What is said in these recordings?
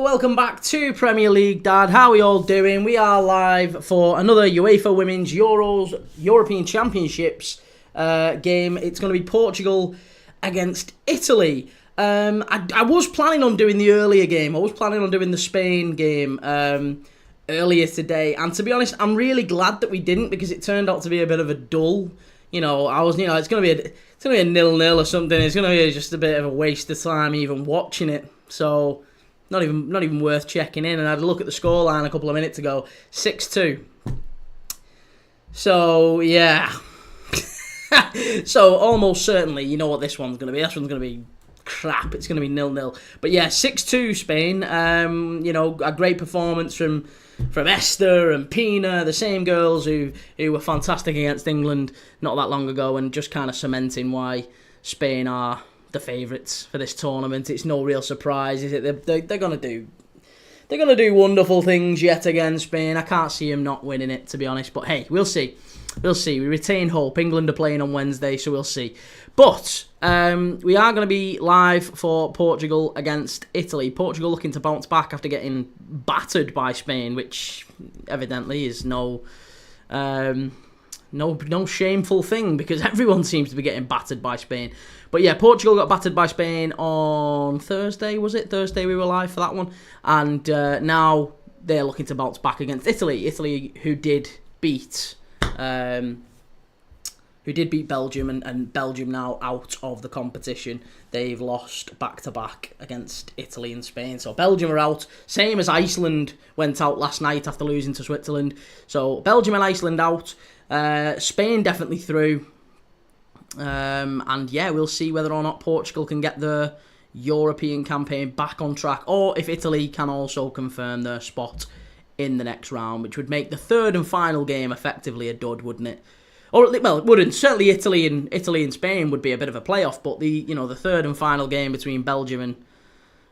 welcome back to Premier League, Dad. How are we all doing? We are live for another UEFA Women's Euros European Championships game. It's going to be Portugal against Italy. I was planning on doing the earlier game. I was planning on doing the Spain game earlier today. And to be honest, I'm really glad that we didn't, because it turned out to be a bit of a dull. It's going to be a 0-0 or something. It's going to be just a bit of a waste of time even watching it. So not even worth checking in. And I had a look at the scoreline a couple of minutes ago, 6-2. So yeah. So almost certainly, you know what this one's going to be. This one's going to be crap. It's going to be 0-0. But yeah, 6-2 Spain. A great performance from Esther and Pina, the same girls who were fantastic against England not that long ago, and just kind of cementing why Spain are the favourites for this tournament. It's no real surprise, is it? They're gonna do wonderful things yet again, Spain. I can't see them not winning it, to be honest. But hey, we'll see. We retain hope. England are playing on Wednesday, so we'll see. But we are going to be live for Portugal against Italy. Portugal looking to bounce back after getting battered by Spain, which evidently is no shameful thing, because everyone seems to be getting battered by Spain. But yeah, Portugal got battered by Spain on Thursday, was it? Thursday we were live for that one. And now they're looking to bounce back against Italy. Italy, who did beat Belgium, and Belgium now out of the competition. They've lost back-to-back against Italy and Spain. So Belgium are out, same as Iceland went out last night after losing to Switzerland. So Belgium and Iceland out. Spain definitely through. And yeah, we'll see whether or not Portugal can get the European campaign back on track, or if Italy can also confirm their spot in the next round, which would make the third and final game effectively a dud, wouldn't it? Or, well, it wouldn't. Certainly Italy and Spain would be a bit of a playoff, but the third and final game between Belgium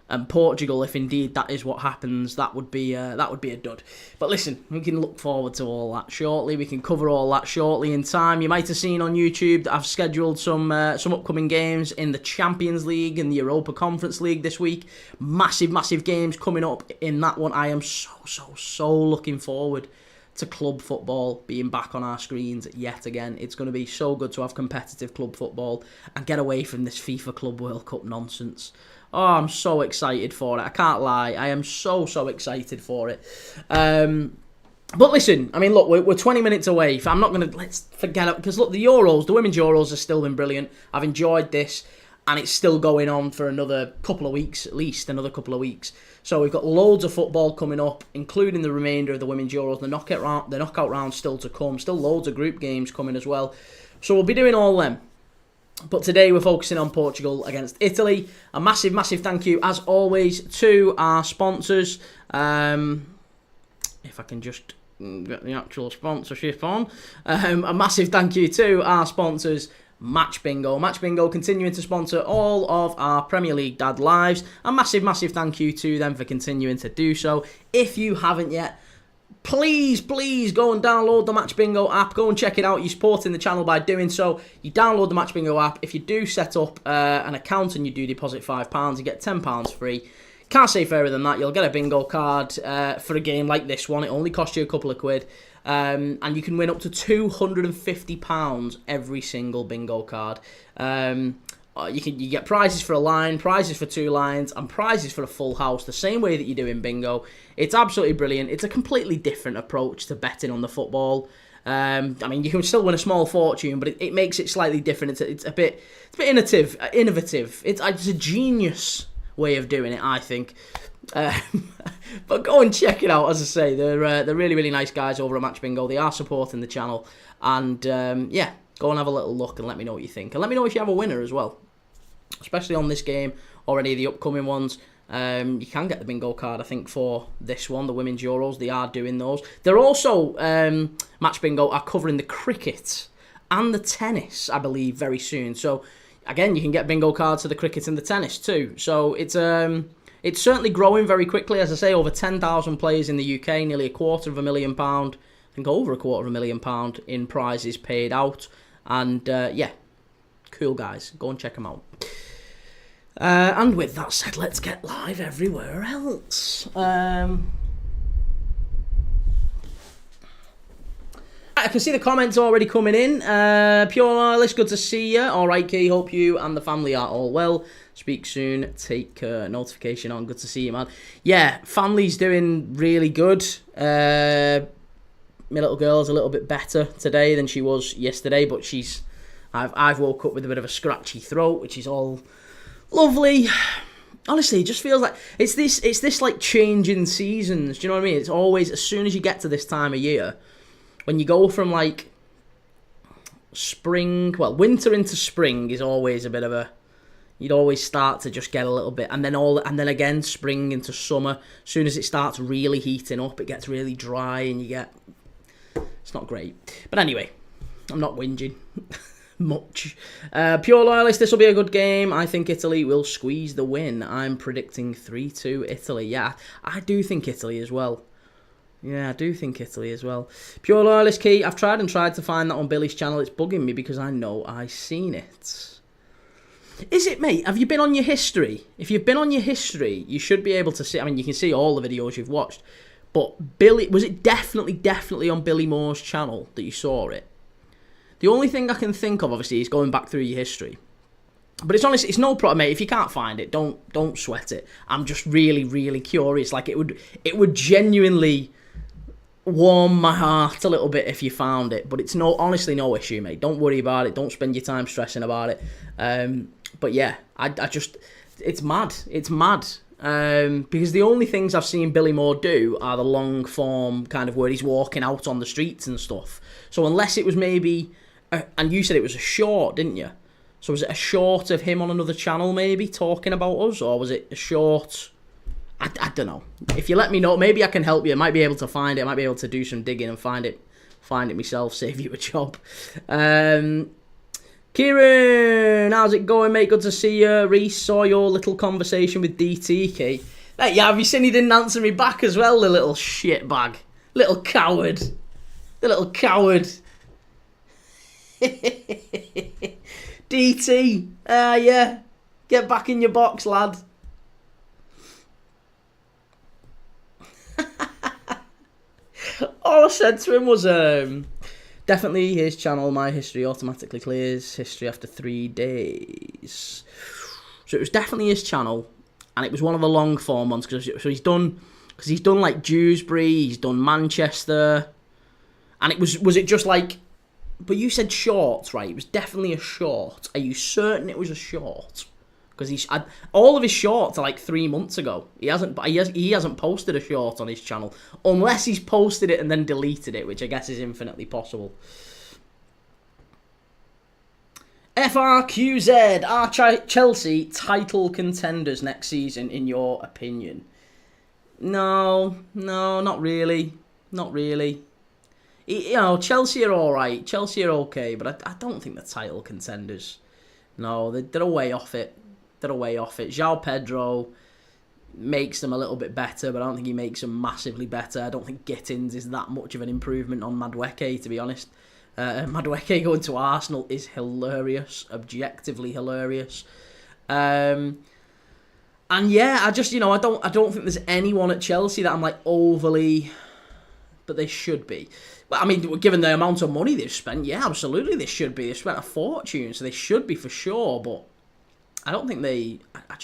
and Portugal, if indeed that is what happens, that would be a dud. But listen, we can look forward to all that shortly. We can cover all that shortly in time. You might have seen on YouTube that I've scheduled some upcoming games in the Champions League and the Europa Conference League this week. Massive games coming up in that one. I am so looking forward to club football being back on our screens yet again. It's going to be so good to have competitive club football and get away from this FIFA Club World Cup nonsense. Oh, I'm so excited for it. I can't lie. I am so excited for it. But listen, I mean, look, we're 20 minutes away. I'm not going to... Let's forget it. Because look, the Women's Euros have still been brilliant. I've enjoyed this. And it's still going on for another couple of weeks, at least another couple of weeks. So we've got loads of football coming up, including the remainder of the Women's Euros, the knockout round still to come. Still loads of group games coming as well. So we'll be doing all them. But today we're focusing on Portugal against Italy. A massive thank you, as always, to our sponsors. If I can just get the actual sponsorship on. A massive thank you to our sponsors, Match Bingo. Match Bingo continuing to sponsor all of our Premier League Dad lives. A massive thank you to them for continuing to do so. If you haven't yet, please go and download the Match Bingo app. Go and check it out. You're supporting the channel by doing so. You download the Match Bingo app. If you do set up an account and you do deposit £5, you get £10 free. Can't say fairer than that. You'll get a bingo card for a game like this one. It only costs you a couple of quid. And you can win up to £250 every single bingo card. You get prizes for a line, prizes for 2 lines, and prizes for a full house, the same way that you do in bingo. It's absolutely brilliant. It's a completely different approach to betting on the football. I mean, you can still win a small fortune, but it makes it slightly different. It's a bit innovative. It's a genius way of doing it, I think. But go and check it out. As I say, they're really nice guys over at Match Bingo. They are supporting the channel, and yeah, go and have a little look and let me know what you think, and let me know if you have a winner as well, especially on this game or any of the upcoming ones. You can get the bingo card, I think, for this one, the Women's Euros. They are doing those. They're also Match Bingo are covering the cricket and the tennis, I believe, very soon. So again, you can get bingo cards for the cricket and the tennis too. So it's certainly growing very quickly. As I say, over 10,000 players in the UK, nearly £250,000, I think over £250,000 in prizes paid out. And yeah, cool guys. Go and check them out. And with that said, let's get live everywhere else. I can see the comments already coming in. Pure Loyalist, good to see you. All right, Key, hope you and the family are all well. Speak soon. Take care. Notification on. Good to see you, man. Yeah, family's doing really good. My little girl's a little bit better today than she was yesterday, but I've woke up with a bit of a scratchy throat, which is all lovely. Honestly, it just feels like it's this like change in seasons. Do you know what I mean? It's always, as soon as you get to this time of year, when you go from like winter into spring is always a bit of a, you'd always start to just get a little bit, and then again spring into summer. As soon as it starts really heating up, it gets really dry, and it's not great. But anyway, I'm not whinging much. Pure Loyalist, this will be a good game. I think Italy will squeeze the win. I'm predicting 3-2 Italy. Yeah, I do think Italy as well. Yeah, I do think Italy as well. Pure Loyalist Key, I've tried to find that on Billy's channel. It's bugging me because I know I've seen it. Is it, mate? Have you been on your history? If you've been on your history, you should be able to see. I mean, you can see all the videos you've watched. But Billy, was it definitely on Billy Moore's channel that you saw it? The only thing I can think of, obviously, is going back through your history. But it's honestly, it's no problem, mate. If you can't find it, don't sweat it. I'm just really, really curious. Like, it would genuinely warm my heart a little bit if you found it, but it's honestly no issue, mate. Don't worry about it. Don't spend your time stressing about it. But yeah, I just, it's mad. Because the only things I've seen Billy Moore do are the long form kind of where he's walking out on the streets and stuff. So unless it was maybe, and you said it was a short, didn't you? So was it a short of him on another channel maybe talking about us, or was it a short? I don't know. If you let me know, maybe I can help you. I might be able to find it. I might be able to do some digging and find it myself, save you a job. Kieran, how's it going, mate? Good to see you. Reese, saw your little conversation with DTK. Hey, yeah, have you seen he didn't answer me back as well, the little shitbag? Little coward. The little coward. DT, yeah. Get back in your box, lad. All I said to him was, definitely his channel, my history automatically clears history after 3 days. So it was definitely his channel, and it was one of the long form ones, because he's done like Dewsbury, he's done Manchester, and was it just like, but you said shorts, right? It was definitely a short. Are you certain it was a short? Because all of his shorts are like 3 months ago. He hasn't posted a short on his channel, unless he's posted it and then deleted it, which I guess is infinitely possible. FRQZ, are Chelsea title contenders next season in your opinion? No, not really. You know, Chelsea are all right. Chelsea are okay, but I don't think they're title contenders. No, they're way off it. João Pedro makes them a little bit better, but I don't think he makes them massively better. I don't think Gittins is that much of an improvement on Madueke, to be honest. Madueke going to Arsenal is hilarious, objectively hilarious. And yeah, I don't think there's anyone at Chelsea that I'm like overly, but they should be. But I mean, given the amount of money they've spent, yeah, absolutely they should be. They've spent a fortune, so they should be for sure, but I don't think I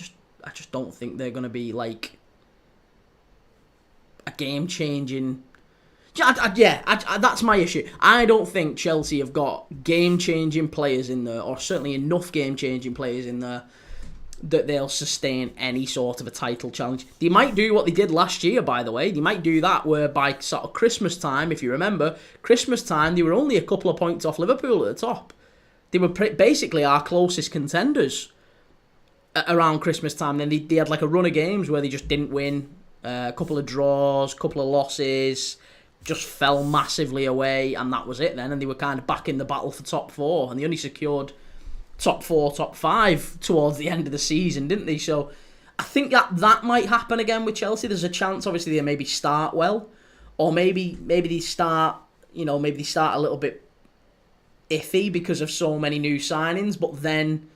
just don't think they're going to be like a game-changing. That's my issue. I don't think Chelsea have got game-changing players in there, or certainly enough game-changing players in there that they'll sustain any sort of a title challenge. They might do what they did last year, by the way. They might do that where by sort of Christmas time, if you remember, Christmas time, they were only a couple of points off Liverpool at the top. They were basically our closest contenders around Christmas time. Then they had like a run of games where they just didn't win, a couple of draws, a couple of losses, just fell massively away, and that was it then, and they were kind of back in the battle for top four, and they only secured top four, top five towards the end of the season, didn't they? So I think that might happen again with Chelsea. There's a chance, obviously, they maybe start well, or maybe they start a little bit iffy because of so many new signings, but then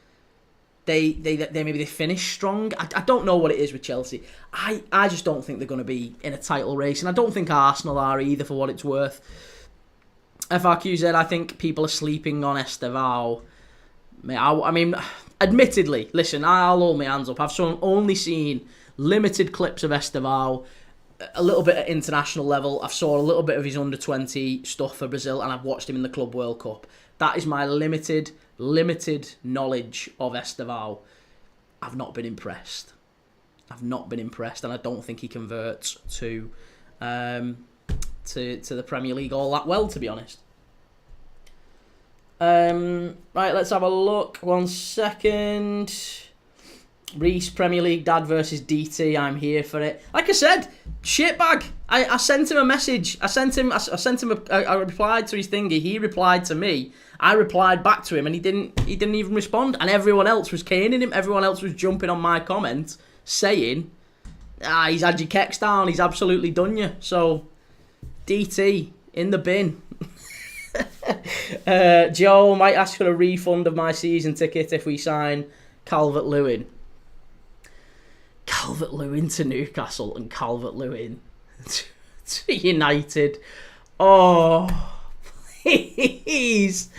they maybe they finish strong. I don't know what it is with Chelsea. I just don't think they're going to be in a title race, and I don't think Arsenal are either, for what it's worth. FRQZ, I think people are sleeping on Estevao. I mean, admittedly, listen, I'll hold my hands up. I've only seen limited clips of Estevao, a little bit at international level. I've saw a little bit of his under-20 stuff for Brazil, and I've watched him in the Club World Cup. That is my limited knowledge of Estevao. I've not been impressed. And I don't think he converts to the Premier League all that well, to be honest. Right, let's have a look. 1 second. Reese, Premier League dad versus DT. I'm here for it. Like I said, shitbag. I sent him a message. I replied to his thingy. He replied to me. I replied back to him, and he didn't even respond. And everyone else was caning him. Everyone else was jumping on my comment, saying, he's had your kecks down. He's absolutely done you. So, DT in the bin. Joe might ask for a refund of my season ticket if we sign Calvert-Lewin. Calvert-Lewin to Newcastle and Calvert-Lewin to United. Oh, please.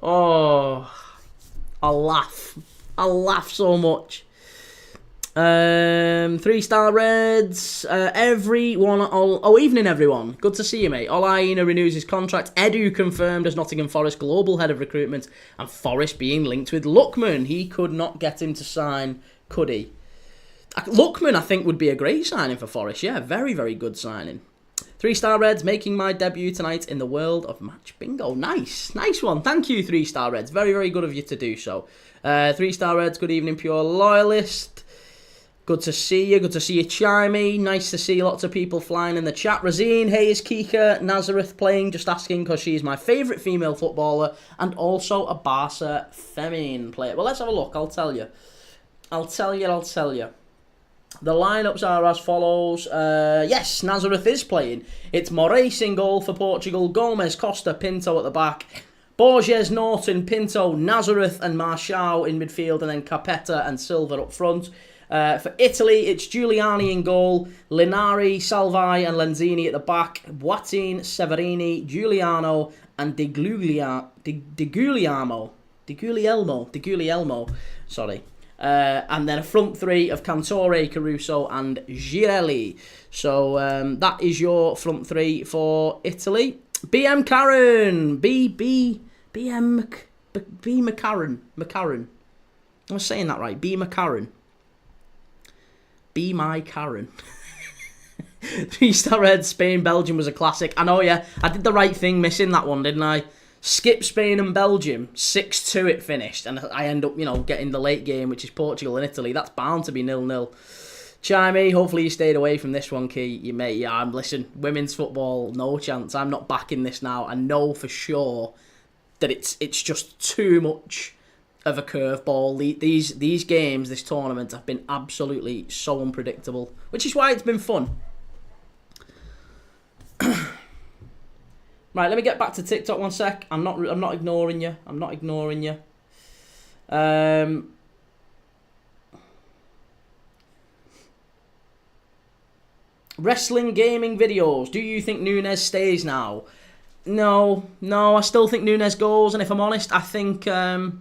Oh, I'll laugh so much. 3-star Reds. Evening everyone. Good to see you, mate. Olaina renews his contract. Edu confirmed as Nottingham Forest global head of recruitment, and Forest being linked with Lookman. He could not get him to sign, could he? Lookman, I think, would be a great signing for Forest. Yeah, very, very good signing. 3-star Reds, making my debut tonight in the world of match bingo. Nice one. Thank you, 3-star Reds. Very, very good of you to do so. 3-star Reds, good evening, pure loyalist. Good to see you. Good to see you, Chimey. Nice to see lots of people flying in the chat. Razine, hey, is Kika Nazareth playing? Just asking because she is my favourite female footballer and also a Barca Femin player. Well, let's have a look. I'll tell you. The lineups are as follows. Yes, Nazareth is playing. It's Moraes in goal for Portugal. Gomez, Costa, Pinto at the back. Borges, Norton, Pinto, Nazareth and Marchal in midfield. And then Capetta and Silva up front. For Italy, it's Giuliani in goal, Linari, Salvai and Lenzini at the back, Boateng, Severini, Giuliano and De Guglielmo, sorry. And then a front three of Cantore, Caruso and Girelli. So that is your front three for Italy. BM Karen, B McCarran. I was saying that right, B McCarran. Be my Karen. 3-star Red, Spain, Belgium was a classic. I know, yeah. I did the right thing missing that one, didn't I? Skip Spain and Belgium. 6-2 it finished. And I end up, getting the late game, which is Portugal and Italy. That's bound to be 0-0. Chimey, hopefully you stayed away from this one, Key. You may, yeah, listen, women's football, no chance. I'm not backing this now. I know for sure that it's just too much of a curveball. These games, this tournament, have been absolutely so unpredictable, which is why it's been fun. Right, let me get back to TikTok 1 sec. I'm not ignoring you. Wrestling gaming videos. Do you think Nunes stays now? No. I still think Nunes goes, and if I'm honest, I think that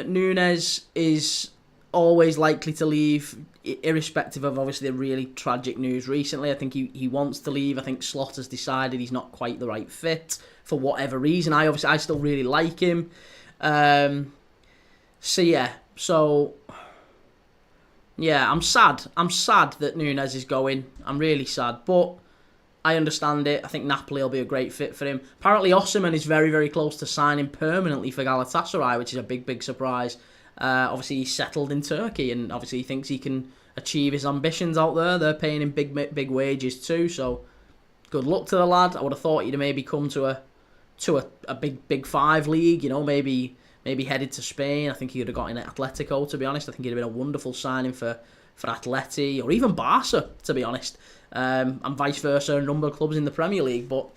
Nunes is always likely to leave, irrespective of obviously the really tragic news recently. I think he wants to leave. I think Slaughter's decided he's not quite the right fit for whatever reason. I still really like him. I'm sad. I'm sad that Nunes is going. I'm really sad, but I understand it. I think Napoli will be a great fit for him. Apparently, Osimhen is very, very close to signing permanently for Galatasaray, which is a big, big surprise. Obviously, he's settled in Turkey, and obviously he thinks he can achieve his ambitions out there. They're paying him big wages too, so good luck to the lad. I would have thought he'd maybe come to a big five league, maybe headed to Spain. I think he would have got in at Atletico, to be honest. I think he'd have been a wonderful signing for Atleti, or even Barca, to be honest. And vice versa, a number of clubs in the Premier League. But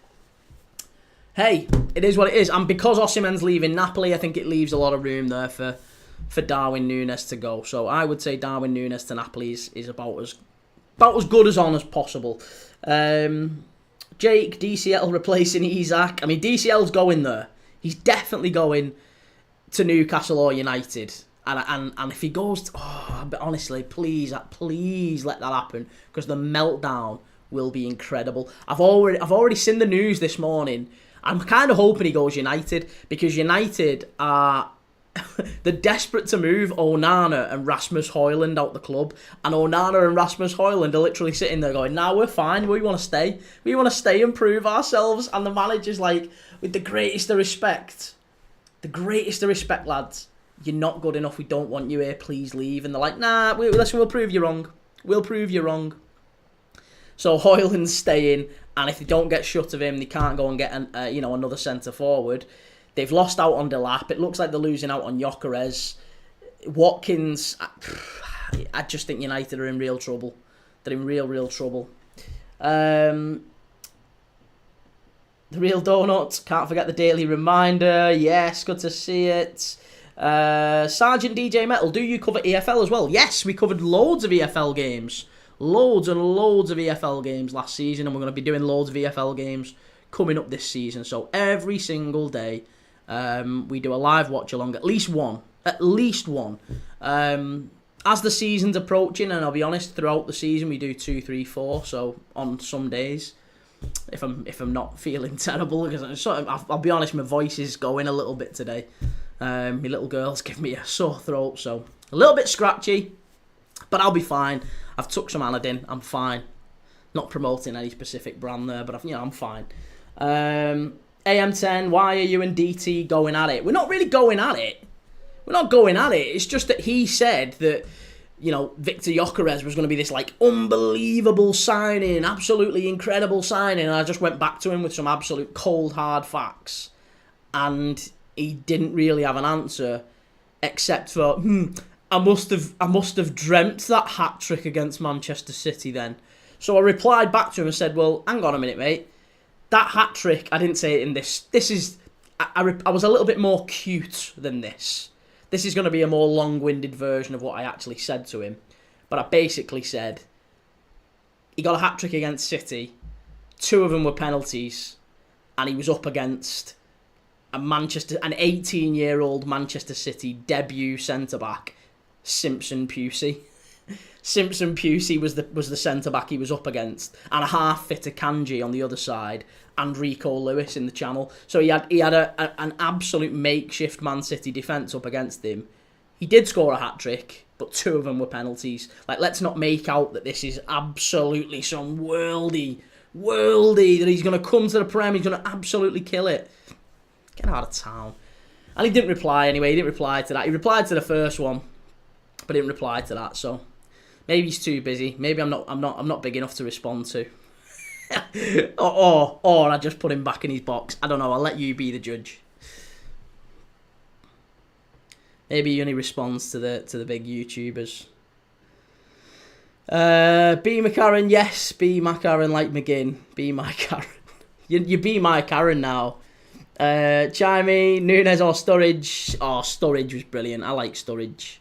hey, it is what it is. And because Osimhen's leaving Napoli, I think it leaves a lot of room there for Darwin Núñez to go. So I would say Darwin Núñez to Napoli is about as good as on as possible. Jake, DCL replacing Isak. I mean, DCL's going there. He's definitely going to Newcastle or United. And if he goes, but honestly, please let that happen, because the meltdown will be incredible. I've already seen the news this morning. I'm kind of hoping he goes United, because United are they're desperate to move Onana and Rasmus Højlund out the club, and Onana and Rasmus Højlund are literally sitting there going, "Nah, we're fine. We want to stay. We want to stay and prove ourselves." And the manager's like, with the greatest of respect, lads, you're not good enough. We don't want you here. Please leave. And they're like, "Nah, listen, we'll prove you wrong. We'll prove you wrong." So Højlund's staying, and if they don't get shut of him, they can't go and get another centre forward. They've lost out on Delap. It looks like they're losing out on Gyökeres. Watkins, I just think United are in real trouble. They're in real trouble. The Real Donut, can't forget the daily reminder. Yes, good to see it. Sergeant DJ Metal, do you cover EFL as well? Yes, we covered loads of EFL games. Loads and loads of EFL games last season, and we're going to be doing loads of EFL games coming up this season. So every single day, we do a live watch along, at least one. As the season's approaching, and I'll be honest, throughout the season we do 2, 3, 4. So on some days, if I'm not feeling terrible, because I'll be honest, my voice is going a little bit today. My little girl's giving me a sore throat, so a little bit scratchy, but I'll be fine. I've took some Anadin. I'm fine. Not promoting any specific brand there, but I'm fine. AM10, why are you and DT going at it? We're not really going at it. We're not going at it. It's just that he said that, Victor Gyökeres was going to be this unbelievable signing, absolutely incredible signing, and I just went back to him with some absolute cold hard facts, and he didn't really have an answer, except for I must have dreamt that hat trick against Manchester City then. So I replied back to him and said, well, hang on a minute, mate. That hat trick, I didn't say it in this. This is, I was a little bit more cute than this. This is going to be a more long-winded version of what I actually said to him. But I basically said, he got a hat trick against City. 2 of them were penalties. And he was up against an 18-year-old Manchester City debut centre-back, Simpson Pusey. Simpson Pusey was the centre-back he was up against, and a half-fitter Kanji on the other side, and Rico Lewis in the channel. So he had an absolute makeshift Man City defence up against him. He did score a hat-trick, but 2 of them were penalties. Let's not make out that this is absolutely some worldy, that he's going to come to the Prem, he's going to absolutely kill it. Get out of town. And he didn't reply anyway, he didn't reply to that. He replied to the first one, but didn't reply to that, so maybe he's too busy. Maybe I'm not big enough to respond to. or I just put him back in his box. I don't know. I'll let you be the judge. Maybe he only responds to the big YouTubers. B McCarran, yes. B McCarran like McGinn. B my Karen. You be my Karen now. Chimey, Núñez or Sturridge. Oh, Sturridge was brilliant. I like Sturridge.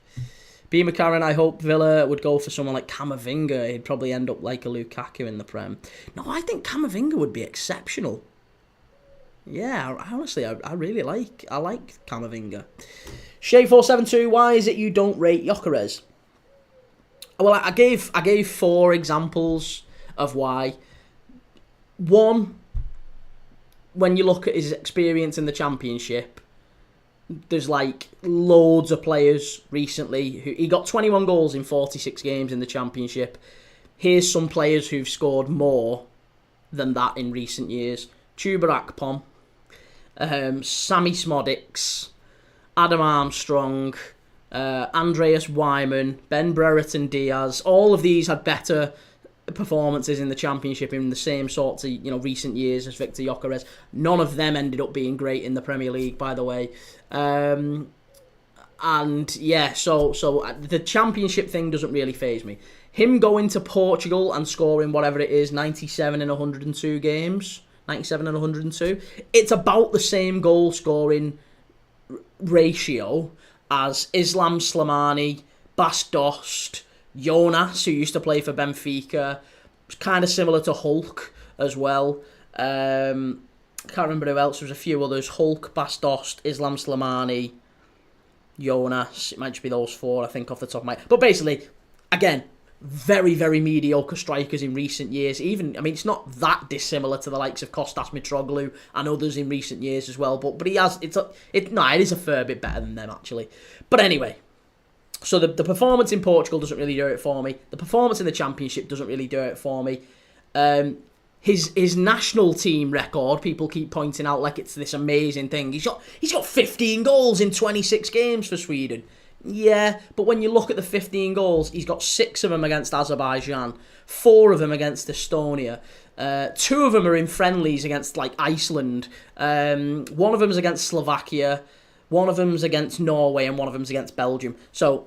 B McCarran, I hope Villa would go for someone like Camavinga. He'd probably end up like a Lukaku in the Prem. No, I think Camavinga would be exceptional. Yeah, honestly, I really like Camavinga. Shay472, why is it you don't rate Gyökeres? Well, I gave 4 examples of why. One, when you look at his experience in the Championship, there's loads of players recently who he got 21 goals in 46 games in the Championship. Here's some players who've scored more than that in recent years: Chuba Akpom, Sammy Smodics, Adam Armstrong, Andreas Wyman, Ben Brereton Diaz. All of these had better performances in the Championship in the same sorts of recent years as Victor Gyökeres. None of them ended up being great in the Premier League, by the way. And yeah, so the Championship thing doesn't really faze me. Him going to Portugal and scoring whatever it is, 97 in 102 games, 97 and 102. It's about the same goal scoring ratio as Islam Slimani, Bas Dost, Jonas, who used to play for Benfica. It's kind of similar to Hulk as well. Can't remember who else. There was a few others. Hulk, Bas Dost, Islam Slimani, Jonas. It might just be those four, I think, off the top of my head. But basically, again, very, very mediocre strikers in recent years. It's not that dissimilar to the likes of Kostas Mitroglou and others in recent years as well. But it is a fair bit better than them, actually. But anyway, so the performance in Portugal doesn't really do it for me. The performance in the Championship doesn't really do it for me. His national team record, people keep pointing out like it's this amazing thing. He's got 15 goals in 26 games for Sweden. Yeah, but when you look at the 15 goals, he's got 6 of them against Azerbaijan, 4 of them against Estonia, 2 of them are in friendlies against like Iceland, 1 of them is against Slovakia, 1 of them's against Norway, and 1 of them's against Belgium. So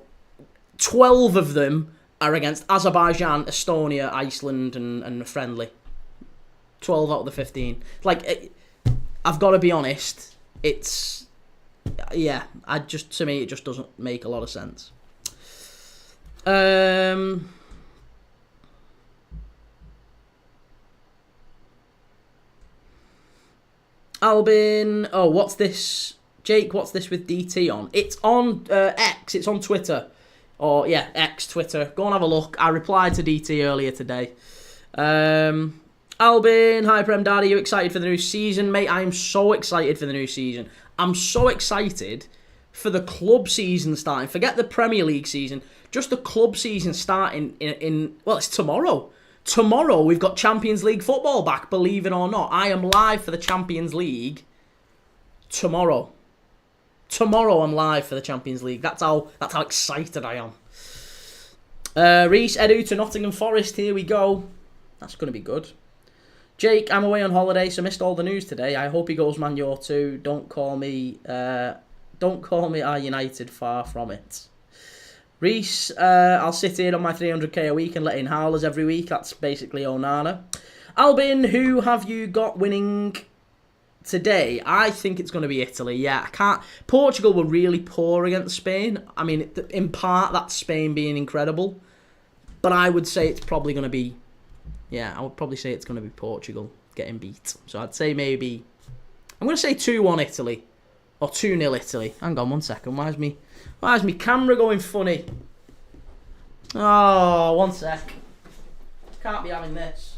12 of them are against Azerbaijan, Estonia, Iceland, and a friendly. 12 out of the 15. I've got to be honest, to me, it just doesn't make a lot of sense. Albin, what's this? Jake, what's this with DT on? It's on X, it's on Twitter. X, Twitter. Go and have a look. I replied to DT earlier today. Albin, hi Prem Dad, are you excited for the new season? Mate, I'm so excited for the new season. I'm so excited for the club season starting. Forget the Premier League season. Just the club season starting it's tomorrow. Tomorrow we've got Champions League football back, believe it or not. I am live for the Champions League tomorrow. Tomorrow I'm live for the Champions League. That's how excited I am. Reece, Edu to Nottingham Forest. Here we go. That's going to be good. Jake, I'm away on holiday, so missed all the news today. I hope he goes Man U too. Don't call me our United, far from it. Reese, I'll sit here on my 300k a week and let in howlers every week. That's basically Onana. Albin, who have you got winning today? I think it's going to be Italy. Yeah, Portugal were really poor against Spain. I mean, in part, that's Spain being incredible. But I would say it's probably going to be... Yeah, I would probably say it's going to be Portugal getting beat. So I'd say maybe... I'm going to say 2-1 Italy. Or 2-0 Italy. Hang on 1 second. Why is my camera going funny? Oh, 1 sec. Can't be having this.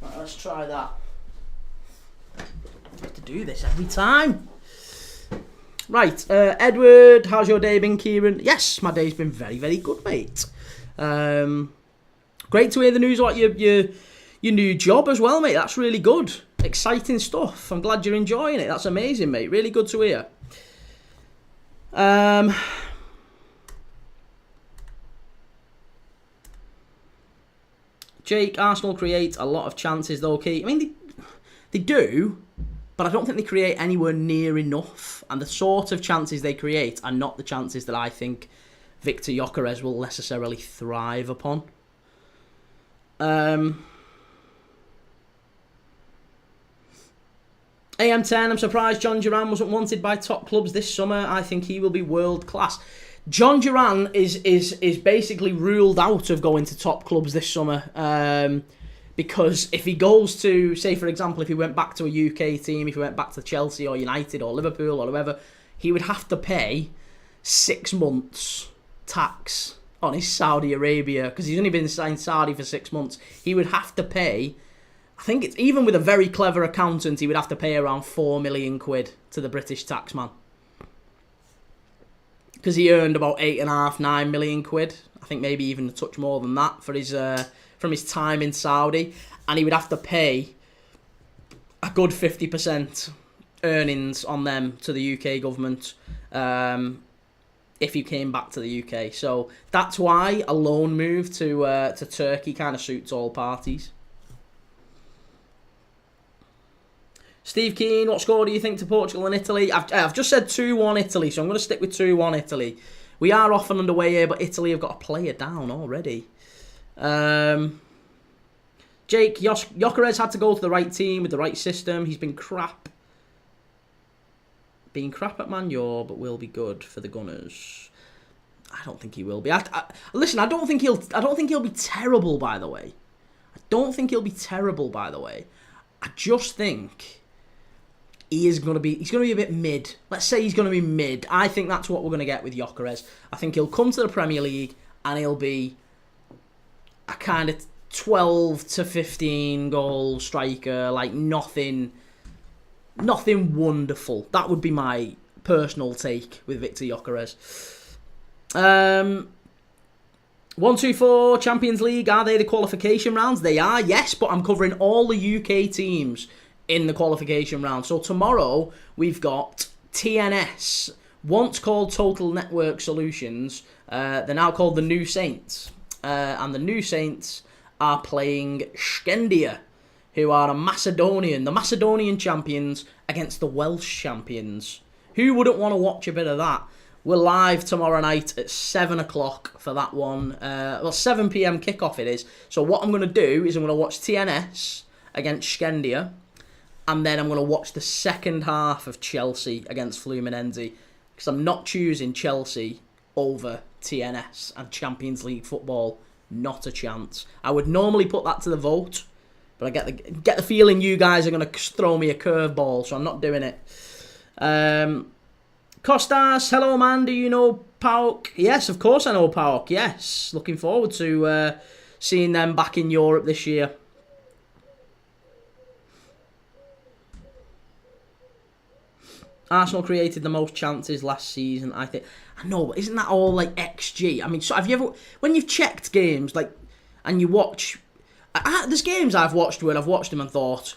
Right, let's try that. I have to do this every time. Right, Edward, how's your day been, Kieran? Yes, my day's been very, very good, mate. Great to hear the news about your new job as well, mate. That's really good. Exciting stuff. I'm glad you're enjoying it. That's amazing, mate. Really good to hear. Jake, Arsenal create a lot of chances, though, Key. I mean, they do, but I don't think they create anywhere near enough. And the sort of chances they create are not the chances that I think Victor Gyökeres will necessarily thrive upon. AM10, I'm surprised John Duran wasn't wanted by top clubs this summer. I think he will be world class. John Duran is basically ruled out of going to top clubs this summer. Because if he goes to, say for example, if he went back to a UK team, if he went back to Chelsea or United or Liverpool or whoever, he would have to pay 6 months tax on his Saudi Arabia, because he's only been in Saudi for 6 months. He would have to pay, I think it's even with a very clever accountant, he would have to pay around 4 million quid to the British taxman. Because he earned about 8.5, 9 million quid. I think maybe even a touch more than that for his from his time in Saudi. And he would have to pay a good 50% earnings on them to the UK government if he came back to the UK. So that's why a loan move to Turkey kind of suits all parties. Steve Keane, what score do you think to Portugal and Italy? I've just said 2-1 Italy, so I'm going to stick with 2-1 Italy. We are off and underway here, but Italy have got a player down already. Jake, Gyökeres had to go to the right team with the right system. He's been crap. Being crap at Man U, but will be good for the Gunners. I don't think he will be. Listen, I don't think he'll be terrible. By the way, I don't think he'll be terrible. By the way, I just think he's going to be a bit mid. Let's say he's going to be mid. I think that's what we're going to get with Gyökeres. I think he'll come to the Premier League and he'll be a kind of 12 to 15 goal striker, like nothing wonderful. That would be my personal take with Victor Gyökeres. 1-2-4 Champions League, are they the qualification rounds? They are, yes, but I'm covering all the UK teams in the qualification round. So tomorrow we've got TNS, once called Total Network Solutions. They're now called the New Saints. And the New Saints are playing Skendia, who are the Macedonian champions against the Welsh champions. Who wouldn't want to watch a bit of that? We're live tomorrow night at 7 o'clock for that one. 7 p.m. kickoff it is. So what I'm going to do is I'm going to watch TNS against Skendia, and then I'm going to watch the second half of Chelsea against Fluminense, because I'm not choosing Chelsea over TNS and Champions League football. Not a chance. I would normally put that to the vote, but I get the feeling you guys are going to throw me a curveball, so I'm not doing it. Costas, hello man, do you know PAOK? Yes, of course I know PAOK, yes. Looking forward to seeing them back in Europe this year. Arsenal created the most chances last season, I think. I know, but isn't that all like XG? I mean, so have you ever, when you've checked games, like, and you watch, there's games I've watched where I've watched them and thought,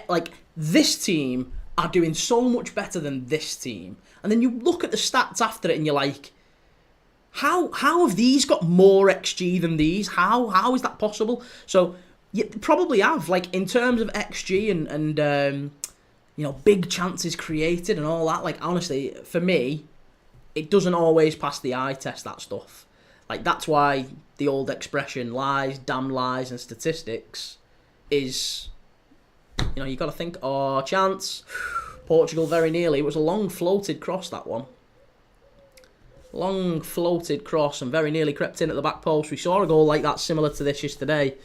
like, this team are doing so much better than this team. And then you look at the stats after it and you're like, how have these got more XG than these? How is that possible? So you probably have, like, in terms of XG and you know, big chances created and all that. Like, honestly, for me, it doesn't always pass the eye test, that stuff. Like, that's why the old expression, lies, damn lies, and statistics is, you know, you got to think, oh, chance. Portugal very nearly. It was a long floated cross, that one. Long floated cross and very nearly crept in at the back post. We saw a goal like that similar to this yesterday.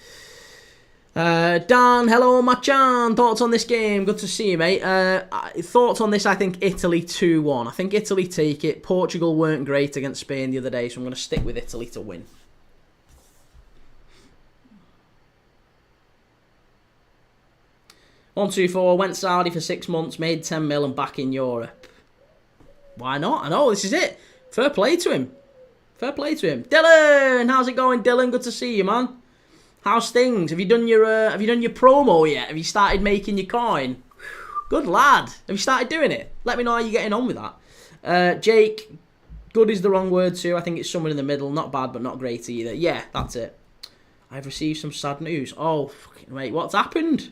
Dan, hello, Machan. Thoughts on this game? Good to see you, mate. Thoughts on this? I think Italy 2-1. I think Italy take it. Portugal weren't great against Spain the other day, so I'm going to stick with Italy to win. One, 2, 4. Went Saudi for 6 months, made 10 mil and back in Europe. Why not? I know, this is it. Fair play to him. Fair play to him. Dylan, how's it going, Dylan? Good to see you, man. How's things? Have you done your promo yet? Have you started making your coin? Good lad. Have you started doing it? Let me know how you're getting on with that. Jake, good is the wrong word too. I think it's somewhere in the middle. Not bad, but not great either. Yeah, that's it. I've received some sad news. Oh, fucking wait, what's happened?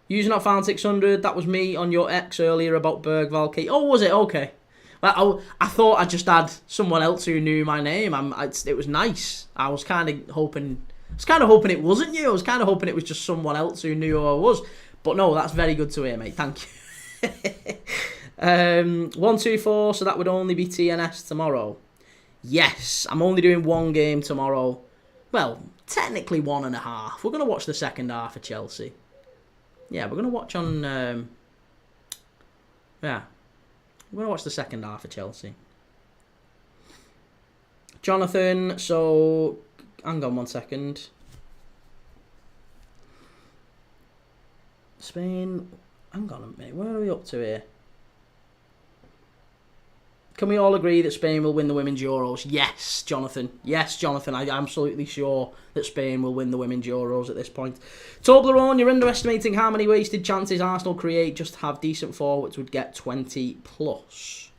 User not found 600. That was me on your X earlier about Bergvall Key. Oh, was it? Okay. Well, I thought I just had someone else who knew my name. It was nice. I was kind of hoping it wasn't you. I was kind of hoping it was just someone else who knew who I was. But no, that's very good to hear, mate. Thank you. 1, 2, 4. So that would only be TNS tomorrow. Yes, I'm only doing one game tomorrow. Well, technically 1.5. We're going to watch the second half of Chelsea. Yeah, we're going to watch on... yeah. We're going to watch the second half of Chelsea. Jonathan, so... Hang on 1 second. Spain... Hang on a minute. Where are we up to here? Can we all agree that Spain will win the Women's Euros? Yes, Jonathan. Yes, Jonathan. I'm absolutely sure that Spain will win the Women's Euros at this point. Toblerone, you're underestimating how many wasted chances Arsenal create. Just to have decent forwards would get 20 plus.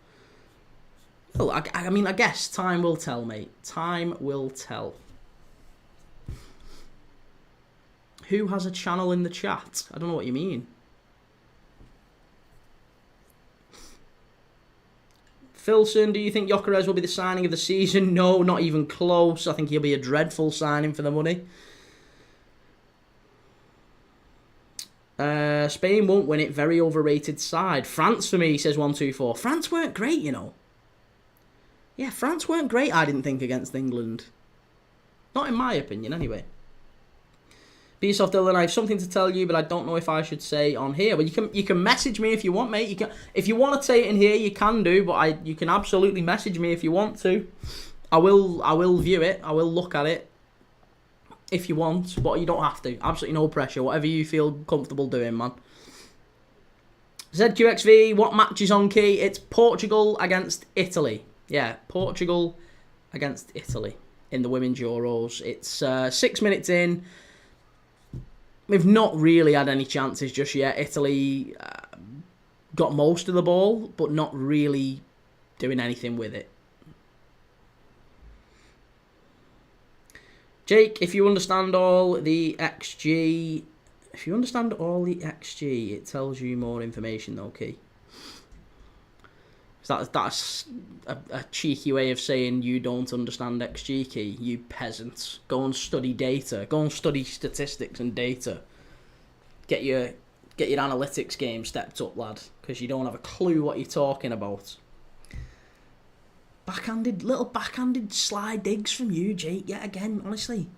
Well, I mean, I guess time will tell, mate. Time will tell. Who has a channel in the chat? I don't know what you mean. Filson, do you think Gyökeres will be the signing of the season? No, not even close. I think he'll be a dreadful signing for the money. Spain won't win it. Very overrated side. France for me, says 124. France weren't great, you know. Yeah, France weren't great, I didn't think, against England. Not in my opinion, anyway. Be yourself, Dylan. I have something to tell you, but I don't know if I should say on here. But you can message me if you want, mate. If you want to say it in here, you can do. But you can absolutely message me if you want to. I will view it. I will look at it if you want, but you don't have to. Absolutely no pressure. Whatever you feel comfortable doing, man. ZQXV, what match is on, Key? It's Portugal against Italy. Yeah, Portugal against Italy in the Women's Euros. It's 6 minutes in. We've not really had any chances just yet. Italy got most of the ball, but not really doing anything with it. Jake, if you understand all the XG, it tells you more information, though, Key. That's a cheeky way of saying you don't understand XG, Key, you peasants. Go and study data. Go and study statistics and data. Get your analytics game stepped up, lad, because you don't have a clue what you're talking about. Little backhanded slide digs from you, Jake, yet again, honestly.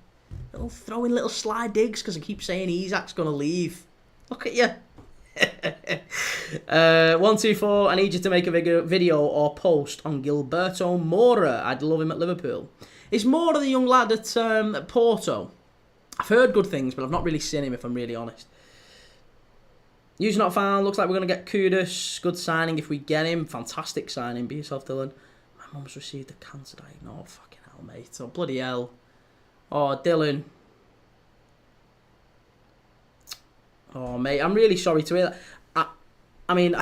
Throwing little slide digs because I keep saying Isak's going to leave. Look at you. 124, I need you to make a video or post on Gilberto Moura. I'd love him at Liverpool. Is Moura the young lad at Porto? I've heard good things, but I've not really seen him, if I'm really honest. User not found. Looks like we're going to get Kudus. Good signing if we get him. Fantastic signing. Be yourself, Dylan. My mum's received a cancer diagnosis. Oh, fucking hell, mate. Oh, bloody hell. Oh, Dylan. Oh, mate, I'm really sorry to hear that. I mean,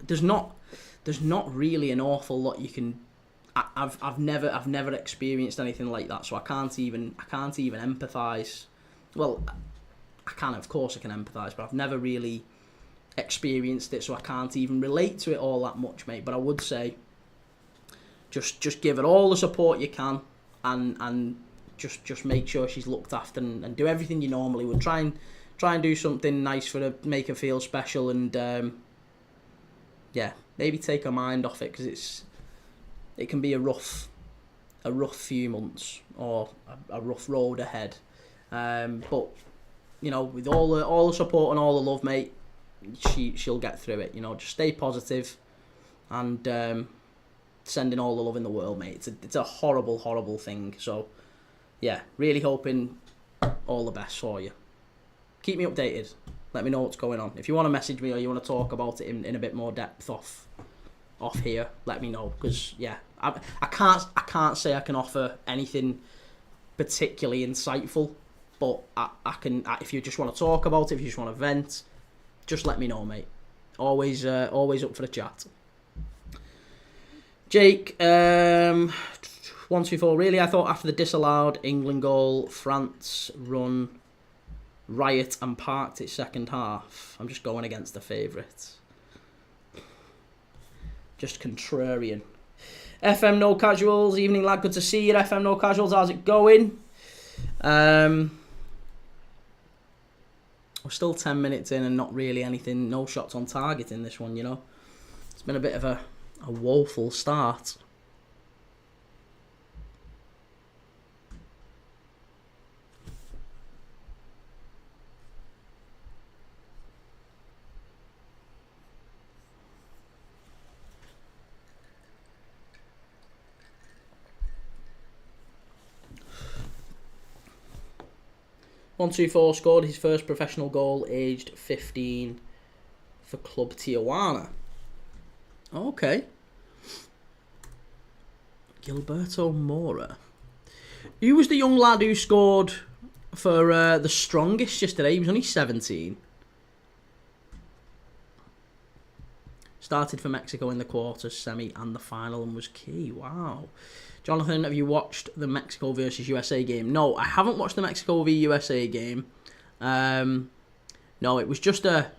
there's not really an awful lot you can. I've never experienced anything like that, so I can't even empathise. Well, I can, of course, I can empathise, but I've never really experienced it, so I can't even relate to it all that much, mate. But I would say, just give her all the support you can, and just make sure she's looked after and do everything you normally would. Try and do something nice for her, make her feel special, and yeah, maybe take her mind off it, because it can be a rough few months or a rough road ahead. But you know, with all the support and all the love, mate, she'll get through it. You know, just stay positive and sending all the love in the world, mate. It's a horrible thing. So yeah, really hoping all the best for you. Keep me updated. Let me know what's going on. If you want to message me or you want to talk about it in a bit more depth off here, let me know. Because yeah, I can't say I can offer anything particularly insightful, but I can. If you just want to talk about it, if you just want to vent, just let me know, mate. Always up for the chat. Jake, 124. Really, I thought after the disallowed England goal, France run riot and parked its second half. I'm just going against the favourites. Just contrarian. FM No Casuals, evening lad, good to see you. FM No Casuals, how's it going? We're still 10 minutes in and not really anything, no shots on target in this one, you know. It's been a bit of a woeful start. .124 scored his first professional goal aged 15 for Club Tijuana. Okay. Gilberto Moura. Who was the young lad who scored for the Strongest yesterday? He was only 17. Started for Mexico in the quarters, semi and the final and was key. Wow. Jonathan, have you watched the Mexico versus USA game? No, I haven't watched the Mexico v USA game. No, it was just a...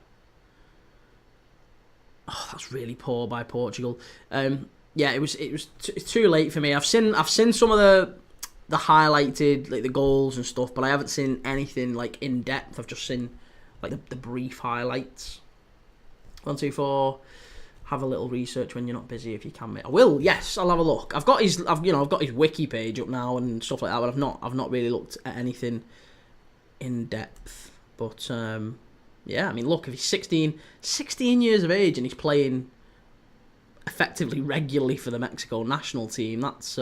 Oh, that's really poor by Portugal. Yeah, it was too late for me. I've seen some of the highlighted, like the goals and stuff, but I haven't seen anything like in depth. I've just seen like the brief highlights. 124. Have a little research when you're not busy if you can, mate. I will. Yes, I'll have a look. I've got his wiki page up now and stuff like that, but I've not really looked at anything in depth. But yeah, I mean, look, if he's 16 years of age and he's playing effectively regularly for the Mexico national team, that's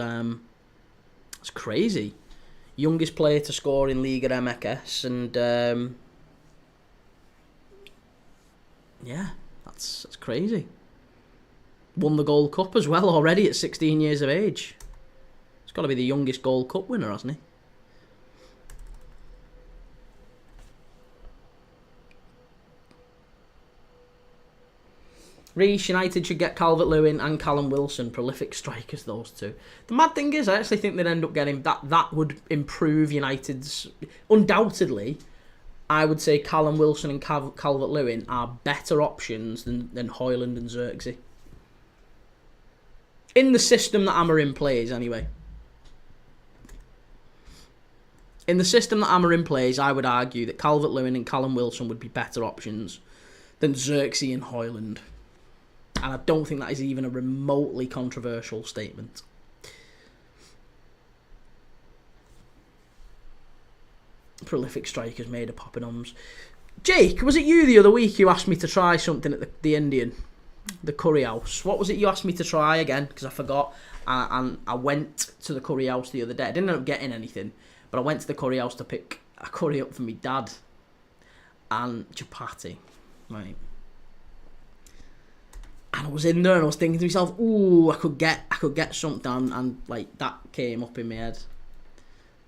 crazy. Youngest player to score in Liga MX, and yeah, that's crazy. Won the Gold Cup as well already at 16 years of age. He's got to be the youngest Gold Cup winner, hasn't he? Reece, United should get Calvert-Lewin and Callum Wilson, prolific strikers, those two. The mad thing is, I actually think they'd end up getting that would improve United's. Undoubtedly, I would say Callum Wilson and Calvert-Lewin are better options than Højlund and Xerxes. In the system that Amorim plays, anyway. In the system that Amorim plays, I would argue that Calvert-Lewin and Callum Wilson would be better options than Xerxes and Højlund. And I don't think that is even a remotely controversial statement. Prolific strikers made of popping ums. Jake, was it you the other week who asked me to try something at the Indian? The curry house. What was it you asked me to try again? Because I forgot. And I went to the curry house the other day. I didn't end up getting anything. But I went to the curry house to pick a curry up for me dad. And chapati. Right. And I was in there and I was thinking to myself, ooh, I could get something, and like that came up in my head.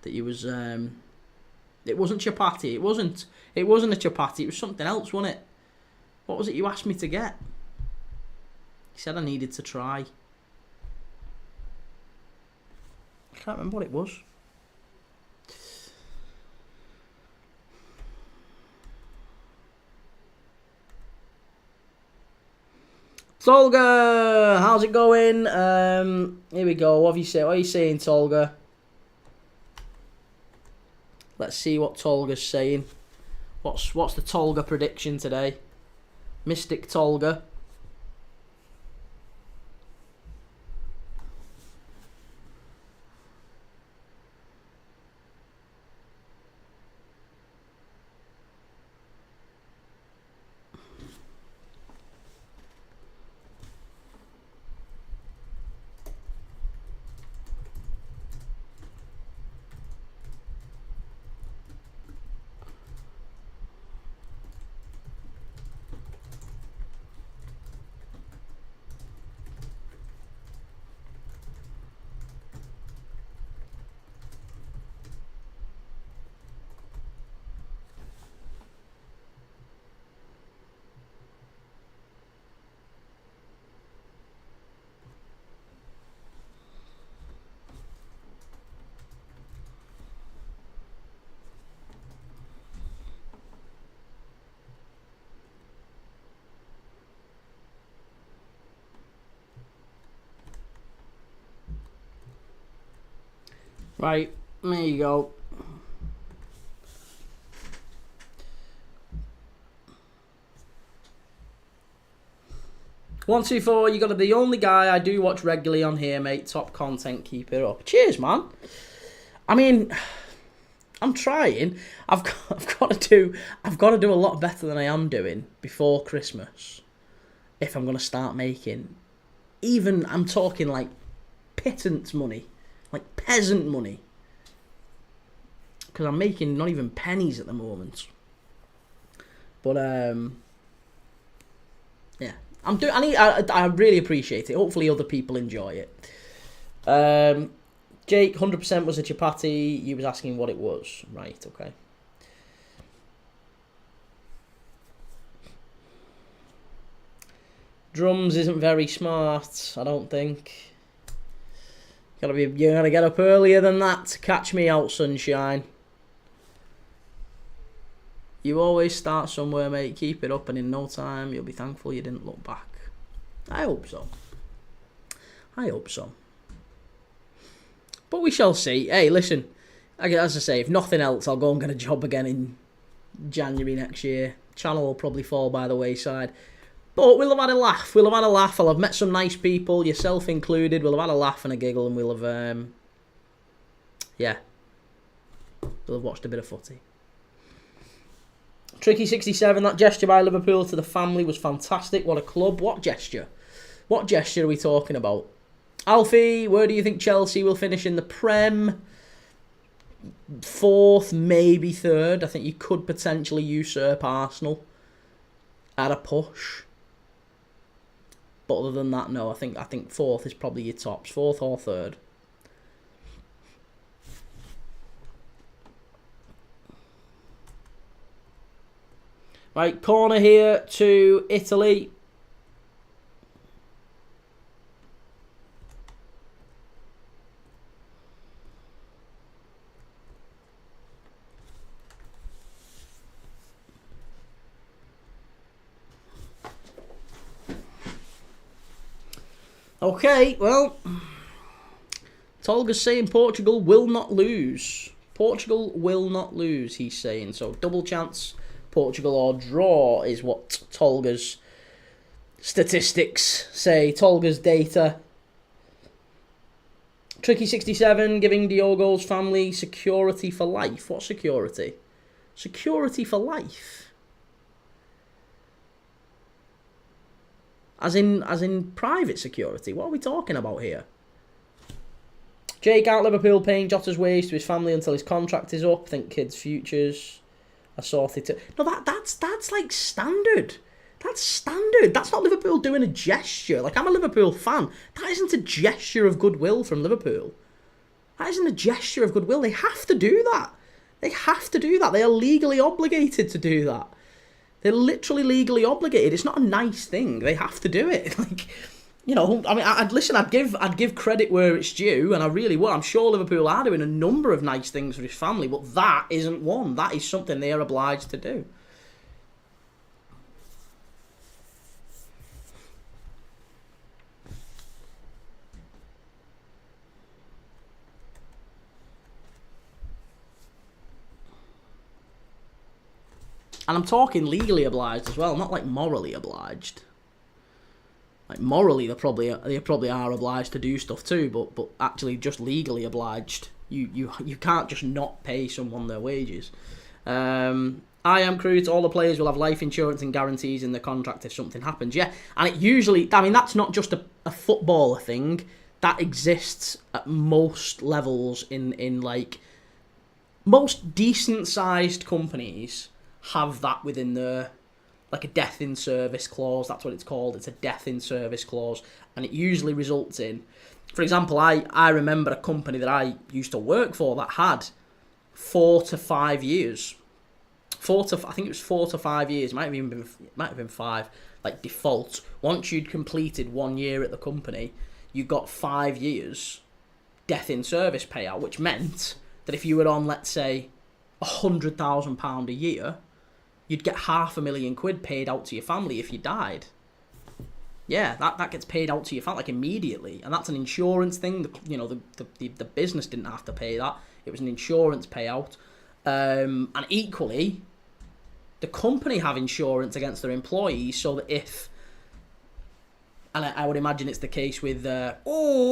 That it was it wasn't chapati, it wasn't a chapati, it was something else, wasn't it? What was it you asked me to get? You said I needed to try. I can't remember what it was. Tolga, how's it going? Here we go. What are you saying, Tolga? Let's see what Tolga's saying. What's the Tolga prediction today? Mystic Tolga. Right, there you go. One, two, four. You got to be the only guy I do watch regularly on here, mate. Top content, keep it up. Cheers, man. I mean, I'm trying. I've got to do a lot better than I am doing before Christmas. If I'm gonna start making, even I'm talking like pittance money. Like peasant money, because I'm making not even pennies at the moment. But yeah, I really appreciate it. Hopefully, other people enjoy it. Jake, 100% was a chapati. You was asking what it was, right? Okay. Drums isn't very smart, I don't think. You gotta get up earlier than that to catch me out, sunshine. You always start somewhere, mate. Keep it up, and in no time you'll be thankful you didn't look back. I hope so. But we shall see. Hey, listen. As I say, if nothing else, I'll go and get a job again in January next year. Channel will probably fall by the wayside. But we'll have had a laugh. We'll have had a laugh. I'll have met some nice people, yourself included. We'll have had a laugh and a giggle, and we'll have, yeah, we'll have watched a bit of footy. Tricky67, that gesture by Liverpool to the family was fantastic. What a club. What gesture? What gesture are we talking about? Alfie, where do you think Chelsea will finish in the Prem? 4th, maybe 3rd. I think you could potentially usurp Arsenal at a push. But other than that, no. I think 4th is probably your tops. 4th or 3rd. Right, corner here to Italy. Okay, well, Tolga's saying Portugal will not lose. Portugal will not lose, he's saying. So double chance, Portugal or draw is what Tolga's statistics say. Tolga's data. Tricky67 giving Diogo's family security for life. What security? Security for life. As in private security. What are we talking about here? Jake out Liverpool paying Jota's wage to his family until his contract is up. Think kids' futures are sorted too. No, that's like standard. That's standard. That's not Liverpool doing a gesture. Like, I'm a Liverpool fan. That isn't a gesture of goodwill from Liverpool. That isn't a gesture of goodwill. They have to do that. They have to do that. They are legally obligated to do that. They're literally legally obligated. It's not a nice thing. They have to do it. Like, you know, I mean, I'd give credit where it's due, and I really would. I'm sure Liverpool are doing a number of nice things for his family, but that isn't one. That is something they are obliged to do. And I'm talking legally obliged as well, not like morally obliged. Like, morally, they probably are obliged to do stuff too, but actually just legally obliged. You can't just not pay someone their wages. I am crude. All the players will have life insurance and guarantees in the contract if something happens. Yeah, and it usually, I mean, that's not just a footballer thing. That exists at most levels in like most decent sized companies have that within their, like, a death in service clause. That's what it's called. It's a death in service clause, and it usually results in, for example, I remember a company that I used to work for that had 4 to 5 years. I think it was 4 to 5 years. Might have been 5. Like, default. Once you'd completed 1 year at the company, you got 5 years death in service payout, which meant that if you were on, let's say, £100,000 a year, you'd get £500,000 paid out to your family if you died. Yeah, that gets paid out to your family, like, immediately, and that's an insurance thing. The business didn't have to pay that; it was an insurance payout. And equally, the company have insurance against their employees, so that if, and I would imagine it's the case with,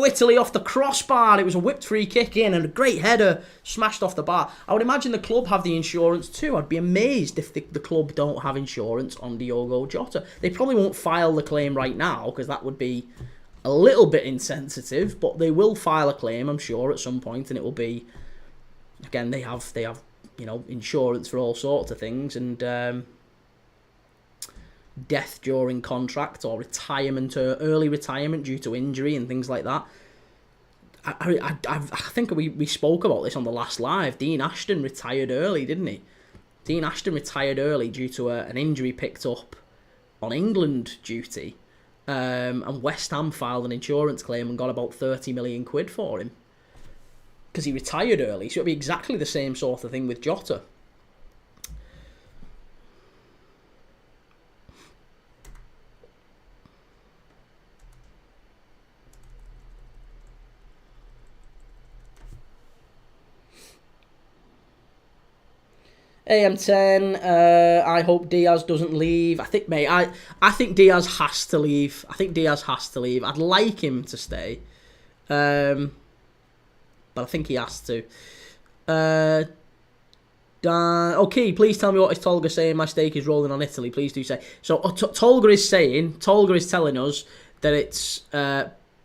Italy off the crossbar. It was a whipped free kick in and a great header smashed off the bar. I would imagine the club have the insurance too. I'd be amazed if the club don't have insurance on Diogo Jota. They probably won't file the claim right now because that would be a little bit insensitive, but they will file a claim, I'm sure, at some point, and it will be, again, they have insurance for all sorts of things, and death during contract or retirement or early retirement due to injury and things like that. I think we spoke about this on the last live. Dean Ashton retired early, didn't he? Dean Ashton retired early due to an injury picked up on England duty, and West Ham filed an insurance claim and got about £30 million for him because he retired early. So it'll be exactly the same sort of thing with Jota. AM10, I hope Diaz doesn't leave. I think, mate, I think Diaz has to leave. I'd like him to stay. But I think he has to. Okay, please tell me what is Tolga saying. My stake is rolling on Italy. Please do say. So Tolga is telling us that it's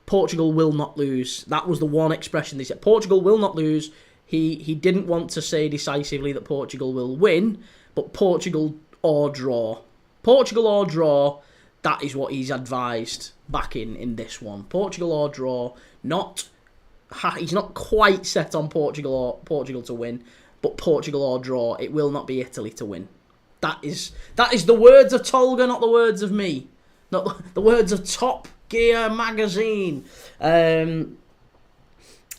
Portugal will not lose. That was the one expression they said. Portugal will not lose. He didn't want to say decisively that Portugal will win, but Portugal or draw. Portugal or draw, that is what he's advised back in this one. Portugal or draw. He's not quite set on Portugal to win, but Portugal or draw. It will not be Italy to win. That is the words of Tolga, not the words of me. Not the words of Top Gear magazine.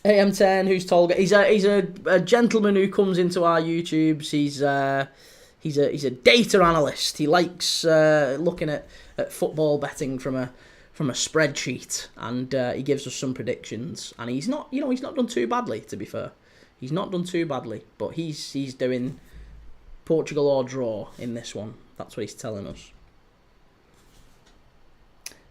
AM10, who's Tolga? He's a gentleman who comes into our YouTubes. He's a data analyst. He likes looking at football betting from a spreadsheet, and he gives us some predictions. And he's not done too badly, to be fair. He's not done too badly, but he's doing Portugal or draw in this one. That's what he's telling us.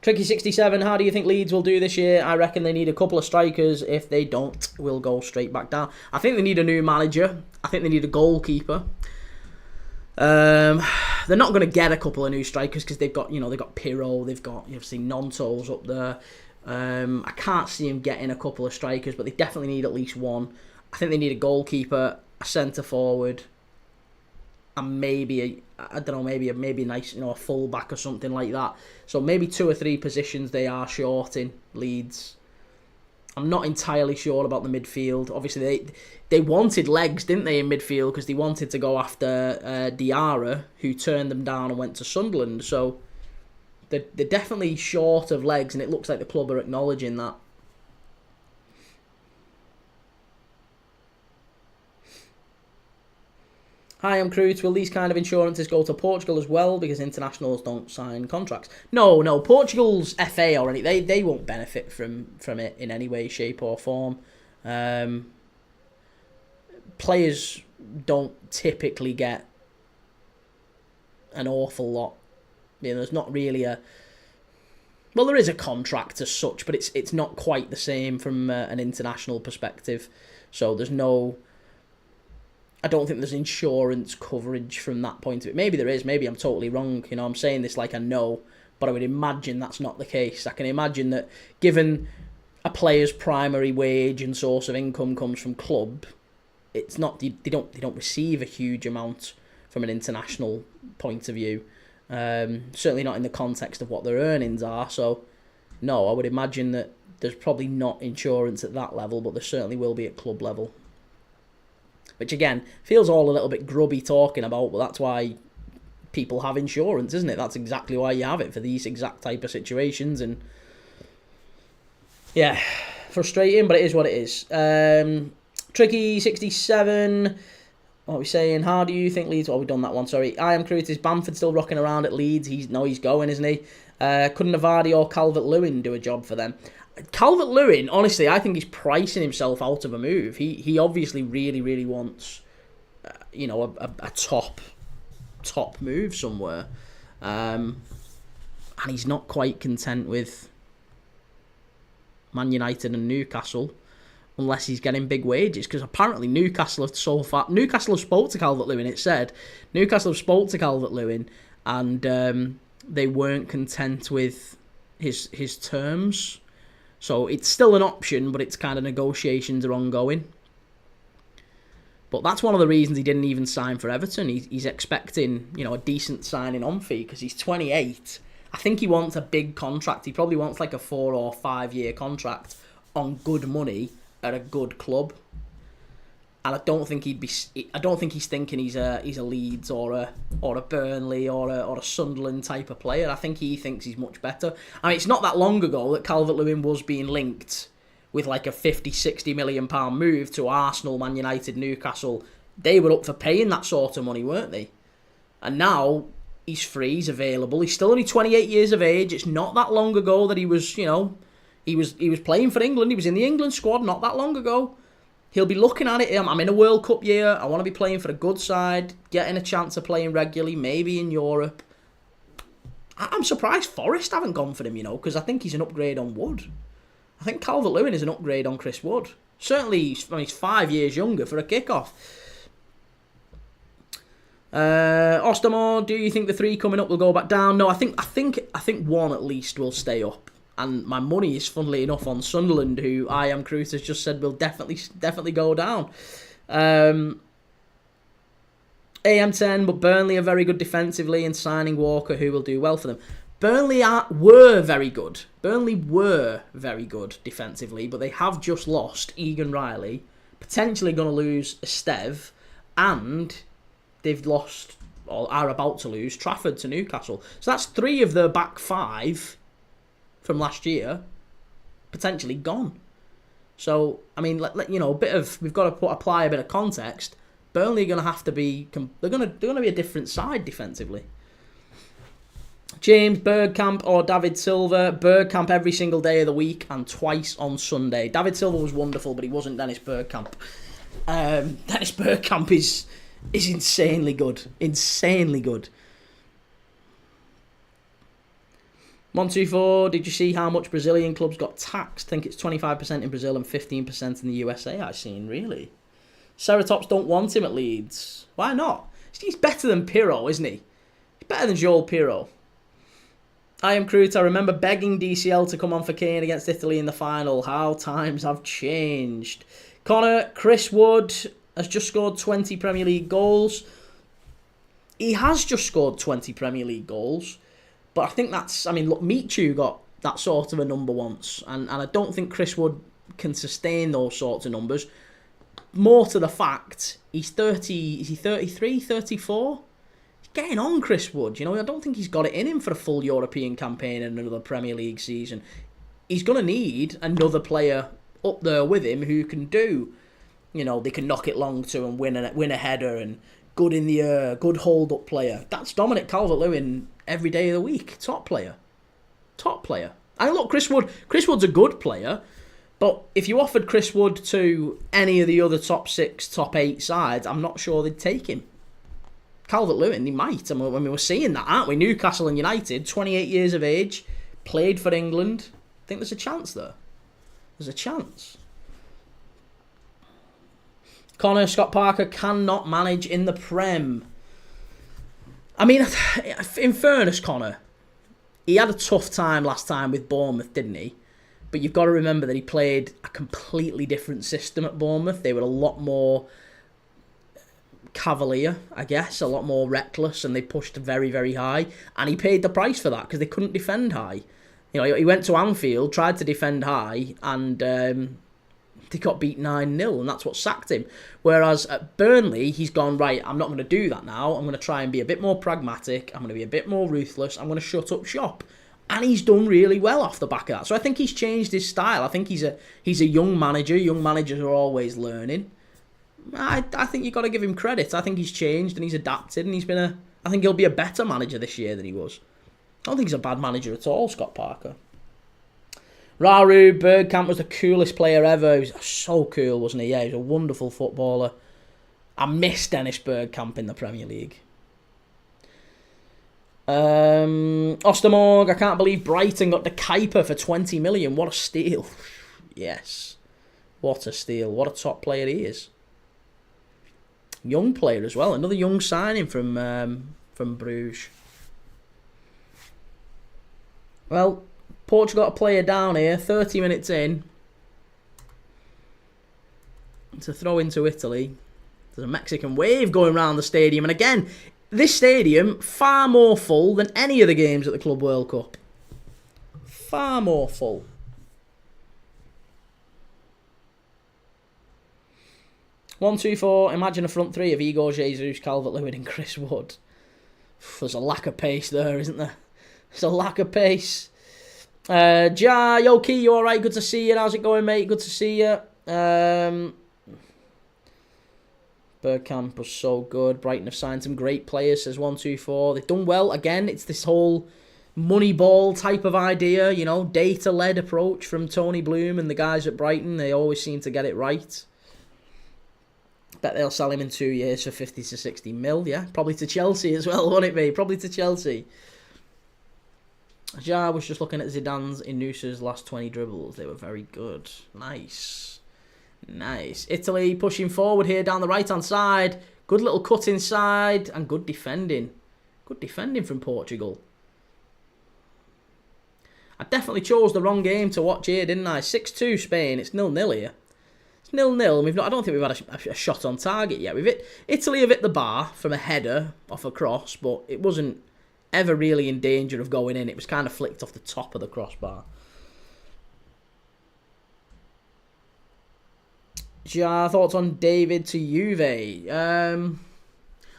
Tricky67, how do you think Leeds will do this year? I reckon they need a couple of strikers. If they don't, we'll go straight back down. I think they need a new manager. I think they need a goalkeeper. They're not going to get a couple of new strikers because they've got Pirro, they've got obviously Nonto's up there. I can't see him getting a couple of strikers, but they definitely need at least one. I think they need a goalkeeper, a centre forward, and maybe a nice, a full back or something like that. So maybe 2 or 3 positions they are short in Leeds. I'm not entirely sure about the midfield. Obviously, they wanted legs, didn't they, in midfield, because they wanted to go after Diarra, who turned them down and went to Sunderland. So they're definitely short of legs, and it looks like the club are acknowledging that. Hi, I'm Crute. Will these kind of insurances go to Portugal as well? Because internationals don't sign contracts. No. Portugal's FA already. They won't benefit from it in any way, shape or form. Players don't typically get an awful lot. There's not really well, there is a contract as such, but it's not quite the same from an international perspective. So there's no... I don't think there's insurance coverage from that point of it. Maybe there is. Maybe I'm totally wrong. I'm saying this like I know, but I would imagine that's not the case. I can imagine that given a player's primary wage and source of income comes from club, it's not they don't receive a huge amount from an international point of view. Certainly not in the context of what their earnings are. So no, I would imagine that there's probably not insurance at that level, but there certainly will be at club level. Which, again, feels all a little bit grubby talking about, but that's why people have insurance, isn't it? That's exactly why you have it, for these exact type of situations. And, yeah, frustrating, but it is what it is. Tricky67, what are we saying? How do you think Leeds... we've done that one, sorry. I am Crute. Is Bamford still rocking around at Leeds? He's going, isn't he? Couldn't Vardy or Calvert-Lewin do a job for them? Calvert-Lewin, honestly, I think he's pricing himself out of a move. He obviously really, really wants, a top move somewhere, and he's not quite content with Man United and Newcastle unless he's getting big wages. Because apparently Newcastle have spoke to Calvert-Lewin. It said Newcastle have spoke to Calvert-Lewin, and they weren't content with his terms. So it's still an option, but it's kind of negotiations are ongoing. But that's one of the reasons he didn't even sign for Everton. He's expecting, a decent signing on fee because he's 28. I think he wants a big contract. He probably wants like a 4 or 5 year contract on good money at a good club. And I don't think he's thinking he's a Leeds or a Burnley or a Sunderland type of player. I think he thinks he's much better. I mean, it's not that long ago that Calvert-Lewin was being linked with like a 50, 60 million pound move to Arsenal, Man United, Newcastle. They were up for paying that sort of money, weren't they? And now he's free, he's available. He's still only 28 years of age. It's not that long ago that he was, he was playing for England. He was in the England squad not that long ago. He'll be looking at it. I'm in a World Cup year. I want to be playing for a good side, getting a chance of playing regularly, maybe in Europe. I'm surprised Forest haven't gone for him, because I think he's an upgrade on Wood. I think Calvert-Lewin is an upgrade on Chris Wood. Certainly, he's 5 years younger for a kickoff. Ostermore, do you think the 3 coming up will go back down? No, I think one at least will stay up. And my money is, funnily enough, on Sunderland, who I Am Cruz has just said will definitely go down. AM10, but Burnley are very good defensively, and signing Walker, who will do well for them. Burnley were very good. Burnley were very good defensively, but they have just lost Egan Riley, potentially going to lose Esteve, and they've lost, or are about to lose, Trafford to Newcastle. So that's 3 of their back 5 from last year potentially gone. So, I mean, we've got to apply a bit of context. Burnley are going to have to be, they're going to be a different side defensively. James, Bergkamp or David Silva? Bergkamp every single day of the week and twice on Sunday. David Silva was wonderful, but he wasn't Dennis Bergkamp. Dennis Bergkamp is insanely good. Insanely good. 124, did you see how much Brazilian clubs got taxed? I think it's 25% in Brazil and 15% in the USA, I've seen, really. Ceratops don't want him at Leeds. Why not? He's better than Pirro, isn't he? He's better than Joel Pirro. I Am Crute. I remember begging DCL to come on for Kane against Italy in the final. How times have changed. Connor, Chris Wood has just scored 20 Premier League goals. He has just scored 20 Premier League goals. But I think that's... I mean, look, Michu got that sort of a number once. And I don't think Chris Wood can sustain those sorts of numbers. More to the fact, he's 30... Is he 33, 34? Getting on, Chris Wood. I don't think he's got it in him for a full European campaign and another Premier League season. He's going to need another player up there with him who can do, they can knock it long to and win a header and good in the air, good hold-up player. That's Dominic Calvert-Lewin every day of the week. Top player. Top player. And look, Chris Wood's a good player, but if you offered Chris Wood to any of the other top 6, top 8 sides, I'm not sure they'd take him. Calvert-Lewin, they might. I mean, we're seeing that, aren't we? Newcastle and United, 28 years of age, played for England. I think there's a chance there. There's a chance. Connor, Scott Parker cannot manage in the Prem. I mean, in fairness, Connor, he had a tough time last time with Bournemouth, didn't he? But you've got to remember that he played a completely different system at Bournemouth. They were a lot more cavalier, I guess, a lot more reckless, and they pushed very, very high, and he paid the price for that because they couldn't defend high. He went to Anfield, tried to defend high, and they got beat 9-0, and that's what sacked him. Whereas at Burnley, he's gone, right, I'm not going to do that now. I'm going to try and be a bit more pragmatic. I'm going to be a bit more ruthless. I'm going to shut up shop. And he's done really well off the back of that. So I think he's changed his style. I think he's a young manager. Young managers are always learning. I think you've got to give him credit. I think he's changed and he's adapted, and I think he'll be a better manager this year than he was. I don't think he's a bad manager at all, Scott Parker. Raru, Bergkamp was the coolest player ever. He was so cool, wasn't he? Yeah, he was a wonderful footballer. I miss Dennis Bergkamp in the Premier League. Ostermorg, I can't believe Brighton got the Kuiper for 20 million. What a steal. Yes. What a steal. What a top player he is. Young player as well. Another young signing from Bruges. Well, Portugal got a player down here, 30 minutes in, to throw into Italy. There's a Mexican wave going around the stadium. And again, this stadium, far more full than any of the games at the Club World Cup. Far more full. One, two, four. Imagine a front three of Igor Jesus, Calvert-Lewin and Chris Wood. There's a lack of pace there, isn't there? There's a lack of pace. Yo, Kee, you alright? Good to see you. How's it going, mate? Good to see you. Bergkamp was so good. Brighton have signed some great players, says 124. They've done well. Again, it's this whole money ball type of idea, data-led approach from Tony Bloom and the guys at Brighton. They always seem to get it right. Bet they'll sell him in 2 years for 50 to 60 mil, yeah. Probably to Chelsea as well, won't it be? Probably to Chelsea. Ja was just looking at Zidane's Inusa's last 20 dribbles. They were very good. Nice. Nice. Italy pushing forward here down the right-hand side. Good little cut inside and good defending. Good defending from Portugal. I definitely chose the wrong game to watch here, didn't I? 6-2 Spain. It's 0-0 here. It's 0-0. I don't think we've had a shot on target yet. Italy have hit the bar from a header off a cross, but it wasn't ever really in danger of going in. It was kind of flicked off the top of the crossbar. Ja, thoughts on David to Juve?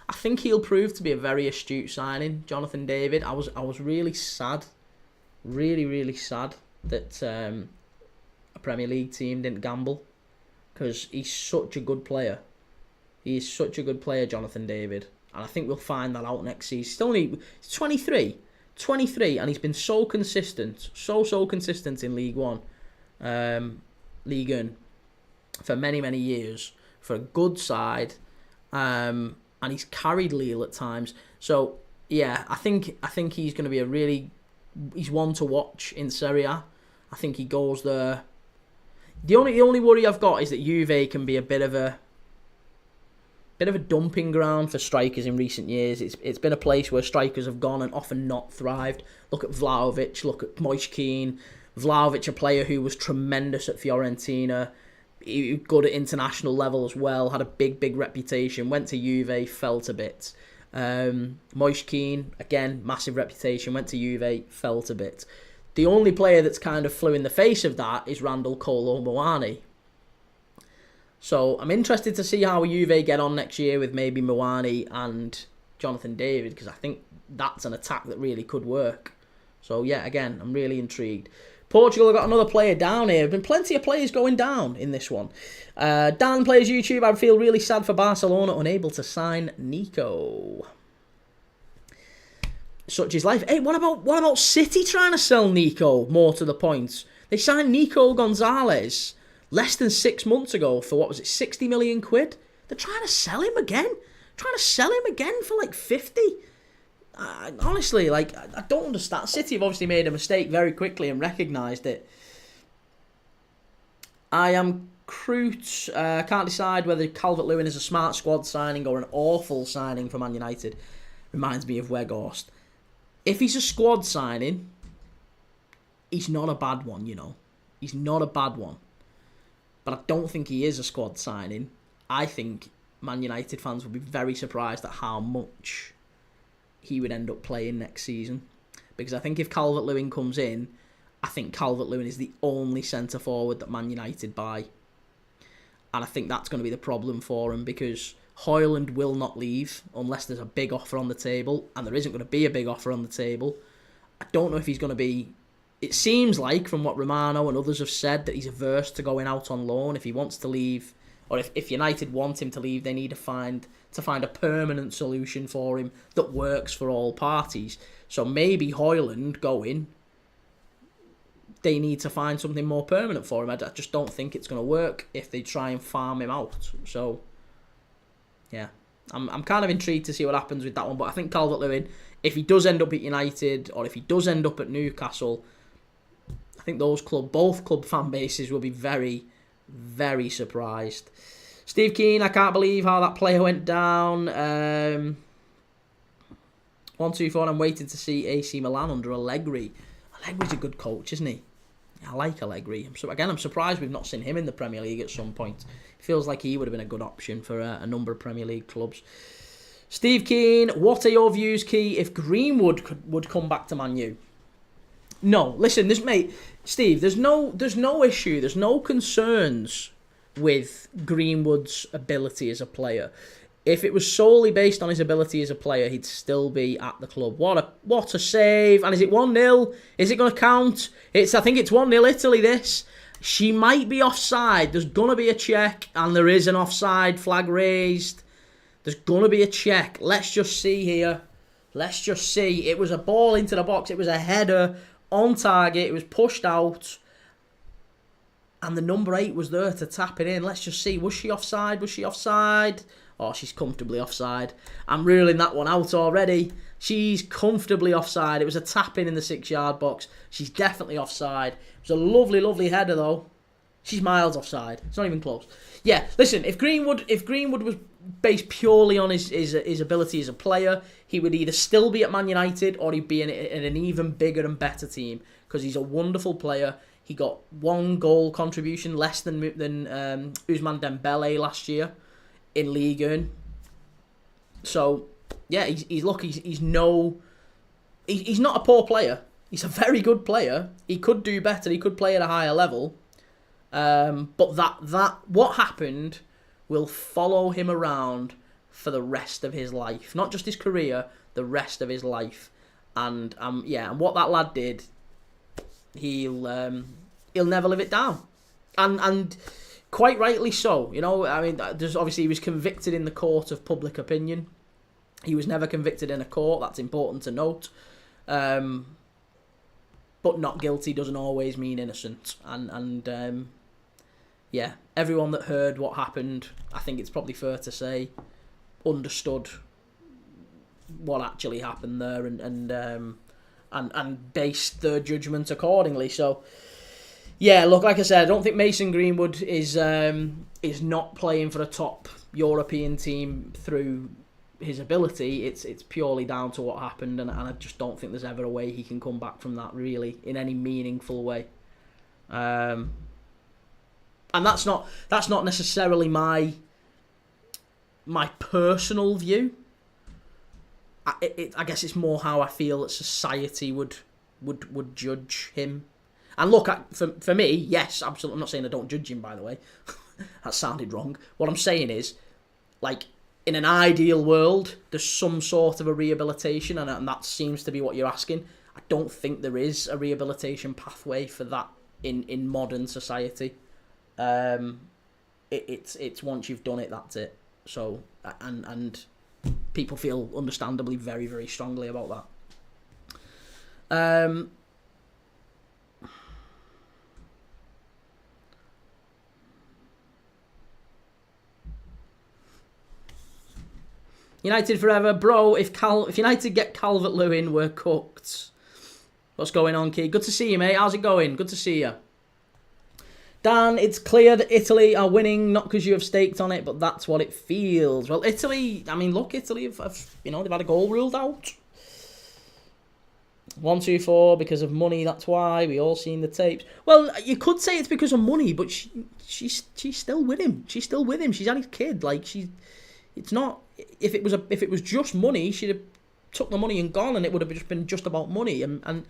I think he'll prove to be a very astute signing, Jonathan David. I was really sad, really sad that a Premier League team didn't gamble, because he's such a good player. He is such a good player, Jonathan David. And I think we'll find that out next season. He's 23, and he's been so consistent, so consistent in League One, Liga, for many years, for a good side, and he's carried Lille at times. So yeah, I think he's going to be he's one to watch in Serie A. I think he goes there. The only worry I've got is that Juve can be a bit of a dumping ground for strikers in recent years. It's been a place where strikers have gone and often not thrived. Look at Vlahovic, look at Moise Kean. Vlahovic, a player who was tremendous at Fiorentina, he was good at international level as well, had a big reputation, went to Juve, felt a bit. Moise Kean, again, massive reputation, went to Juve, felt a bit. The only player that's kind of flew in the face of that is Randall Kolo Muani. So I'm interested to see how Juve get on next year with maybe Muani and Jonathan David, because I think that's an attack that really could work. So yeah, again, I'm really intrigued. Portugal have got another player down here. There have been plenty of players going down in this one. Dan plays YouTube. I feel really sad for Barcelona, unable to sign Nico. Such is life. Hey, what about City trying to sell Nico? More to the point, they signed Nico Gonzalez less than 6 months ago for, what was it, 60 million quid? They're trying to sell him again. For like 50. Honestly, like, I don't understand. City have obviously made a mistake very quickly and recognised it. I am Crute. Can't decide whether Calvert-Lewin is a smart squad signing or an awful signing for Man United. Reminds me of Weghorst. If he's a squad signing, he's not a bad one, you know. He's not a bad one. But I don't think he is a squad signing. I think Man United fans will be very surprised at how much he would end up playing next season. Because I think if Calvert-Lewin comes in, I think Calvert-Lewin is the only centre-forward that Man United buy. And I think that's going to be the problem for him, because Højlund will not leave unless there's a big offer on the table, and there isn't going to be a big offer on the table. I don't know if he's going to be... It seems like, from what Romano and others have said, that he's averse to going out on loan. If he wants to leave, or if United want him to leave, they need to find a permanent solution for him that works for all parties. So maybe Højlund going, they need to find something more permanent for him. I just don't think it's going to work if they try and farm him out. So, yeah, I'm kind of intrigued to see what happens with that one. But I think Calvert-Lewin, if he does end up at United or if he does end up at Newcastle, I think both club fan bases will be very, very surprised. Steve Keane, I can't believe how that player went down. 1-2-4, I'm waiting to see AC Milan under Allegri. Allegri's a good coach, isn't he? I like Allegri. I'm surprised we've not seen him in the Premier League at some point. It feels like he would have been a good option for a number of Premier League clubs. Steve Keane, what are your views, Key, if Greenwood would come back to Man U? No, listen, Steve, there's no issue, there's no concerns with Greenwood's ability as a player. If it was solely based on his ability as a player, he'd still be at the club. What a save. And is it 1-0? Is it going to count? I think it's 1-0 Italy, this. She might be offside. There's going to be a check, and there is an offside flag raised. There's going to be a check. Let's just see here. Let's just see. It was a ball into the box. It was a header on target. It was pushed out. And the number 8 was there to tap it in. Let's just see. Was she offside? Was she offside? Oh, she's comfortably offside. I'm ruling that one out already. She's comfortably offside. It was a tap in the 6-yard box. She's definitely offside. It was a lovely, lovely header, though. She's miles offside. It's not even close. Yeah, listen, if Greenwood was based purely on his ability as a player, he would either still be at Man United or he'd be in an even bigger and better team, because he's a wonderful player. He got 1 goal contribution less than Ousmane Dembele last year in Liga. So yeah, he's not a poor player. He's a very good player. He could do better. He could play at a higher level. But that what happened will follow him around for the rest of his life, not just his career, the rest of his life. And and what that lad did, he'll never live it down, and quite rightly so. You know, I mean, there's obviously he was convicted in the court of public opinion. He was never convicted in a court. That's important to note. But not guilty doesn't always mean innocent, and everyone that heard what happened, I think it's probably fair to say, understood what actually happened there, and based their judgment accordingly. So, yeah, look, like I said, I don't think Mason Greenwood is not playing for a top European team through his ability. It's purely down to what happened, and I just don't think there's ever a way he can come back from that, really, in any meaningful way. And that's not necessarily my personal view. I guess it's more how I feel that society would judge him. And look, for me, yes, absolutely. I'm not saying I don't judge him, by the way. That sounded wrong. What I'm saying is, like, in an ideal world, there's some sort of a rehabilitation, and that seems to be what you're asking. I don't think there is a rehabilitation pathway for that in modern society. It's once you've done it, that's it. So, and people feel understandably very, very strongly about that. United forever, bro. If United get Calvert-Lewin, we're cooked. What's going on, Kee? Good to see you, mate. How's it going? Good to see you. Dan, it's clear that Italy are winning, not because you have staked on it, but that's what it feels. Well, Italy, I mean, look, Italy have they've had a goal ruled out. 1-2-4 because of money. That's why we all seen the tapes. Well, you could say it's because of money, but she's still with him. She's still with him. She's had his kid. Like it's not. If it was just money, she'd have took the money and gone, and it would have just been just about money. And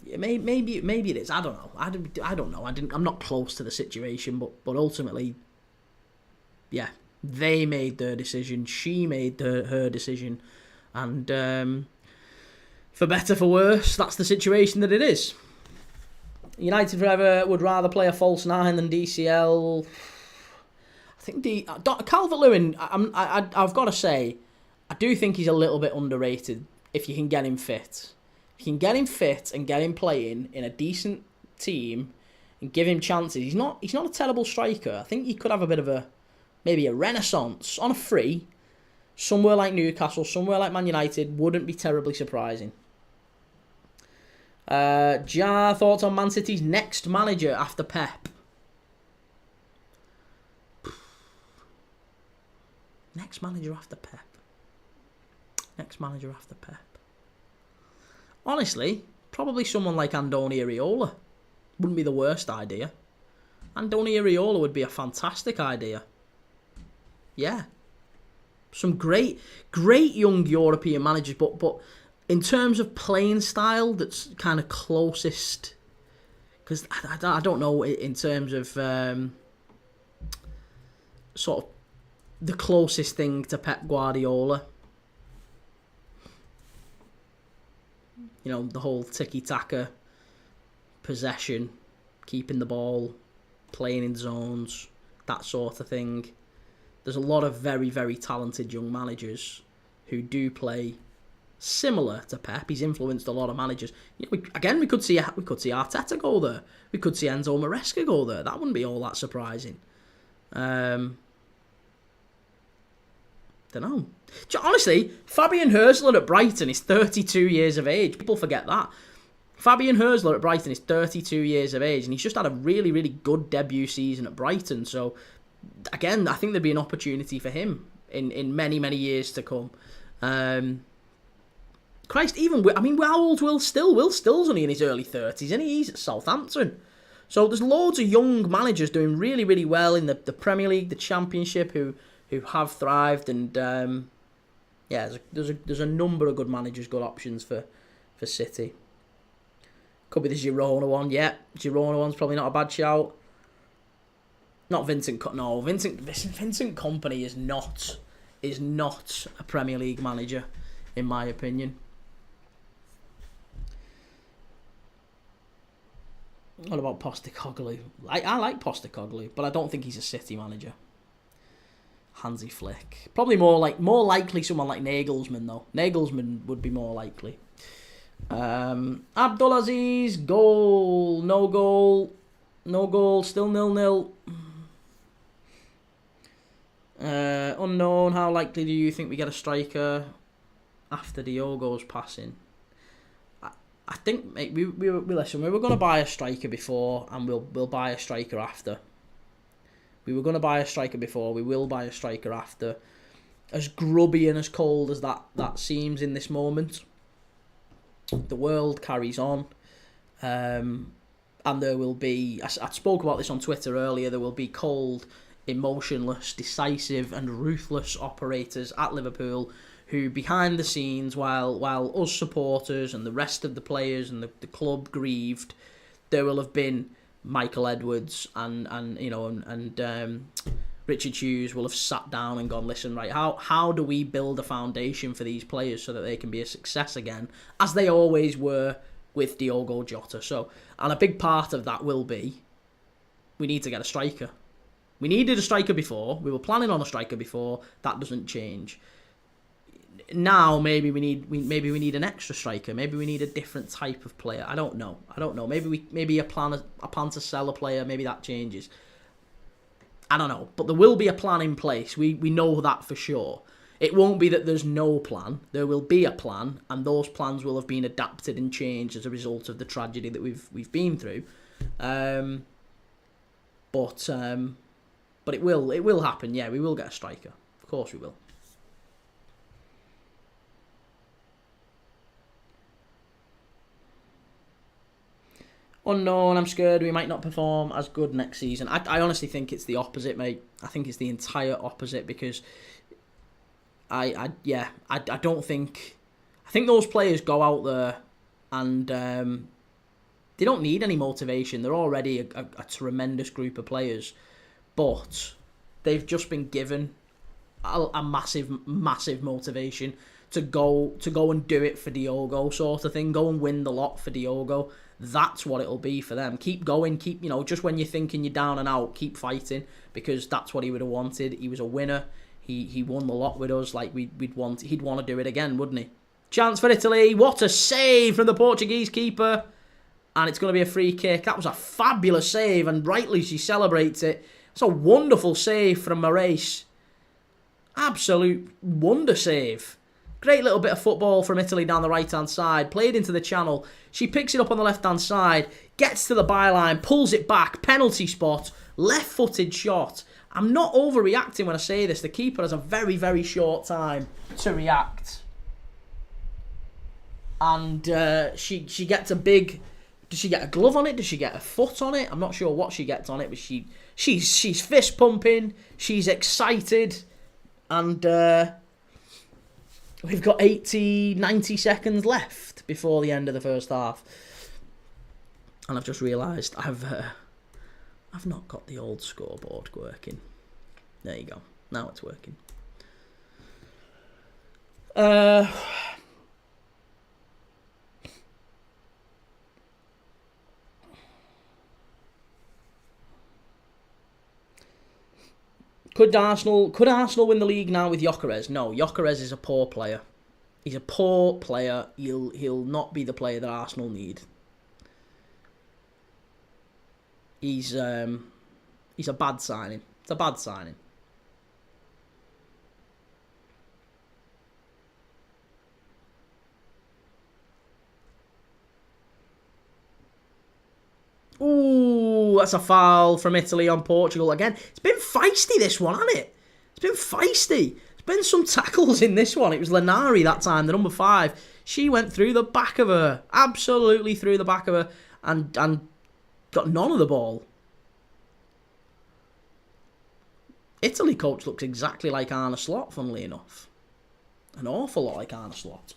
maybe it is. I don't know. I don't know. I'm not close to the situation, but ultimately, yeah, they made their decision. She made her decision, and for better for worse, that's the situation that it is. United forever would rather play a false 9 than DCL. I think Calvert-Lewin, I've got to say, I do think he's a little bit underrated if you can get him fit. If you can get him fit and get him playing in a decent team and give him chances, he's not a terrible striker. I think he could have a bit of maybe a renaissance on a free. Somewhere like Newcastle, somewhere like Man United, wouldn't be terribly surprising. Jar, thoughts on Man City's next manager after Pep? Next manager after Pep. Honestly, probably someone like Andoni Iraola. Wouldn't be the worst idea. Andoni Iraola would be a fantastic idea. Yeah. Some great young European managers, but in terms of playing style, that's kind of closest. Because I don't know in terms of sort of the closest thing to Pep Guardiola. You know, the whole tiki-taka, possession, keeping the ball, playing in zones, that sort of thing. There's a lot of very, very talented young managers who do play similar to Pep. He's influenced a lot of managers. We could see Arteta go there. We could see Enzo Maresca go there. That wouldn't be all that surprising. Don't know. Honestly, Fabian Hersler at Brighton is 32 years of age. People forget that. Fabian Hersler at Brighton is 32 years of age, and he's just had a really, really good debut season at Brighton. So, again, I think there'd be an opportunity for him in many, many years to come. Christ, how old's Will Still? Will Still's only in his early 30s, isn't he? He's at Southampton. So there's loads of young managers doing really, really well in the Premier League, the Championship, who have thrived, and there's a number of good managers, good options for City. Could be the Girona one. Yeah, Girona one's probably not a bad shout. Not Vincent. No, Vincent Kompany is not a Premier League manager, in my opinion. What about Postecoglou? I like Postecoglou, but I don't think he's a City manager. Hansi Flick. Probably more likely someone like Nagelsmann, though. Nagelsmann would be more likely. Abdulaziz, goal, no goal, still 0-0. Unknown, how likely do you think we get a striker after Diogo's passing? I think, mate, we were going to buy a striker before, and we'll buy a striker after. We were going to buy a striker before, we will buy a striker after. As grubby and as cold as that seems in this moment, the world carries on. And there will be, I spoke about this on Twitter earlier, there will be cold, emotionless, decisive and ruthless operators at Liverpool who, behind the scenes, while us supporters and the rest of the players and the club grieved, there will have been Michael Edwards and Richard Hughes will have sat down and gone, listen, right, how do we build a foundation for these players so that they can be a success again, as they always were with Diogo Jota. So, and a big part of that will be, we need to get a striker. We needed a striker before. We were planning on a striker before. That doesn't change. Now maybe we need an extra striker. Maybe we need a different type of player. I don't know. Maybe a plan to sell a player. Maybe that changes. I don't know. But there will be a plan in place. We know that for sure. It won't be that there's no plan. There will be a plan, and those plans will have been adapted and changed as a result of the tragedy that we've been through. But it will happen. Yeah, we will get a striker. Of course we will. Unknown, I'm scared we might not perform as good next season. I honestly think it's the opposite, mate. I think it's the entire opposite, because I don't think... I think those players go out there and they don't need any motivation. They're already a tremendous group of players, but they've just been given a massive, massive motivation to go and do it for Diogo, sort of thing. Go and win the lot for Diogo. That's what it'll be for them. Keep going, just when you're thinking you're down and out, keep fighting, because that's what he would have wanted. He was a winner. He won the lot with us. Like he'd want to do it again, wouldn't he? Chance for Italy. What a save from the Portuguese keeper. And it's going to be a free kick. That was a fabulous save, and rightly she celebrates it. It's a wonderful save from Marais. Absolute wonder save. Great little bit of football from Italy down the right-hand side. Played into the channel. She picks it up on the left-hand side. Gets to the byline. Pulls it back. Penalty spot. Left-footed shot. I'm not overreacting when I say this. The keeper has a very, very short time to react. And she gets a big... Does she get a glove on it? Does she get a foot on it? I'm not sure what she gets on it, but she's fist pumping. She's excited. And we've got 90 seconds left before the end of the first half. And I've just realised I've not got the old scoreboard working. There you go. Now it's working. Could Arsenal win the league now with Gyökeres? No, Gyökeres is a poor player. He's a poor player. He'll not be the player that Arsenal need. He's a bad signing. It's a bad signing. Ooh, that's a foul from Italy on Portugal again. It's been feisty, this one, hasn't it? It's been feisty. There's been some tackles in this one. It was Lenari that time, the number 5. She went through the back of her. Absolutely through the back of her. And got none of the ball. Italy coach looks exactly like Arne Slot, funnily enough. An awful lot like Arne Slot.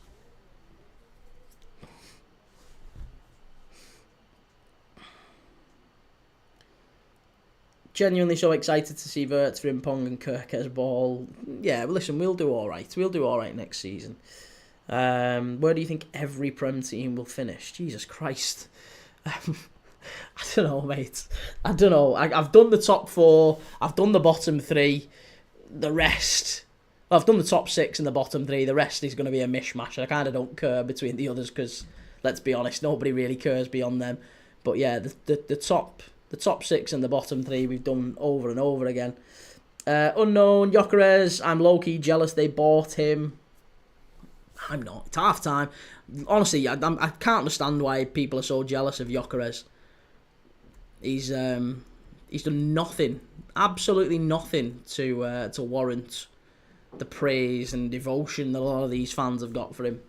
Genuinely so excited to see Wirtz, Frimpong and Kirke's ball. Yeah, well, listen, we'll do all right. We'll do all right next season. Where do you think every Prem team will finish? Jesus Christ. I don't know, mate. I don't know. I've done the top 4. I've done the bottom 3. The rest... Well, I've done the top 6 and the bottom 3. The rest is going to be a mishmash. I kind of don't care between the others because, let's be honest, nobody really cares beyond them. But yeah, the top 6 and the bottom 3 we've done over and over again. Unknown, Gyökeres, I'm low-key jealous they bought him. I'm not. It's half time. Honestly, I can't understand why people are so jealous of Gyökeres. He's done nothing, absolutely nothing to warrant the praise and devotion that a lot of these fans have got for him.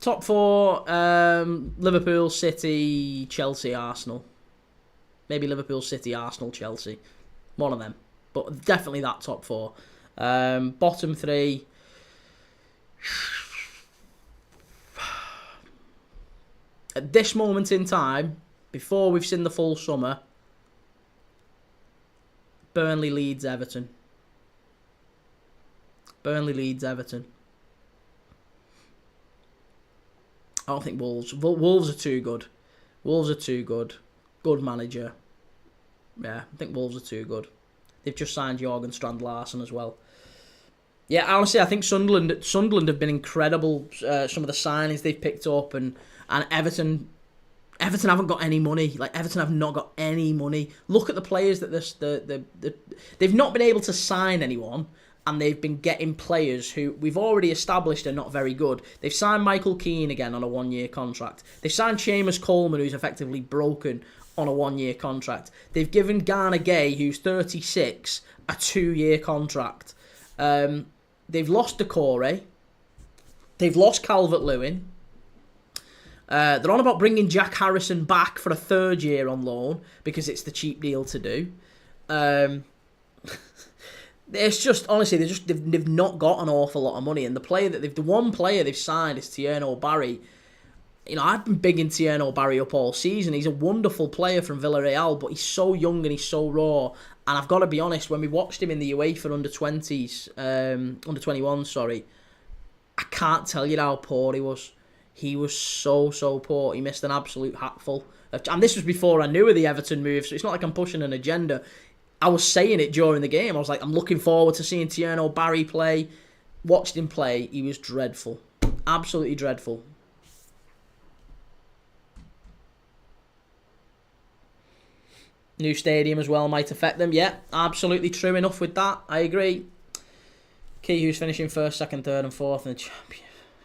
Top 4, Liverpool, City, Chelsea, Arsenal. Maybe Liverpool, City, Arsenal, Chelsea. One of them. But definitely that top 4. Bottom 3. At this moment in time, before we've seen the full summer, Burnley, Leeds, Everton. Burnley, Leeds, Everton. I don't think Wolves. Wolves are too good. Wolves are too good. Good manager. Yeah, I think Wolves are too good. They've just signed Jorgen Strand Larsen as well. Yeah, honestly, I think Sunderland have been incredible. Some of the signings they've picked up, and Everton haven't got any money. Like, Everton have not got any money. Look at the players that they've not been able to sign anyone. And they've been getting players who we've already established are not very good. They've signed Michael Keane again on a 1-year contract. They've signed Seamus Coleman, who's effectively broken, on a 1-year contract. They've given Garner Gay, who's 36, a 2-year contract. They've lost Decore. They've lost Calvert-Lewin. They're on about bringing Jack Harrison back for a 3rd year on loan because it's the cheap deal to do. It's just, honestly, they've not got an awful lot of money, and the one player they've signed is Tierno Barry. You know, I've been bigging Tierno Barry up all season. He's a wonderful player from Villarreal, but he's so young and he's so raw. And I've got to be honest, when we watched him in the UEFA under-20s, under-21, sorry, I can't tell you how poor he was. He was so poor. He missed an absolute hatful. And this was before I knew of the Everton move, so it's not like I'm pushing an agenda. I was saying it during the game. I was like, I'm looking forward to seeing Tierno Barry play. Watched him play. He was dreadful. Absolutely dreadful. New stadium as well might affect them. Yeah, absolutely true enough with that. I agree. Key, who's finishing 1st, 2nd, 3rd and 4th in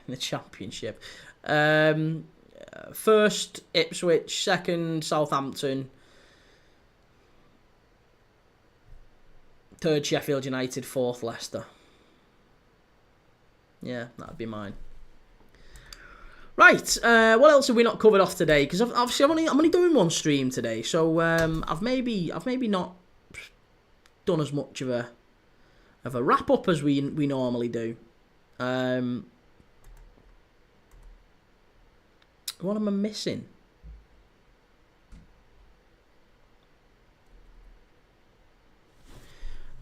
the championship. 1st, Ipswich. 2nd, Southampton. 3rd, Sheffield United. 4th, Leicester. Yeah, that'd be mine. Right, what else have we not covered off today? Because obviously I'm only doing one stream today, so I've maybe not done as much of a wrap up as we normally do. What am I missing?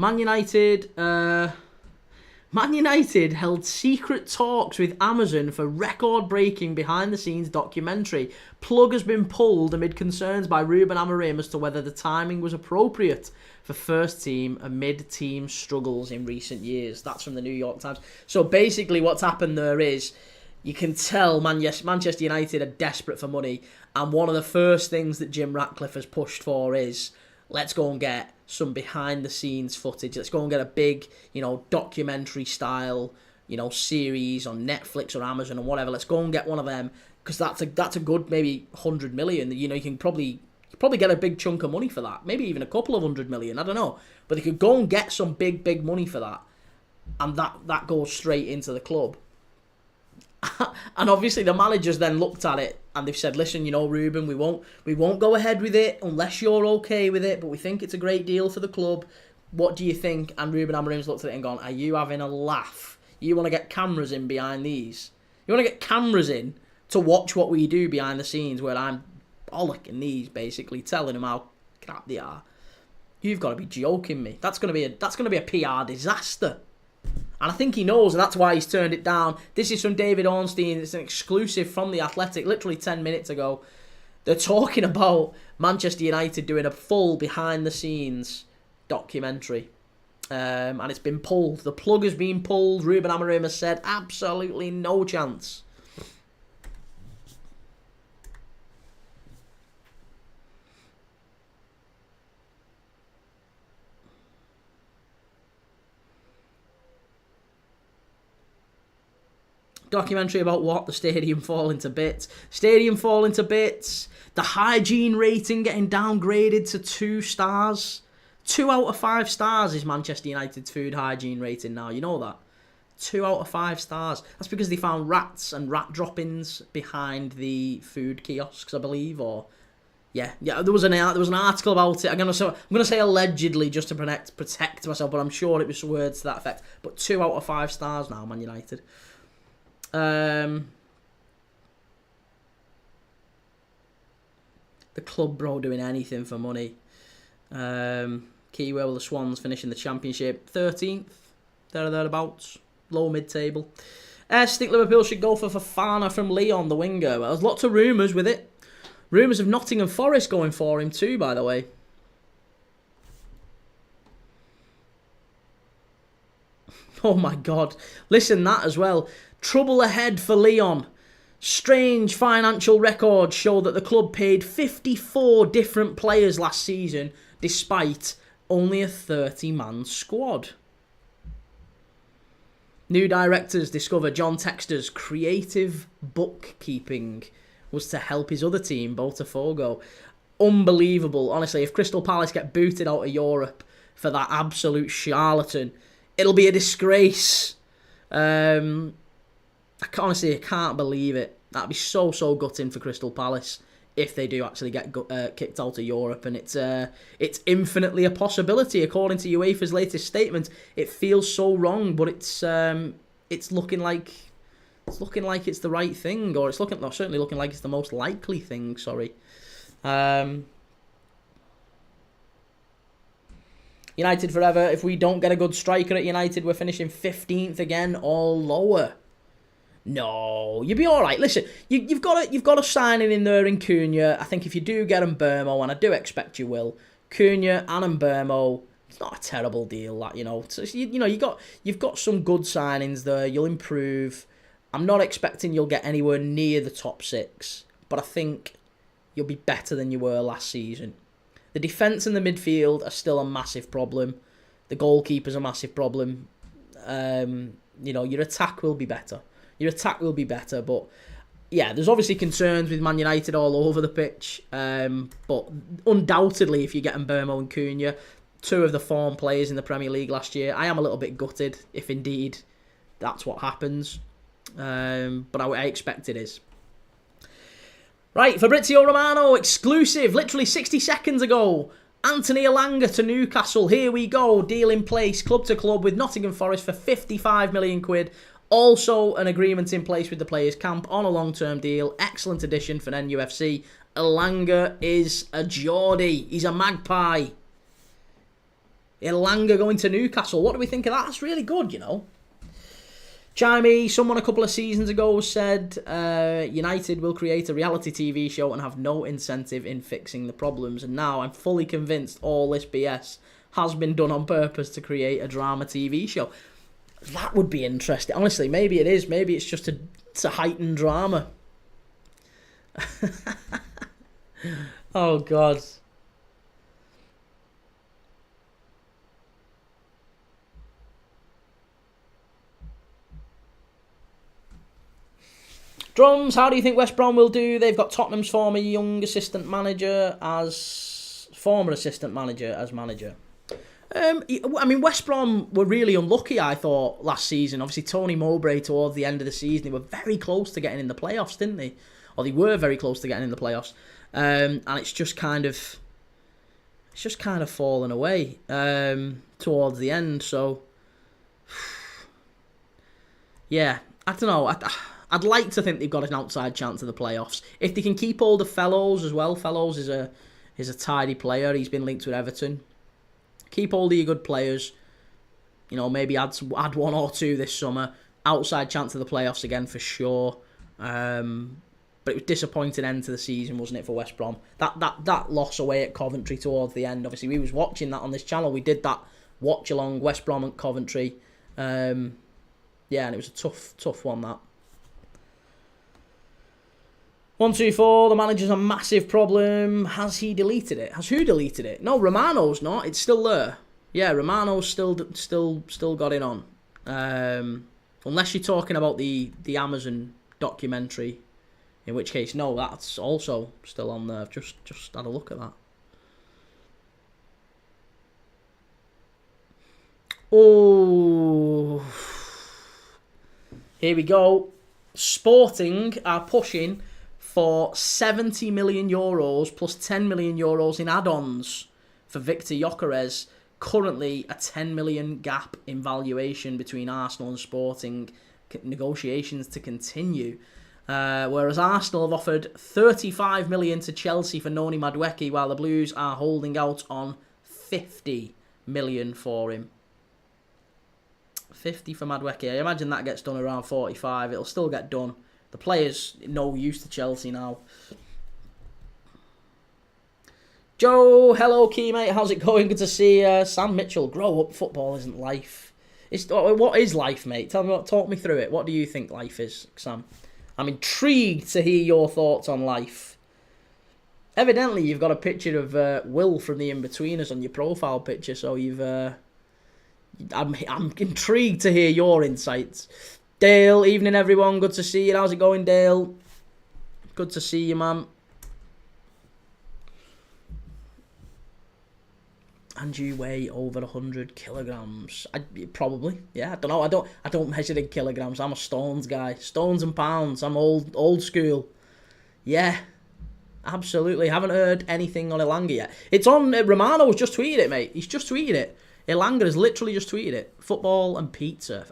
Man United, Man United held secret talks with Amazon for record-breaking behind-the-scenes documentary. Plug has been pulled amid concerns by Ruben Amorim as to whether the timing was appropriate for first team amid team struggles in recent years. That's from the New York Times. So basically what's happened there is you can tell Manchester United are desperate for money, and one of the first things that Jim Ratcliffe has pushed for is let's go and get some behind-the-scenes footage. Let's go and get a big, documentary-style, series on Netflix or Amazon or whatever. Let's go and get one of them, because that's a good maybe 100 million. You can probably get a big chunk of money for that. Maybe even a couple of 100 million. I don't know, but they could go and get some big money for that, and that goes straight into the club. And obviously the managers then looked at it and they've said, listen, Ruben, we won't go ahead with it unless you're okay with it, but we think it's a great deal for the club. What do you think? And Ruben Amorim's looked at it and gone, are you having a laugh? You want to get cameras in behind these? You want to get cameras in to watch what we do behind the scenes, where I'm bollocking these, basically telling them how crap they are? You've got to be joking me. That's gonna be a PR disaster. And I think he knows, and that's why he's turned it down. This is from David Ornstein. It's an exclusive from The Athletic, literally 10 minutes ago. They're talking about Manchester United doing a full behind-the-scenes documentary. And it's been pulled. The plug has been pulled. Ruben Amorim has said absolutely no chance. Documentary about what? The stadium falling to bits. Stadium falling to bits. The hygiene rating getting downgraded to 2 stars. 2 out of 5 stars is Manchester United's food hygiene rating now. You know that? 2 out of 5 stars. That's because they found rats and rat droppings behind the food kiosks, I believe. Or yeah. There was an article about it. I'm gonna say allegedly just to protect myself, but I'm sure it was words to that effect. But 2 out of 5 stars now, Man United. The club, bro, doing anything for money. Key, where will the Swans finish in the Championship? 13th, thereabouts, low mid-table. Think Liverpool should go for Fofana from Lyon, the winger. Well, there's lots of rumours with it. Rumours of Nottingham Forest going for him too, by the way. Oh my God. Listen, that as well. Trouble ahead for Lyon. Strange financial records show that the club paid 54 different players last season, despite only a 30-man squad. New directors discover John Textor's creative bookkeeping was to help his other team, Botafogo. Unbelievable. Honestly, if Crystal Palace get booted out of Europe for that absolute charlatan, it'll be a disgrace. Honestly, I can't believe it. That'd be so gutting for Crystal Palace if they do actually get kicked out of Europe, and it's infinitely a possibility according to UEFA's latest statement. It feels so wrong, but it's looking like it's the right thing, or certainly looking like it's the most likely thing. Sorry. United forever. If we don't get a good striker at United, we're finishing 15th again or lower. No, you'll be all right. Listen, you've got a signing in there in Cunha. I think if you do get Mbeumo, and I do expect you will, Cunha and Mbeumo, it's not a terrible deal. That so you've got some good signings there. You'll improve. I'm not expecting you'll get anywhere near the top 6, but I think you'll be better than you were last season. The defence and the midfield are still a massive problem. The goalkeeper's a massive problem. Your attack will be better. But yeah, there's obviously concerns with Man United all over the pitch. But undoubtedly, if you get Mbeumo and Cunha, 2 of the form players in the Premier League last year, I am a little bit gutted if indeed that's what happens. But I expect it is. Right, Fabrizio Romano, exclusive, literally 60 seconds ago. Anthony Elanga to Newcastle. Here we go. Deal in place, club to club with Nottingham Forest for 55 million quid. Also, an agreement in place with the players' camp on a long-term deal. Excellent addition for NUFC. Elanga is a Geordie. He's a magpie. Elanga going to Newcastle. What do we think of that? That's really good, Jamie, someone a couple of seasons ago said United will create a reality TV show and have no incentive in fixing the problems. And now I'm fully convinced all this BS has been done on purpose to create a drama TV show. That would be interesting. Honestly, maybe it is. Maybe it's just a heightened drama. Oh, God. Drums, how do you think West Brom will do? They've got Tottenham's former assistant manager as manager. I mean, West Brom were really unlucky, I thought, last season. Obviously, Tony Mowbray, towards the end of the season, they were very close to getting in the playoffs, didn't they? Or they were very close to getting in the playoffs. And it's just kind of fallen away towards the end. So, yeah, I don't know. I'd like to think they've got an outside chance of the playoffs. If they can keep hold of Fellows as well. Fellows is a tidy player. He's been linked with Everton. Keep hold of your good players. You know, maybe add one or two this summer. Outside chance of the playoffs again for sure. But it was disappointing end to the season, wasn't it, for West Brom? That loss away at Coventry towards the end. Obviously, we was watching that on this channel. We did that watch along West Brom and Coventry. And it was a tough one, that. 124, the manager's a massive problem. Has he deleted it? Has who deleted it? No, Romano's not. It's still there. Yeah, Romano's still got it on. Unless you're talking about the Amazon documentary, in which case, no, that's also still on there. I've just had a look at that. Oh, here we go. Sporting are pushing for €70 million plus €10 million in add-ons for Victor Gyökeres. Currently a 10 million gap in valuation between Arsenal and Sporting. Negotiations to continue. Whereas Arsenal have offered 35 million to Chelsea for Noni Madueke, while the Blues are holding out on 50 million for him. 50 for Madueke. I imagine that gets done around 45. It'll still get done. The player's no use to Chelsea now. Joe, hello, Kee, mate. How's it going? Good to see you. Sam Mitchell, grow up. Football isn't life. What is life, mate? Talk me through it. What do you think life is, Sam? I'm intrigued to hear your thoughts on life. Evidently, you've got a picture of Will from the In-Betweeners on your profile picture, so you've... I'm intrigued to hear your insights. Dale, evening everyone, good to see you. How's it going, Dale? Good to see you, man. And you weigh over 100 kilograms. Probably, yeah. I don't know. I don't measure in kilograms. I'm a stones guy. Stones and pounds. I'm old school. Yeah, absolutely. Haven't heard anything on Elanga yet. It's on. Romano's just tweeted it, mate. He's just tweeted it. Elanga has literally just tweeted it. Football and pizza.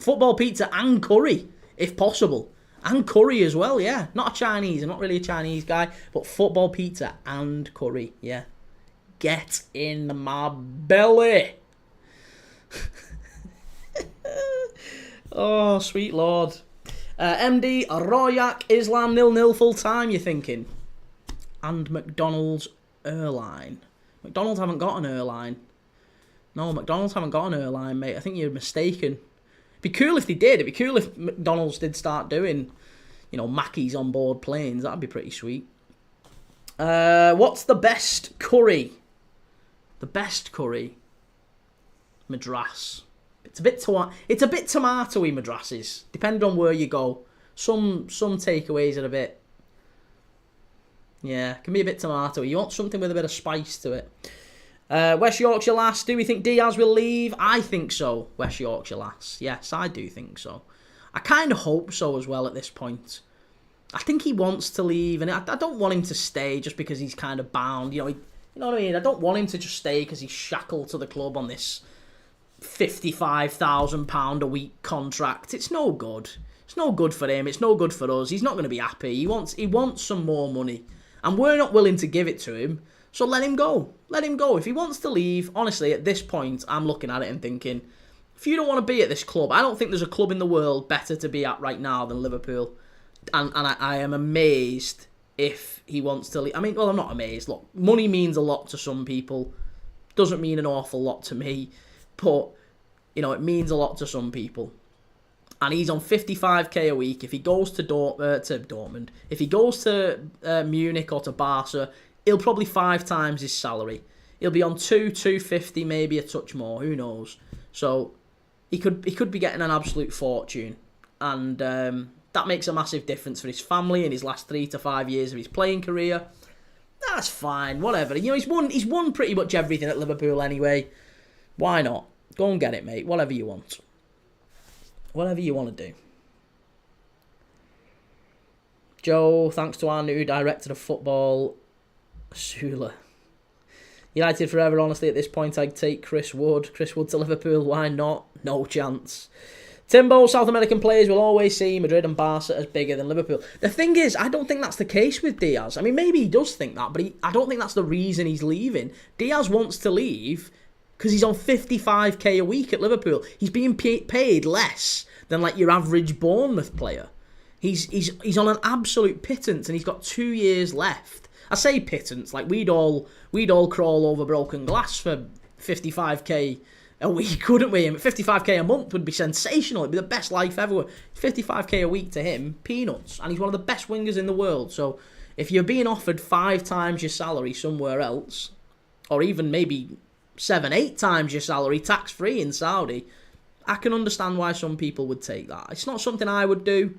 Football, pizza and curry, if possible. And curry as well, yeah. Not a Chinese. I'm not really a Chinese guy. But football, pizza and curry, yeah. Get in my belly. Oh, sweet Lord. MD, Royak, Islam, 0-0 full time, you're thinking? And McDonald's Airline. McDonald's haven't got an airline. No, McDonald's haven't got an airline, mate. I think you're mistaken. It'd be cool if they did. It'd be cool if McDonald's did start doing, Mackey's on board planes. That'd be pretty sweet. What's the best curry? The best curry? Madras. It's a bit tomatoey, Madras's. Depending on where you go. Some takeaways are a bit... Yeah, can be a bit tomatoey. You want something with a bit of spice to it. West Yorkshire lass, do we think Diaz will leave? I think so, West Yorkshire lass. Yes, I do think so. I kind of hope so as well at this point. I think he wants to leave, and I don't want him to stay just because he's kind of bound. You know what I mean? I don't want him to just stay because he's shackled to the club on this £55,000 a week contract. It's no good. It's no good for him. It's no good for us. He's not going to be happy. He wants some more money, and we're not willing to give it to him. So let him go. Let him go. If he wants to leave, honestly, at this point, I'm looking at it and thinking, if you don't want to be at this club, I don't think there's a club in the world better to be at right now than Liverpool. And I am amazed if he wants to leave. I mean, well, I'm not amazed. Look, money means a lot to some people. Doesn't mean an awful lot to me. But, you know, it means a lot to some people. And he's on 55k a week. If he goes to Dortmund, if he goes to Munich or to Barca, he'll probably 5 times his salary. He'll be on 250, maybe a touch more. Who knows? So he could be getting an absolute fortune, and that makes a massive difference for his family in his last 3 to 5 years of his playing career. That's fine, whatever. You know, he's won pretty much everything at Liverpool anyway. Why not? Go and get it, mate. Whatever you want. Whatever you want to do. Joe, thanks to our new director of football, Sula. United forever, honestly, at this point, I'd take Chris Wood. Chris Wood to Liverpool, why not? No chance. Timbo, South American players will always see Madrid and Barca as bigger than Liverpool. The thing is, I don't think that's the case with Diaz. I mean, maybe he does think that, but I don't think that's the reason he's leaving. Diaz wants to leave because he's on 55k a week at Liverpool. He's being paid less than like your average Bournemouth player. He's on an absolute pittance, and he's got 2 years left. I say pittance, like we'd all crawl over broken glass for 55k a week, wouldn't we? And 55k a month would be sensational. It'd be the best life ever. 55k a week to him, peanuts. And he's one of the best wingers in the world. So if you're being offered 5 times your salary somewhere else, or even maybe 7, 8 times your salary, tax-free in Saudi, I can understand why some people would take that. It's not something I would do,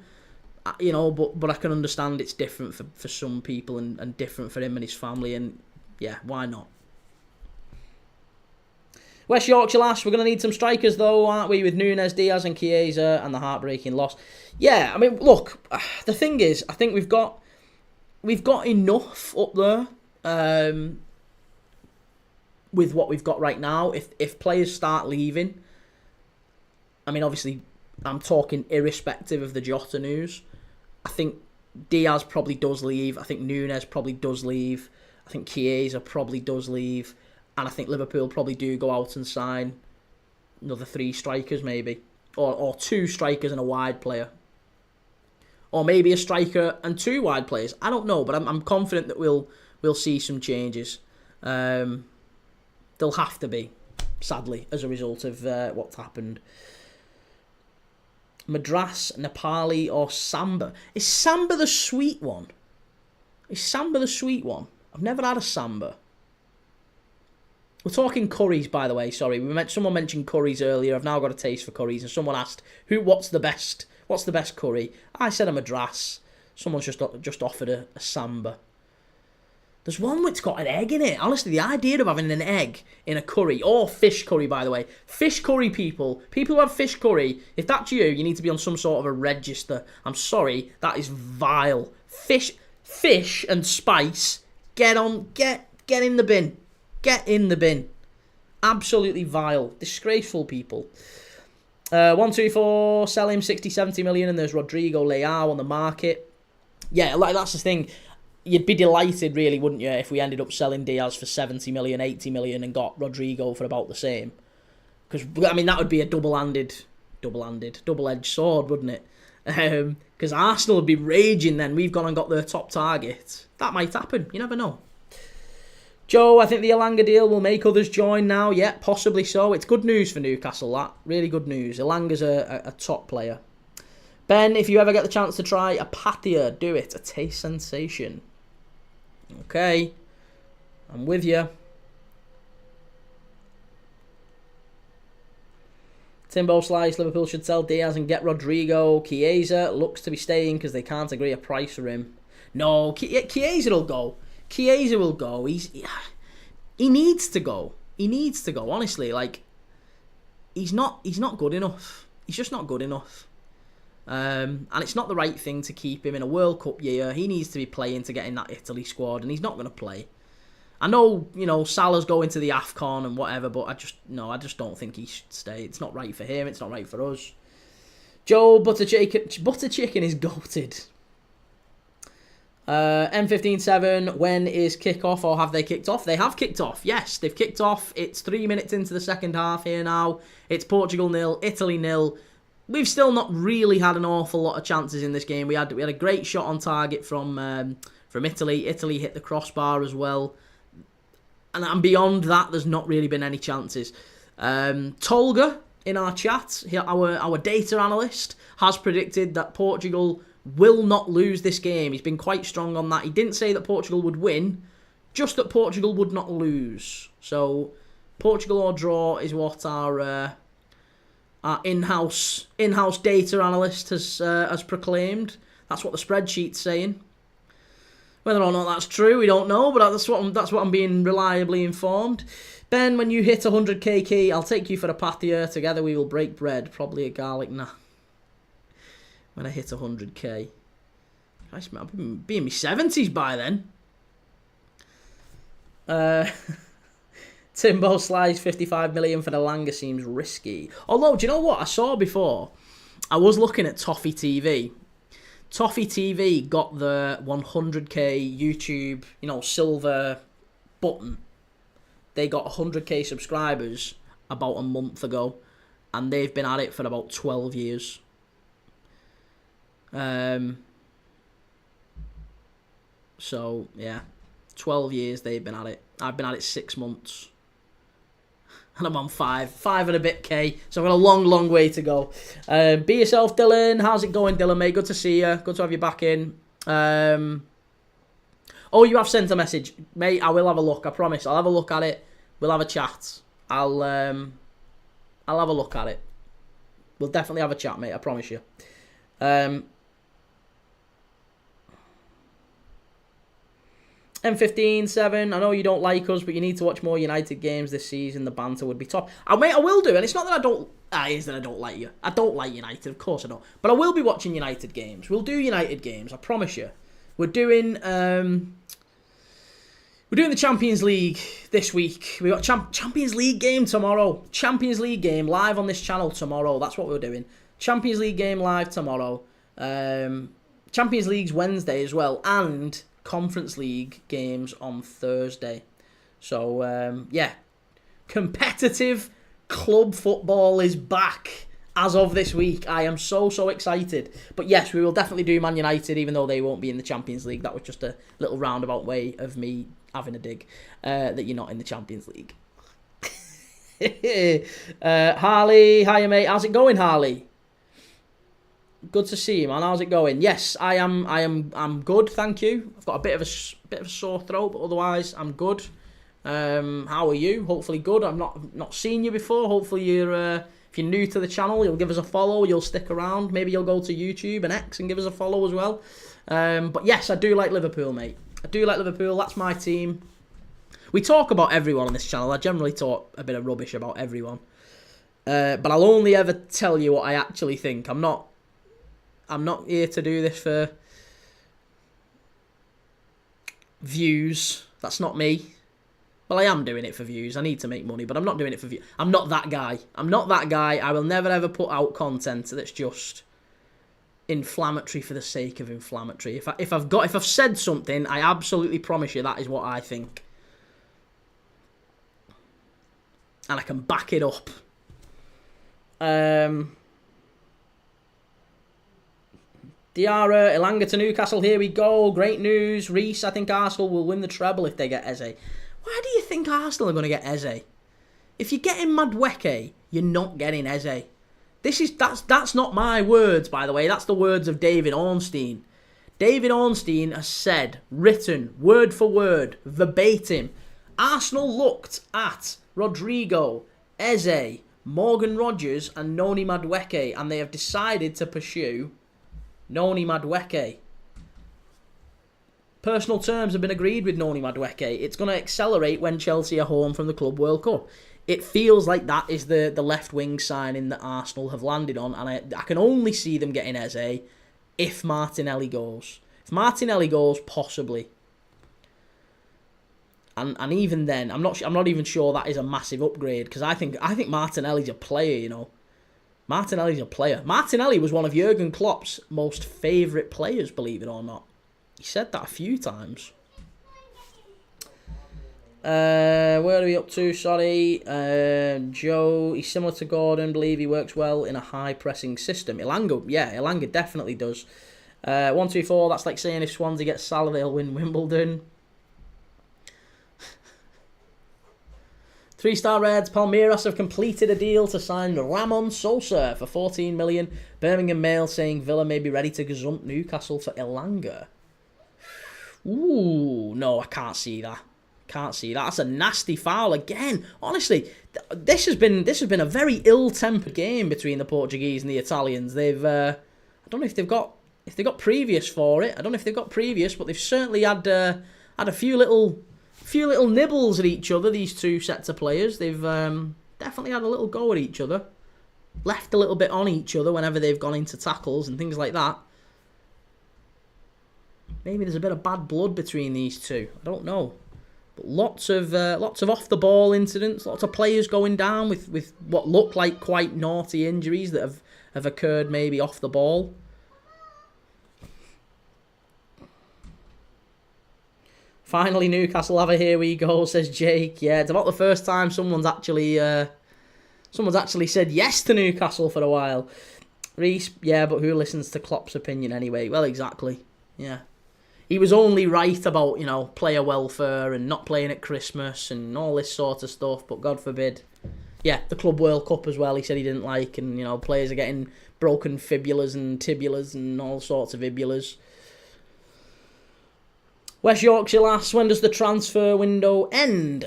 you know, but I can understand it's different for some people and different for him and his family, and yeah, why not? West Yorkshire lass, we're going to need some strikers though, aren't we, with Núñez, Diaz and Chiesa and the heartbreaking loss. Yeah, I mean, look, the thing is, I think we've got enough up there with what we've got right now. If players start leaving, I mean, obviously, I'm talking irrespective of the Jota news. I think Diaz probably does leave. I think Núñez probably does leave. I think Chiesa probably does leave. And I think Liverpool probably do go out and sign another 3 strikers maybe. Or 2 strikers and a wide player. Or maybe a striker and 2 wide players. I don't know, but I'm confident that we'll see some changes. There'll have to be, sadly, as a result of what's happened. Madras, Nepali, or Samba. Is Samba the sweet one? I've never had a Samba. We're talking curries, by the way. Sorry, someone mentioned curries earlier. I've now got a taste for curries, and someone asked, what's the best curry? I said a Madras. Someone's just offered a Samba. There's one which got an egg in it. Honestly, the idea of having an egg in a curry, or fish curry, by the way. Fish curry people who have fish curry, if that's you need to be on some sort of a register. I'm sorry, that is vile. Fish and spice, get in the bin. Get in the bin. Absolutely vile. Disgraceful people. 124, sell him 60, 70 million, and there's Rodrigo Leao on the market. Yeah, like that's the thing. You'd be delighted, really, wouldn't you, if we ended up selling Diaz for 70 million, 80 million and got Rodrigo for about the same. Because, I mean, that would be a double-edged sword, wouldn't it? Because Arsenal would be raging then. We've gone and got their top target. That might happen. You never know. Joe, I think the Elanga deal will make others join now. Yeah, possibly so. It's good news for Newcastle, that. Really good news. Elanga's a top player. Ben, if you ever get the chance to try a patia, do it. A taste sensation. Okay. I'm with you. Timbo Slice, Liverpool should sell Diaz and get Rodrigo. Chiesa looks to be staying because they can't agree a price for him. No, Chiesa will go. Chiesa will go. He needs to go. He needs to go. Honestly, like he's not good enough. He's just not good enough. And it's not the right thing to keep him in a World Cup year. He needs to be playing to get in that Italy squad, and he's not going to play. I know, Salah's going to the AFCON and whatever, but I just don't think he should stay. It's not right for him. It's not right for us. Joe, butter chicken is goated. M15-7, when is kick-off, or have they kicked off? They have kicked off, yes, they've kicked off. It's 3 minutes into the second half here now. It's Portugal 0, Italy 0. We've still not really had an awful lot of chances in this game. We had a great shot on target from Italy. Italy hit the crossbar as well. And beyond that, there's not really been any chances. Tolga, in our chat, our data analyst, has predicted that Portugal will not lose this game. He's been quite strong on that. He didn't say that Portugal would win, just that Portugal would not lose. So Portugal or draw is what our in-house data analyst has proclaimed. That's what the spreadsheet's saying. Whether or not that's true, we don't know, but that's what I'm being reliably informed. Ben, when you hit 100k Key, I'll take you for a patio. Together we will break bread. Probably a garlic naan. When I hit 100k. I'll be in my 70s by then. Timbo slides 55 million for the Langer seems risky. Although, do you know what I saw before? I was looking at Toffee TV. Toffee TV got the 100k YouTube, silver button. They got 100k subscribers about a month ago, and they've been at it for about 12 years. So, yeah, 12 years they've been at it. I've been at it 6 months. And I'm on 5 and a bit K. So I've got a long, long way to go. Be yourself, Dylan. How's it going, Dylan, mate? Good to see you. Good to have you back in. Oh, you have sent a message. Mate, I will have a look. I promise. I'll have a look at it. We'll have a chat. I'll have a look at it. We'll definitely have a chat, mate. I promise you. M15-7, I know you don't like us, but you need to watch more United games this season. The banter would be top. I will do, and it's not that I don't... it is that I don't like you. I don't like United, of course I don't. But I will be watching United games. We'll do United games, I promise you. We're doing the Champions League this week. We've got Champions League game tomorrow. Champions League game live on this channel tomorrow. That's what we're doing. Champions League game live tomorrow. Champions League's Wednesday as well, and Conference League games on Thursday. So, yeah, competitive club football is back as of this week. I am so excited. But yes, we will definitely do Man United, even though they won't be in the Champions League. That was just a little roundabout way of me having a dig that you're not in the Champions League. Harley, hiya mate. How's it going, Harley? Good to see you, man. How's it going? Yes, I'm good, thank you. I've got a bit of a sore throat, but otherwise I'm good. How are you? Hopefully good. I've not seen you before. Hopefully if you're new to the channel, you'll give us a follow. You'll stick around. Maybe you'll go to YouTube and X and give us a follow as well. But yes, I do like Liverpool, mate. I do like Liverpool. That's my team. We talk about everyone on this channel. I generally talk a bit of rubbish about everyone. But I'll only ever tell you what I actually think. I'm not here to do this for views. That's not me. Well, I am doing it for views. I need to make money, but I'm not doing it for views. I'm not that guy. I'm not that guy. I will never, ever put out content that's just inflammatory for the sake of inflammatory. If I've said something, I absolutely promise you that is what I think. And I can back it up. Diarra, Elanga to Newcastle, here we go. Great news. Reese, I think Arsenal will win the treble if they get Eze. Why do you think Arsenal are going to get Eze? If you're getting Madueke, you're not getting Eze. That's not my words, by the way. That's the words of David Ornstein. David Ornstein has said, written, word for word, verbatim, Arsenal looked at Rodrigo, Eze, Morgan Rogers and Noni Madueke, and they have decided to pursue Noni Madueke. Personal terms have been agreed with Noni Madueke. It's going to accelerate when Chelsea are home from the Club World Cup. It feels like that is the left wing signing that Arsenal have landed on, and I can only see them getting Eze if Martinelli goes. If Martinelli goes, possibly. And even then, I'm not even sure that is a massive upgrade, because I think Martinelli's a player, you know. Martinelli's a player. Martinelli was one of Jurgen Klopp's most favourite players, believe it or not. He said that a few times. Where are we up to? Sorry. Joe, he's similar to Gordon. Believe he works well in a high-pressing system. Elanga definitely does. 124, that's like saying if Swansea gets Salah, they'll win Wimbledon. 3-star Reds, Palmeiras have completed a deal to sign Ramon Sosa for 14 million. Birmingham Mail saying Villa may be ready to gazump Newcastle for Elanga. Ooh, no, I can't see that. Can't see that. That's a nasty foul again. Honestly, this has been a very ill-tempered game between the Portuguese and the Italians. They've I don't know if they've got previous for it. I don't know if they've got previous, but they've certainly had a few little nibbles at each other. These two sets of players, they've definitely had a little go at each other, left a little bit on each other whenever they've gone into tackles and things like that. Maybe there's a bit of bad blood between these two. I don't know. But lots of off the ball incidents, lots of players going down with what look like quite naughty injuries that have occurred maybe off the ball. Finally, Newcastle have a here we go, says Jake. Yeah, it's about the first time someone's actually said yes to Newcastle for a while. Reese, yeah, but who listens to Klopp's opinion anyway? Well, exactly. Yeah. He was only right about, player welfare and not playing at Christmas and all this sort of stuff, but God forbid. Yeah, the Club World Cup as well, he said he didn't like, and, players are getting broken fibulas and tibulas and all sorts of ibulas. West Yorkshire lass, when does the transfer window end?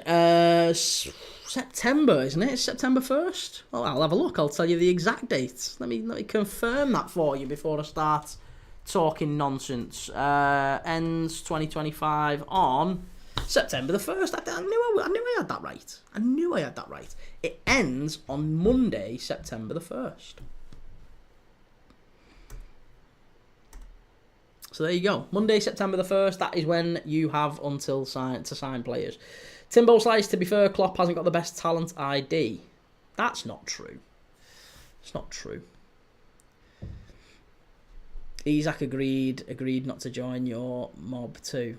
September, isn't it? It's September 1st? Well, I'll have a look. I'll tell you the exact date. Let me confirm that for you before I start talking nonsense. Ends 2025 on September the 1st. I knew I had that right. I knew I had that right. It ends on Monday, September the 1st. So there you go. Monday, September the 1st. That is when you have until to sign players. Timbo Slice, to be fair, Klopp hasn't got the best talent ID. That's not true. It's not true. Isaac agreed not to join your mob too.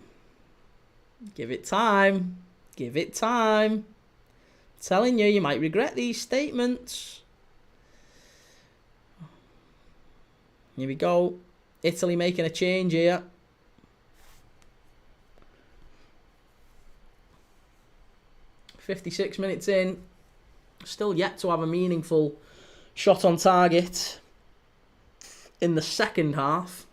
Give it time. Give it time. I'm telling you, you might regret these statements. Here we go. Italy making a change here. "56 minutes in. Still yet to have a meaningful shot on target in the second half.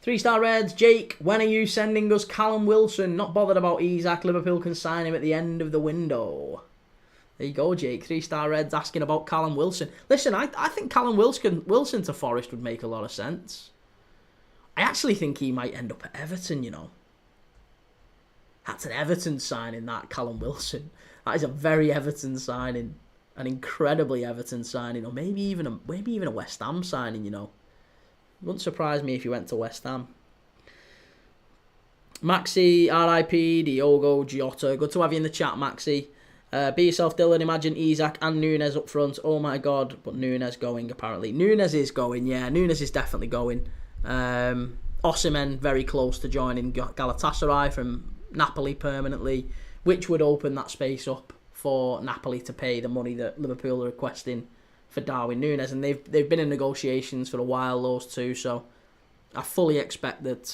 Three-star Reds, Jake, when are you sending us Callum Wilson? Not bothered about Isaac. Liverpool can sign him at the end of the window. There you go, Jake. Three-star Reds asking about Callum Wilson. Listen, I think Callum Wilson to Forest would make a lot of sense. I actually think he might end up at Everton, That's an Everton signing, that, Callum Wilson. That is a very Everton signing. An incredibly Everton signing. Or maybe even a West Ham signing, Wouldn't surprise me if he went to West Ham. Maxi, RIP, Diogo Jota. Good to have you in the chat, Maxi. Be yourself, Dylan. Imagine Isaac and Nunes up front. Oh my God. But Nunes going, apparently. Nunes is going, yeah. Nunes is definitely going. Osimhen very close to joining Galatasaray from Napoli permanently, which would open that space up for Napoli to pay the money that Liverpool are requesting for Darwin Núñez, and they've been in negotiations for a while, those two, so I fully expect that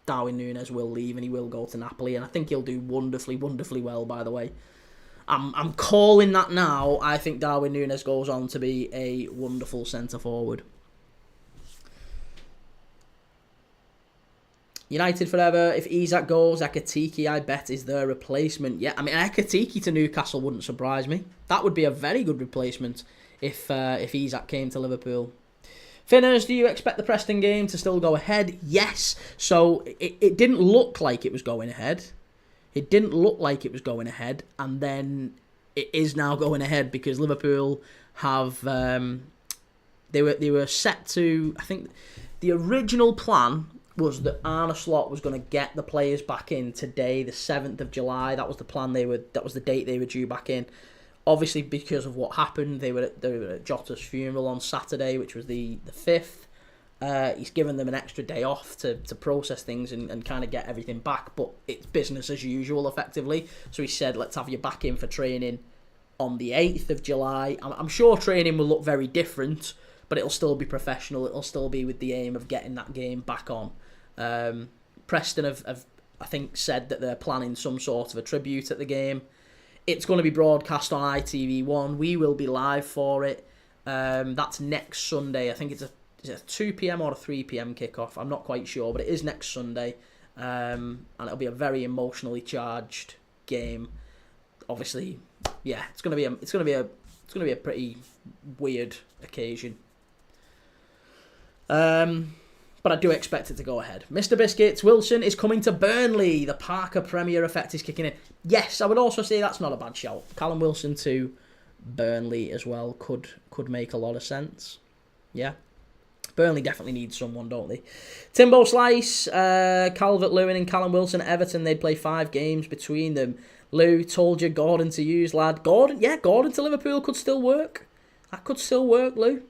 Darwin Núñez will leave and he will go to Napoli, and I think he'll do wonderfully, wonderfully well, by the way. I'm calling that now. I think Darwin Núñez goes on to be a wonderful centre-forward. United forever. If Isak goes, Ekitike, I bet, is their replacement. Yeah, I mean, Ekitike to Newcastle wouldn't surprise me. That would be a very good replacement if Isak came to Liverpool. Finners, do you expect the Preston game to still go ahead? Yes. So it didn't look like it was going ahead. It didn't look like it was going ahead, and then it is now going ahead because Liverpool have they were set to. I think the original plan was that Arne Slot was going to get the players back in today, the 7th of July. That was the plan. That was the date they were due back in. Obviously, because of what happened, they were at Jota's funeral on Saturday, which was the 5th. He's given them an extra day off to process things and kind of get everything back, but it's business as usual, effectively. So he said, let's have you back in for training on the 8th of July. I'm sure training will look very different, but it'll still be professional. It'll still be with the aim of getting that game back on. Preston have I think, said that they're planning some sort of a tribute at the game. It's going to be broadcast on ITV1. We will be live for it. That's next Sunday. I think it's a 2 p.m. or a 3 p.m. kickoff. I'm not quite sure, but it is next Sunday, and it'll be a very emotionally charged game. Obviously, yeah, it's gonna be a pretty weird occasion. But I do expect it to go ahead. Mr. Biscuits, Wilson is coming to Burnley. The Parker Premier effect is kicking in. Yes, I would also say that's not a bad shout. Callum Wilson to Burnley as well could make a lot of sense. Yeah. Burnley definitely need someone, don't they? Timbo Slice, Calvert-Lewin and Callum Wilson at Everton. They'd play 5 games between them. Lou, told you Gordon to use, lad. Gordon to Liverpool could still work. That could still work, Lou.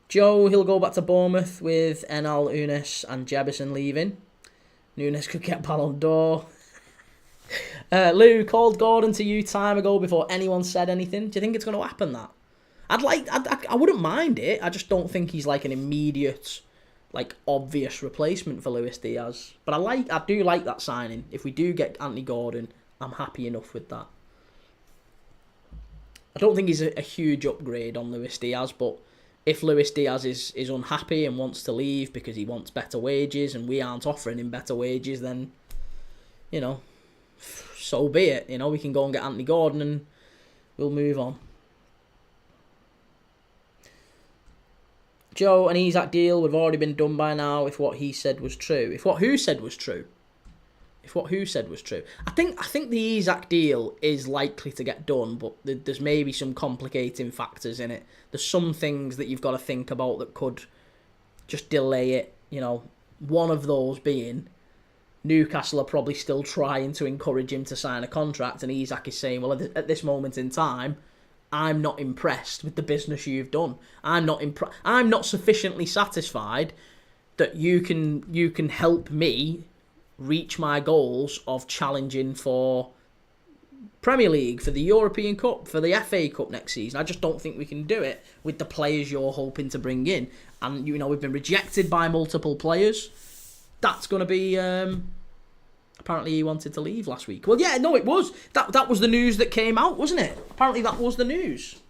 Joe, he'll go back to Bournemouth with Enal, Unis and Jebison leaving. Nunes could get Ballon d'Or. Lou, called Gordon to you time ago before anyone said anything. Do you think it's going to happen, that? I wouldn't mind it. I just don't think he's like an immediate, like obvious replacement for Luis Diaz. But I do like that signing. If we do get Anthony Gordon, I'm happy enough with that. I don't think he's a huge upgrade on Luis Diaz, but if Luis Diaz is unhappy and wants to leave because he wants better wages and we aren't offering him better wages, then, you know, so be it. You know, we can go and get Anthony Gordon and we'll move on. Joe, an Isaac deal would have already been done by now if what he said was true. If what who said was true. I think the Isaac deal is likely to get done, but there's maybe some complicating factors in it. There's some things that you've got to think about that could just delay it. You know, one of those being Newcastle are probably still trying to encourage him to sign a contract, and Isaac is saying, well, at this moment in time, I'm not impressed with the business you've done. I'm not sufficiently satisfied that you can help me reach my goals of challenging for Premier League, for the European Cup, for the FA Cup next season. I just don't think we can do it with the players you're hoping to bring in. And, you know, we've been rejected by multiple players. That's going to be... Apparently he wanted to leave last week. Well, yeah, no, it was. That was the news that came out, wasn't it? Apparently that was the news.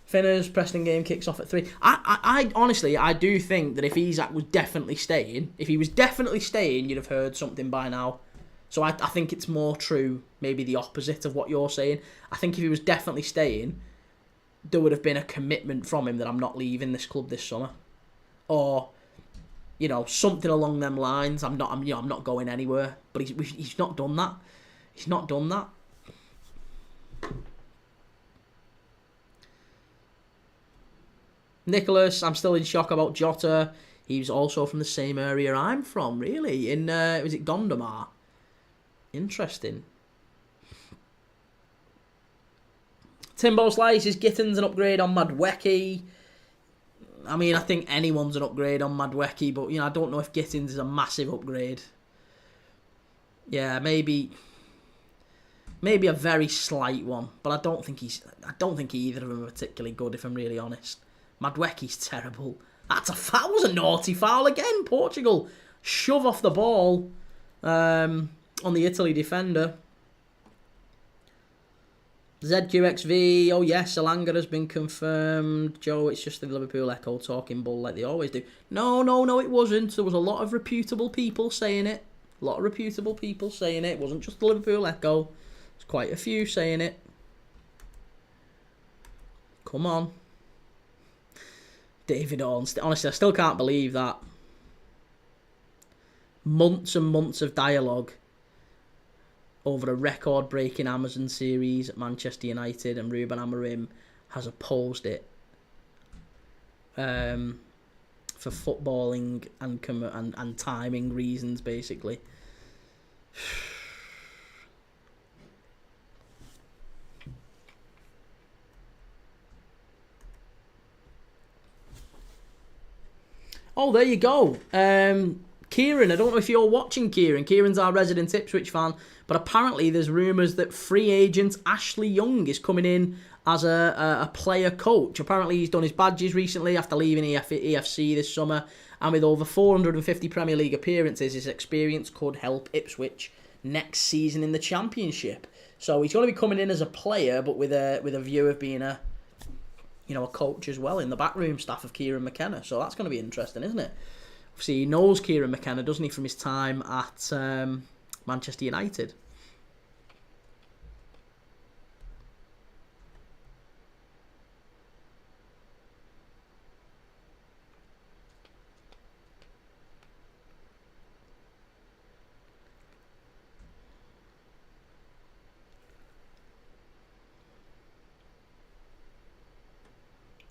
Finners, Preston game kicks off at 3. I honestly, I do think that if Isaac was definitely staying, you'd have heard something by now. So I think it's more true, maybe the opposite of what you're saying. I think if he was definitely staying, there would have been a commitment from him that I'm not leaving this club this summer. Or, you know, something along them lines. I'm not going anywhere. But he's not done that. He's not done that. Nicholas, I'm still in shock about Jota. He's also from the same area I'm from, really. Was it Gondomar? Interesting. Timbo Slice, is Gittins an upgrade on Madueke? I mean, I think anyone's an upgrade on Madueke, but, you know, I don't know if Gittins is a massive upgrade. Yeah, maybe a very slight one, but I don't think either of them are particularly good, if I'm really honest. Madueke's terrible. That was a naughty foul again. Portugal shove off the ball on the Italy defender. ZQXV, oh yes, Elanga has been confirmed. Joe, it's just the Liverpool Echo talking bull like they always do. No, it wasn't. There was a lot of reputable people saying it. It wasn't just the Liverpool Echo. There's quite a few saying it. Come on. David Ornstein. Honestly, I still can't believe that. Months and months of dialogue over a record-breaking Amazon series at Manchester United, and Ruben Amorim has opposed it for footballing and timing reasons, basically. Oh, there you go. Kieran, I don't know if you're watching Kieran. Kieran's our resident Ipswich fan, but apparently there's rumours that free agent Ashley Young is coming in as a player coach. Apparently he's done his badges recently after leaving EFC this summer, and with over 450 Premier League appearances, his experience could help Ipswich next season in the Championship. So he's going to be coming in as a player, but with a view of being a coach as well in the backroom staff of Kieran McKenna. So that's going to be interesting, isn't it? Obviously, he knows Kieran McKenna, doesn't he, from his time at Manchester United.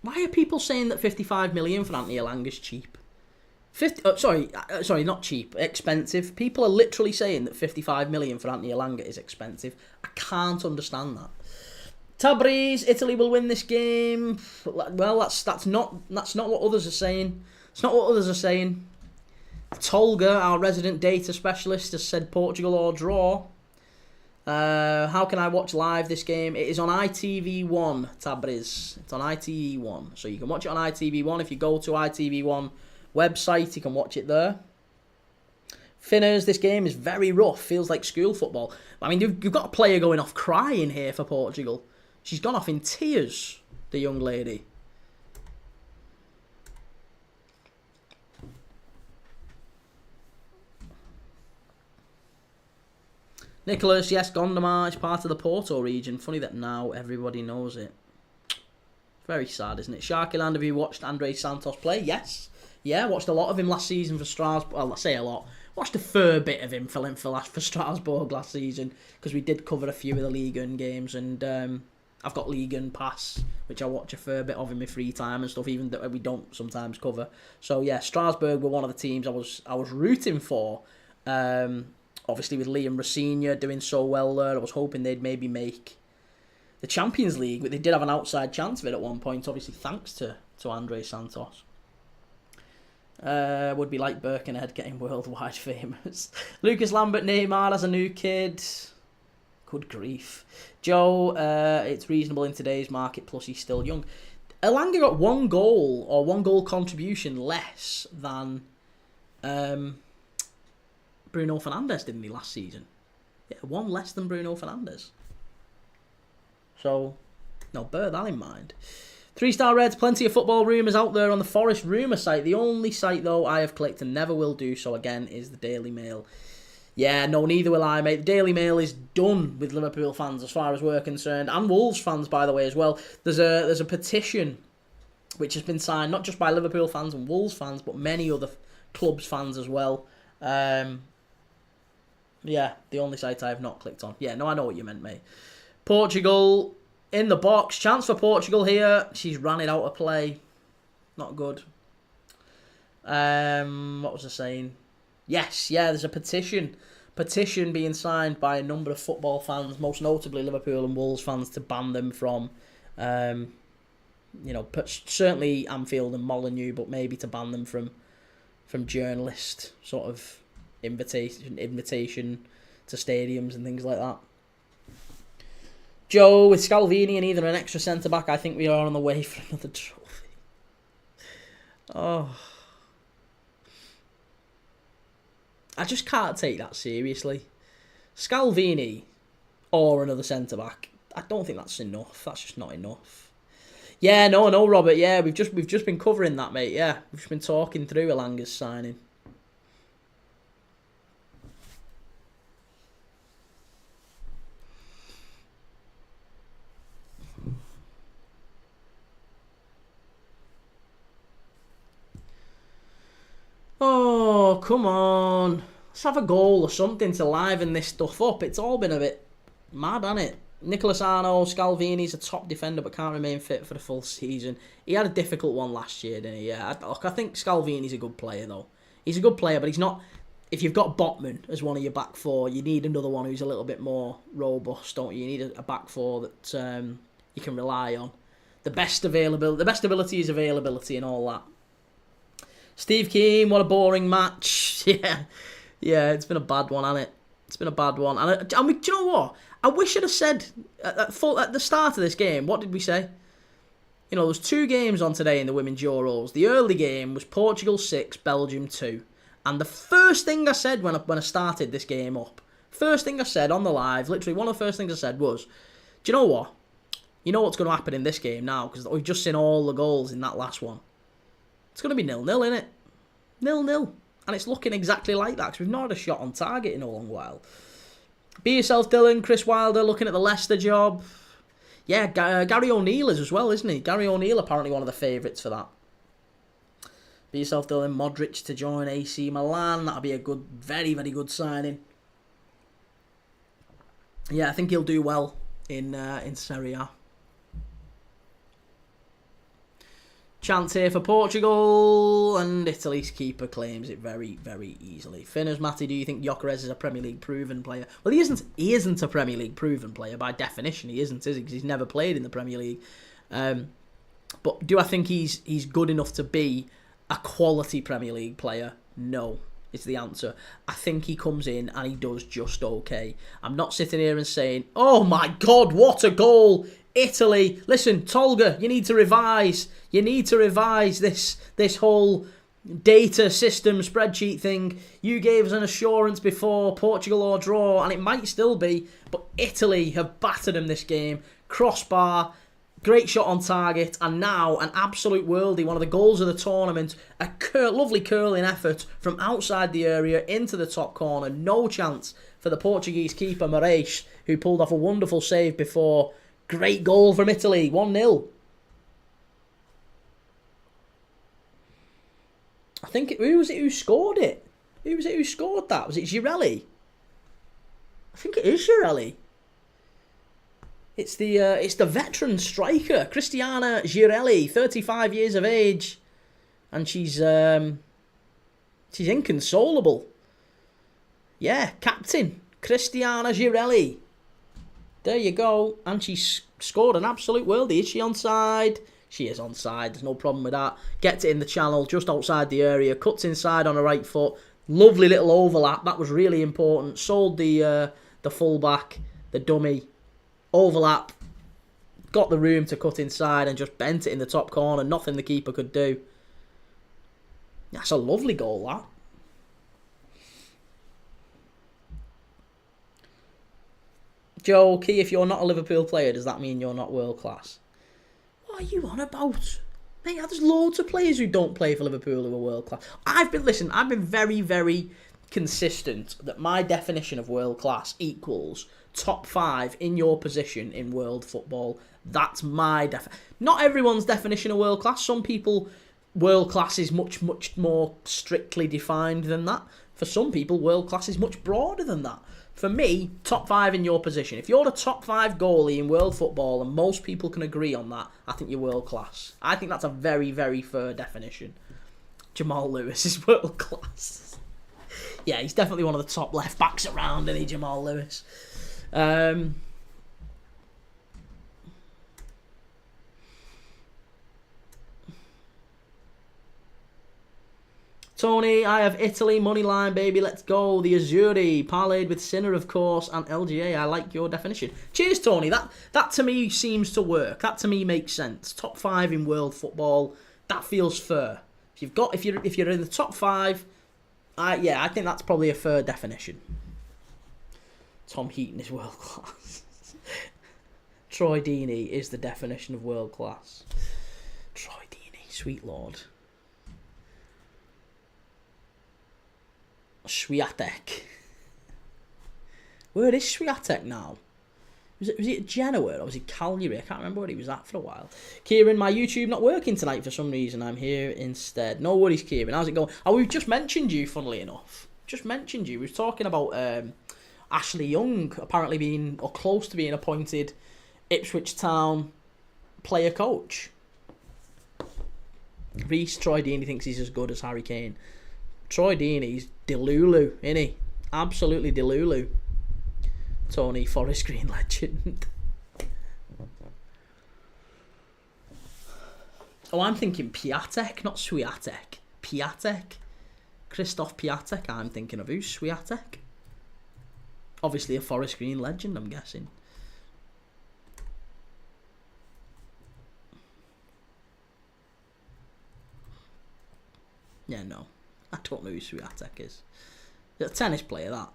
Why are people saying that 55 million for Anthony Elanga is cheap? Not cheap, expensive. People are literally saying that 55 million for Anthony Elanga is expensive. I can't understand that. Tabriz, Italy will win this game. Well, that's not what others are saying. It's not what others are saying. Tolga, our resident data specialist, has said Portugal or draw. How can I watch live this game? It is on ITV1, Tabriz. It's on ITV1. So you can watch it on ITV1. If you go to ITV1 website, you can watch it there. Finners, this game is very rough. Feels like school football. I mean, you've got a player going off crying here for Portugal. She's gone off in tears, the young lady. Nicholas, yes, Gondomar is part of the Porto region. Funny that now everybody knows it. Very sad, isn't it? Sharkyland, have you watched André Santos play? Yes. Yeah, watched a lot of him last season for Strasbourg. Well, I say a lot. Watched a fair bit of him for Strasbourg last season, because we did cover a few of the Liga games, and I've got Liga Pass, which I watch a fair bit of in my free time and stuff, even that we don't sometimes cover. So yeah, Strasbourg were one of the teams I was rooting for. Obviously, with Liam Rossigna doing so well there, I was hoping they'd maybe make the Champions League, but they did have an outside chance of it at one point, obviously thanks to André Santos. Would be like Birkenhead getting worldwide famous. Lucas Lambert, Neymar as a new kid. Good grief. Joe, it's reasonable in today's market, plus he's still young. Elanga got one goal contribution less than Bruno Fernandes, didn't he, last season? Yeah, one less than Bruno Fernandes. So, bear that in mind. 3-star Reds, plenty of football rumours out there on the Forest rumour site. The only site, though, I have clicked and never will do so again is the Daily Mail. Yeah, no, neither will I, mate. The Daily Mail is done with Liverpool fans as far as we're concerned, and Wolves fans, by the way, as well. There's a petition which has been signed not just by Liverpool fans and Wolves fans, but many other clubs fans as well. Yeah, the only site I have not clicked on. Yeah, no, I know what you meant, mate. Portugal in the box. Chance for Portugal here. She's ran it out of play. Not good. What was I saying? Yes, yeah, there's a petition being signed by a number of football fans, most notably Liverpool and Wolves fans, to ban them from, certainly Anfield and Molineux, but maybe to ban them from journalist sort of invitation to stadiums and things like that. Joe, with Scalvini and either an extra centre-back, I think we are on the way for another trophy. Oh. I just can't take that seriously. Scalvini or another centre-back, I don't think that's enough. That's just not enough. Yeah, no, Robert, yeah, we've just been covering that, mate, yeah. We've just been talking through Elanga's signing. Oh, come on. Let's have a goal or something to liven this stuff up. It's all been a bit mad, hasn't it? Nicholas Arno, Scalvini's a top defender but can't remain fit for the full season. He had a difficult one last year, didn't he? Yeah, I think Scalvini's a good player, though. He's a good player, but he's not... If you've got Botman as one of your back four, you need another one who's a little bit more robust, don't you? You need a back four that you can rely on. The best ability is availability and all that. Steve Keane, what a boring match. Yeah, it's been a bad one, hasn't it? It's been a bad one. And do you know what? I wish I'd have said at the start of this game, what did we say? You know, there's 2 games on today in the Women's Euros. The early game was Portugal 6, Belgium 2. And the first thing I said when I started this game up, first thing I said on the live, literally one of the first things I said was, do you know what? You know what's going to happen in this game now, because we've just seen all the goals in that last one. It's going to be 0-0, isn't it? 0-0. And it's looking exactly like that, because we've not had a shot on target in a long while. Be yourself, Dylan. Chris Wilder looking at the Leicester job. Yeah, Gary O'Neill is as well, isn't he? Gary O'Neill apparently one of the favourites for that. Be yourself, Dylan. Modric to join AC Milan. That'll be a good, very, very good signing. Yeah, I think he'll do well in Serie A. Chance here for Portugal, and Italy's keeper claims it very, very easily. Finners, Matty, do you think Gyökeres is a Premier League proven player? Well, he isn't a Premier League proven player by definition. He isn't, is he? Because he's never played in the Premier League. But do I think he's good enough to be a quality Premier League player? No, is the answer. I think he comes in and he does just okay. I'm not sitting here and saying, oh my God, what a goal! Italy, listen, Tolga, you need to revise. You need to revise this whole data system spreadsheet thing. You gave us an assurance before Portugal or draw, and it might still be, but Italy have battered them this game. Crossbar, great shot on target, and now an absolute worldie. One of the goals of the tournament. A lovely curling effort from outside the area into the top corner. No chance for the Portuguese keeper, Moraes, who pulled off a wonderful save before. Great goal from Italy, 1-0. I think, who was it who scored it? Who was it who scored that? Was it Girelli? I think it is Girelli. It's the veteran striker, Cristiana Girelli, 35 years of age. And she's inconsolable. Yeah, captain, Cristiana Girelli. There you go. And she scored an absolute worldie. Is she onside? She is onside. There's no problem with that. Gets it in the channel, just outside the area. Cuts inside on her right foot. Lovely little overlap. That was really important. Sold the fullback, the dummy. Overlap. Got the room to cut inside and just bent it in the top corner. Nothing the keeper could do. That's a lovely goal, that. Joe, Key, if you're not a Liverpool player, does that mean you're not world class? What are you on about? Mate, there's loads of players who don't play for Liverpool who are world class. I've been very, very consistent that my definition of world class equals top 5 in your position in world football. That's my definition. Not everyone's definition of world class. Some people, world class is much, much more strictly defined than that. For some people, world class is much broader than that. For me, top 5 in your position. If you're a top 5 goalie in world football, and most people can agree on that, I think you're world class. I think that's a very, very fair definition. Jamal Lewis is world class. Yeah, he's definitely one of the top left backs around, isn't he, Jamal Lewis? Tony, I have Italy, money line, baby, let's go. The Azzurri, parlayed with Sinner, of course, and LGA. I like your definition. Cheers, Tony. That to me seems to work. That to me makes sense. Top 5 in world football, that feels fair. If you're in the top 5, I think that's probably a fair definition. Tom Heaton is world class. Troy Deeney is the definition of world class. Troy Deeney, sweet lord. Swiatek. Where is Swiatek now? Was it Genoa or was it Cagliari? I can't remember where he was at for a while. Kieran, my YouTube not working tonight for some reason. I'm here instead. No worries, Kieran. How's it going? Oh, we've just mentioned you, funnily enough. Just mentioned you. We were talking about Ashley Young apparently being, or close to being, appointed Ipswich Town player coach. Reece, Troy Deeney thinks he's as good as Harry Kane. Troy Deeney's Delulu, isn't he? Absolutely Delulu. Tony, Forest Green legend. Oh, I'm thinking Piatek, not Swiatek. Piatek. Christoph Piatek, I'm thinking of. Who's Swiatek? Obviously a Forest Green legend, I'm guessing. Yeah, no. I don't know who Swiatek is. A tennis player, that.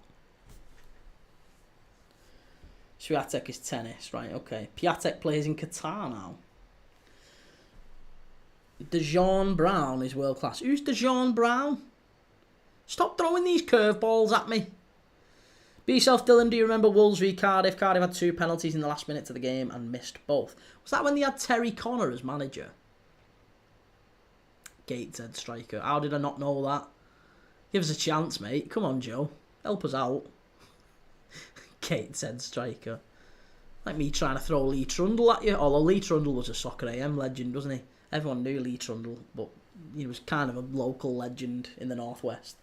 Swiatek is tennis, right, okay. Piatek plays in Qatar now. DeJean Brown is world class. Who's DeJean Brown? Stop throwing these curveballs at me. Be yourself, Dylan. Do you remember Wolves v Cardiff? Cardiff had 2 penalties in the last minute of the game and missed both. Was that when they had Terry Connor as manager? Gateshead striker. How did I not know that? Give us a chance, mate. Come on, Joe. Help us out. Gateshead striker. Like me trying to throw Lee Trundle at you. Although Lee Trundle was a Soccer AM legend, wasn't he? Everyone knew Lee Trundle, but he was kind of a local legend in the Northwest.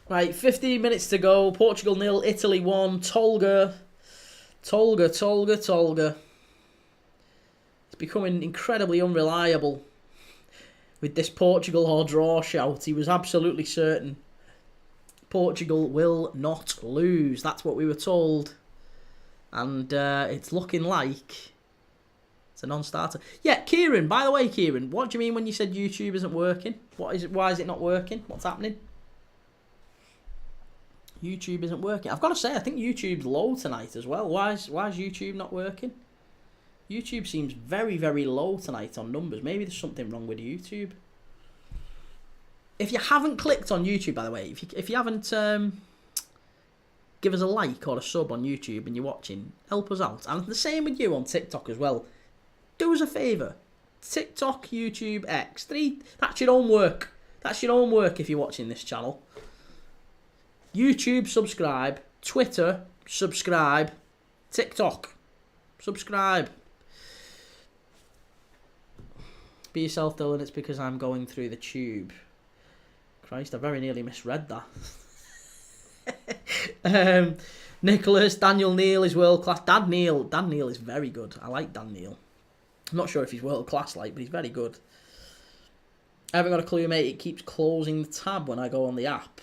Right, 15 minutes to go. Portugal 0, Italy 1. Tolga. It's becoming incredibly unreliable with this Portugal or draw shout. He was absolutely certain Portugal will not lose. That's what we were told. And it's looking like it's a non-starter. Yeah, Kieran, by the way, Kieran, what do you mean when you said YouTube isn't working? What is it? Why is it not working? What's happening? YouTube isn't working. I've got to say, I think YouTube's low tonight as well. Why is YouTube not working? YouTube seems very, very low tonight on numbers. Maybe there's something wrong with YouTube. If you haven't clicked on YouTube, by the way, if you haven't give us a like or a sub on YouTube and you're watching, help us out. And the same with you on TikTok as well. Do us a favour. TikTok, YouTube, X. That's your own work. That's your own work if you're watching this channel. YouTube, subscribe. Twitter, subscribe. TikTok, subscribe. Be yourself, Dylan. It's because I'm going through the tube. Christ, I very nearly misread that. Nicholas, Daniel Neal is world class. Dan Neal is very good. I like Dan Neal. I'm not sure if he's world class, but he's very good. I haven't got a clue, mate. It keeps closing the tab when I go on the app.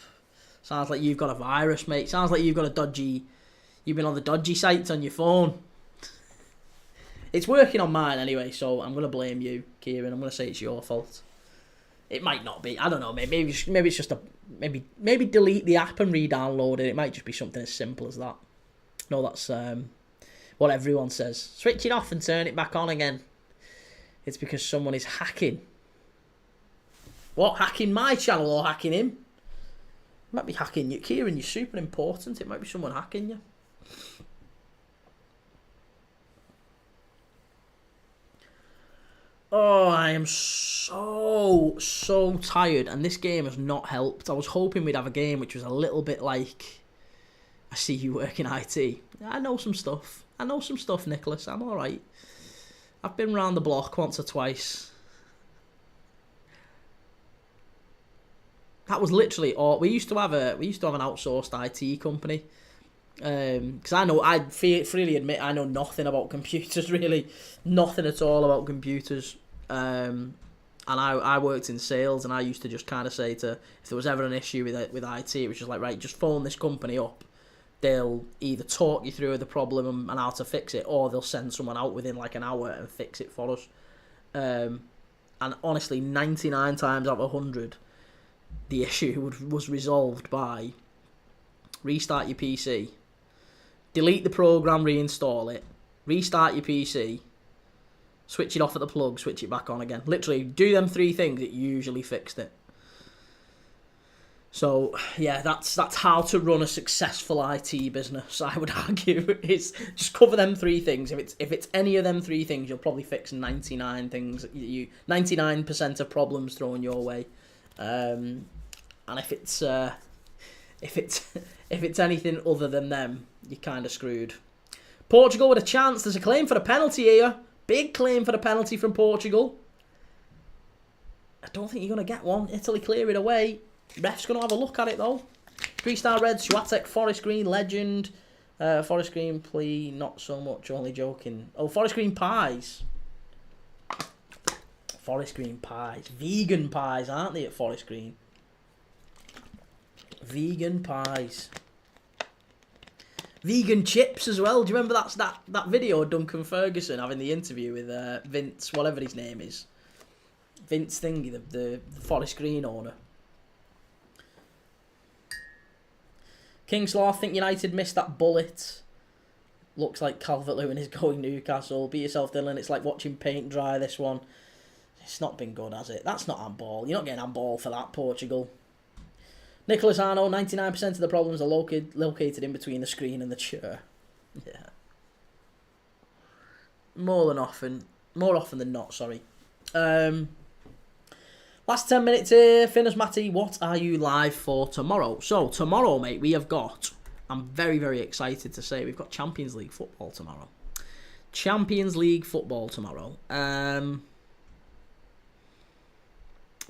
Sounds like you've got a virus, mate. Sounds like you've been on the dodgy sites on your phone. It's working on mine anyway, so I'm going to blame you, Kieran. I'm going to say it's your fault. It might not be. I don't know. Maybe it's just maybe delete the app and re-download it. It might just be something as simple as that. No, that's what everyone says. Switch it off and turn it back on again. It's because someone is hacking. What? Hacking my channel or hacking him? Might be hacking you, Kieran. You're super important. It might be someone hacking you. Oh, I am so tired, and this game has not helped. I was hoping we'd have a game which was a little bit like, I see you work in IT. I know some stuff. Nicholas. I'm all right. I've been round the block once or twice. That was literally all. We used to have an outsourced IT company. Because I freely admit I know nothing about computers, really. Nothing at all about computers. And I worked in sales, and I used to just kind of say if there was ever an issue with IT, it was just like, right, just phone this company up. They'll either talk you through the problem and how to fix it, or they'll send someone out within like an hour and fix it for us. And honestly, 99 times out of 100, the issue was resolved by restart your PC, delete the program, reinstall it, restart your PC, switch it off at the plug, switch it back on again. Literally, do them 3 things, it usually fixed it. So, yeah, that's how to run a successful IT business, I would argue. It's just cover them 3 things. If it's any of them 3 things, you'll probably fix 99 things. 99% of problems thrown your way. And if it's anything other than them, you're kind of screwed. Portugal with a chance. There's a claim for the penalty here. Big claim for the penalty from Portugal. I don't think you're going to get one. Italy clear it away. Ref's going to have a look at it, though. 3-star Reds, Swiatek, Forest Green, Legend. Forest Green, plea, not so much, only joking. Oh, Forest Green pies. Forest Green pies. Vegan pies, aren't they, at Forest Green? Vegan pies. Vegan chips as well. Do you remember that video of Duncan Ferguson having the interview with Vince, whatever his name is? Vince Thingy, the Forest Green owner. Kingslaw, think United missed that bullet. Looks like Calvert-Lewin is going Newcastle. Beat yourself, Dylan. It's like watching paint dry, this one. It's not been good, has it? That's not handball. You're not getting handball for that, Portugal. Nicholas Arno, 99% of the problems are located in between the screen and the chair. Yeah. More often than not, sorry. Last 10 minutes here. Finners Matty, what are you live for tomorrow? So, tomorrow, mate, we have got... I'm very, very excited to say we've got Champions League football tomorrow. Champions League football tomorrow.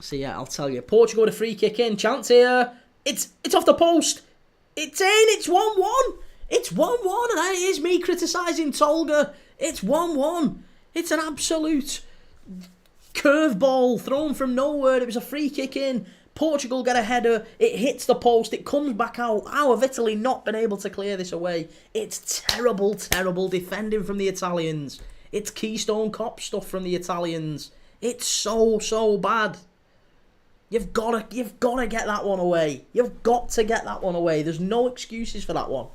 So, yeah, I'll tell you. Portugal with a free kick in. Chance here. It's off the post. It's in. It's 1-1. It's 1-1. And that is me criticising Tolga. It's 1-1. It's an absolute... curveball thrown from nowhere. It was a free kick in. Portugal get a header. It hits the post. It comes back out. How have Italy not been able to clear this away? It's terrible, terrible defending from the Italians. It's Keystone Cop stuff from the Italians. It's so, so bad. You've got to get that one away. You've got to get that one away. There's no excuses for that one.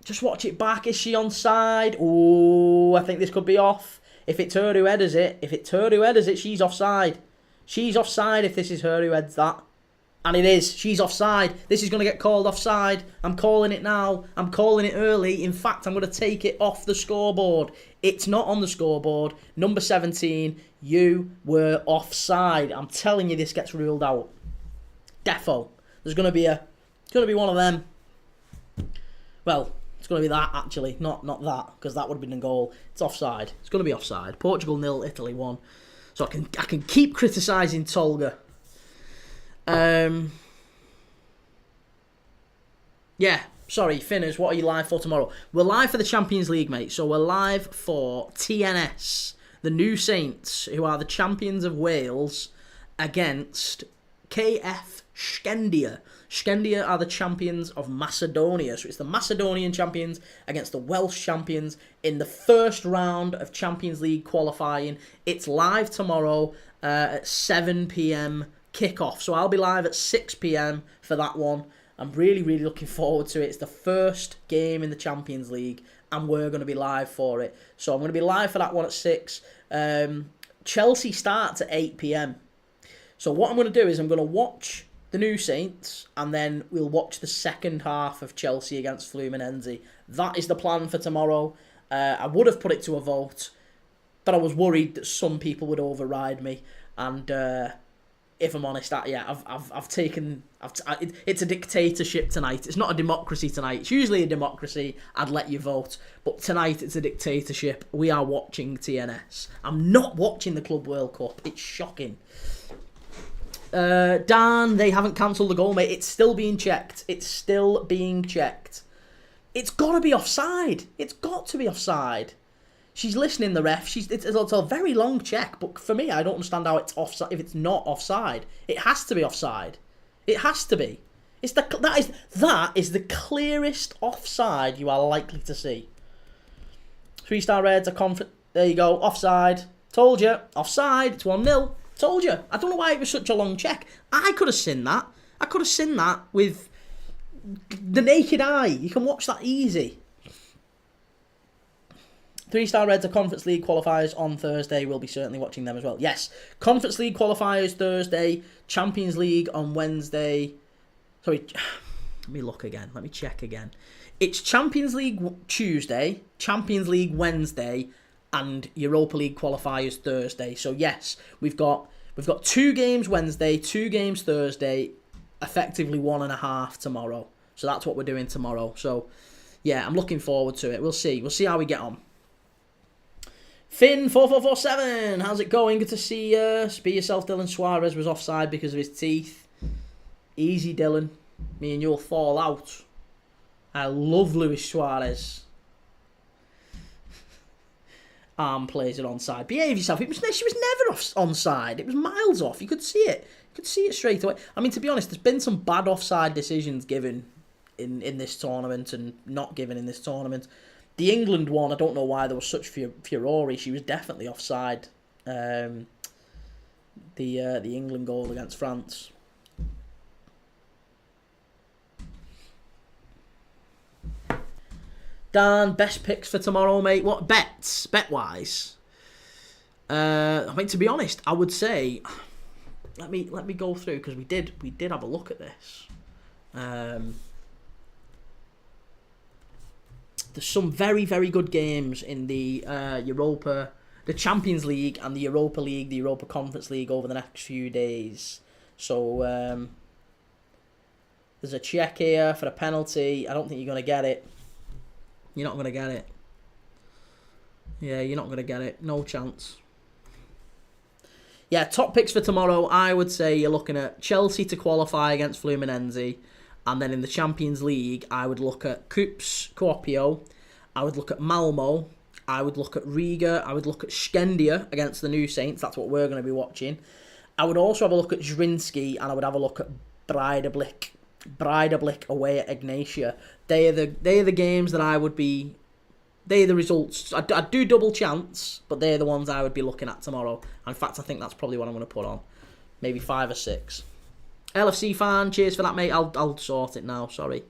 Just watch it back. Is she onside? Oh, I think this could be off. If it's her who headers it, she's offside. She's offside if this is her who heads that. And it is. She's offside. This is going to get called offside. I'm calling it now. I'm calling it early. In fact, I'm going to take it off the scoreboard. It's not on the scoreboard. Number 17, you were offside. I'm telling you, this gets ruled out. Defo. There's going to be one of them. Well... it's going to be that, actually. Not that, because that would have been a goal. It's offside. It's going to be offside. Portugal 0, Italy 1. So I can keep criticising Tolga. Yeah, sorry, Finners, what are you live for tomorrow? We're live for the Champions League, mate. So we're live for TNS, the New Saints, who are the champions of Wales, against KF Skendia. Skendia are the champions of Macedonia. So it's the Macedonian champions against the Welsh champions in the first round of Champions League qualifying. It's live tomorrow at 7 p.m. kickoff. So I'll be live at 6 p.m. for that one. I'm really, really looking forward to it. It's the first game in the Champions League and we're going to be live for it. So I'm going to be live for that one at 6. Chelsea starts at 8 p.m. So what I'm going to do is I'm going to watch the New Saints, and then we'll watch the second half of Chelsea against Fluminense. That is the plan for tomorrow. I would have put it to a vote, but I was worried that some people would override me. And if I'm honest, it's a dictatorship tonight. It's not a democracy tonight. It's usually a democracy. I'd let you vote, but tonight it's a dictatorship. We are watching TNS. I'm not watching the Club World Cup. It's shocking. Dan, they haven't cancelled the goal, mate. It's still being checked. It's got to be offside. It's got to be offside. She's listening, the ref. It's a very long check, but for me, I don't understand how it's offside. If it's not offside, it has to be offside. It has to be. That is the clearest offside you are likely to see. 3-star Reds are confident. There you go. Offside. Told you. Offside. It's 1-0. Told you. I don't know why it was such a long check. I could have seen that. I could have seen that with the naked eye. You can watch that easy. 3-star Reds are Conference League qualifiers on Thursday. We'll be certainly watching them as well. Yes. Conference League qualifiers Thursday. Champions League on Wednesday. Sorry. Let me look again. Let me check again. It's Champions League Tuesday. Champions League Wednesday. And Europa League qualifiers Thursday. So yes, we've got 2 games Wednesday, 2 games Thursday, effectively 1.5 tomorrow. So that's what we're doing tomorrow. So yeah, I'm looking forward to it. We'll see how we get on. Finn4447, how's it going? Good to see you. Be yourself, Dylan Suarez was offside because of his teeth. Easy, Dylan. Me and you'll fall out. I love Luis Suarez. Arm plays it onside. Behave yourself. She was never onside. It was miles off. You could see it. You could see it straight away. I mean, to be honest, there's been some bad offside decisions given in this tournament and not given in this tournament. The England one, I don't know why there was such furore. She was definitely offside. The England goal against France. Dan, best picks for tomorrow, mate. What bets? Bet-wise? I mean, to be honest, I would say, let me go through because we did have a look at this. There's some very, very good games in the the Champions League and the Europa League, the Europa Conference League over the next few days. So there's a check here for a penalty. I don't think you're going to get it. You're not going to get it. Yeah, you're not going to get it. No chance. Yeah, top picks for tomorrow, I would say you're looking at Chelsea to qualify against Fluminense. And then in the Champions League, I would look at Kuopio. I would look at Malmo. I would look at Riga. I would look at Skendia against the New Saints. That's what we're going to be watching. I would also have a look at Zrinski, and I would have a look at Breidablik. Breidablik away at Ignatia. They are the games that I would be... They're the results. I'd do double chance, but they're the ones I would be looking at tomorrow. In fact, I think that's probably what I'm going to put on. Maybe 5 or 6. LFC fan, cheers for that, mate. I'll sort it now, sorry.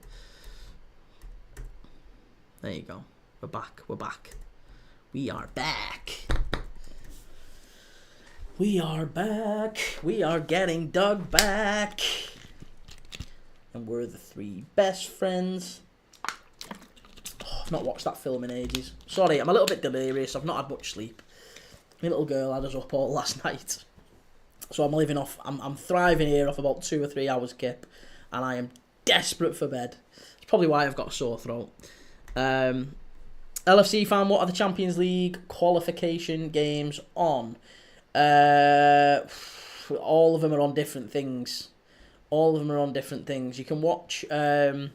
There you go. We're back. We are back. We are back. We are getting Doug back. And we're the 3 best friends. Oh, I've not watched that film in ages. Sorry, I'm a little bit delirious. I've not had much sleep. My little girl had us up all last night. So I'm living off, I'm thriving here off about 2 or 3 hours kip. And I am desperate for bed. It's probably why I've got a sore throat. LFC fan, what are the Champions League qualification games on? All of them are on different things. You can watch, I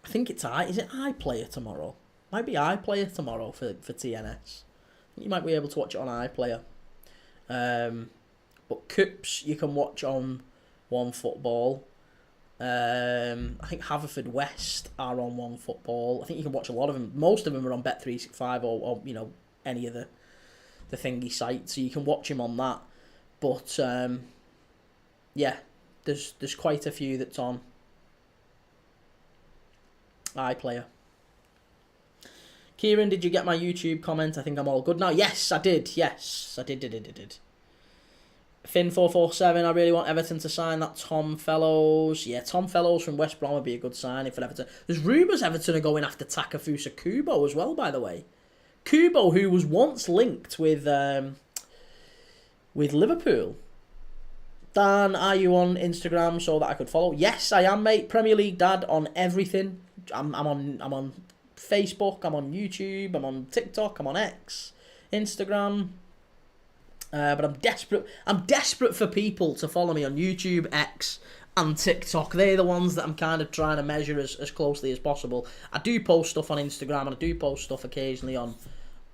think it's is it iPlayer tomorrow? Might be iPlayer tomorrow for TNS. You might be able to watch it on iPlayer. But Cups you can watch on OneFootball. I think Haverford West are on OneFootball. I think you can watch a lot of them. Most of them are on Bet365 or you know, any of the thingy sites, so you can watch them on that. But yeah, there's quite a few that's on iPlayer. Kieran, did you get my YouTube comment? I think I'm all good now. Yes, I did. Yes, I did. Finn447, I really want Everton to sign that Tom Fellows. Yeah, Tom Fellows from West Brom would be a good signing for Everton. There's rumours Everton are going after Takefusa Kubo as well, by the way. Kubo, who was once linked with Liverpool. Dan, are you on Instagram so that I could follow? Yes, I am, mate. Premier League Dad on everything. I'm on Facebook, I'm on YouTube, I'm on TikTok, I'm on X, Instagram. But I'm desperate for people to follow me on YouTube, X, and TikTok. They're the ones that I'm kind of trying to measure as closely as possible. I do post stuff on Instagram and I do post stuff occasionally on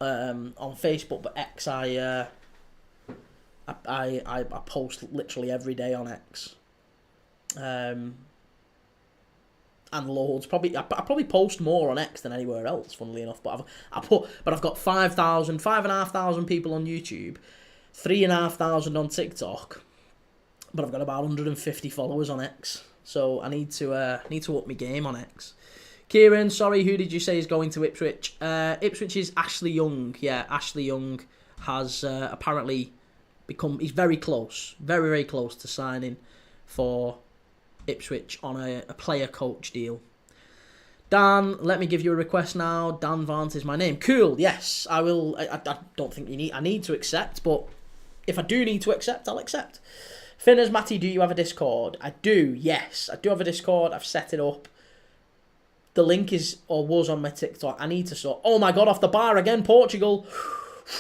Facebook, but X I post literally every day on X. And loads. I probably post more on X than anywhere else, funnily enough. But I've got 5,500 people on YouTube, 3,500 on TikTok, but I've got about 150 followers on X. So I need to up my game on X. Kieran, sorry, who did you say is going to Ipswich? Ipswich is Ashley Young. Yeah, Ashley Young has apparently he's very close, very, very close to signing for Ipswich on a player coach deal. Dan, let me give you a request now. Dan Vance is my name. Cool, yes, I will. I don't think I need to accept, but if I do need to accept, I'll accept. Finners, Matty, do you have a Discord? I do, yes. I do have a Discord. I've set it up. The link is, or was on my TikTok. I need to sort. Oh my God, off the bar again, Portugal.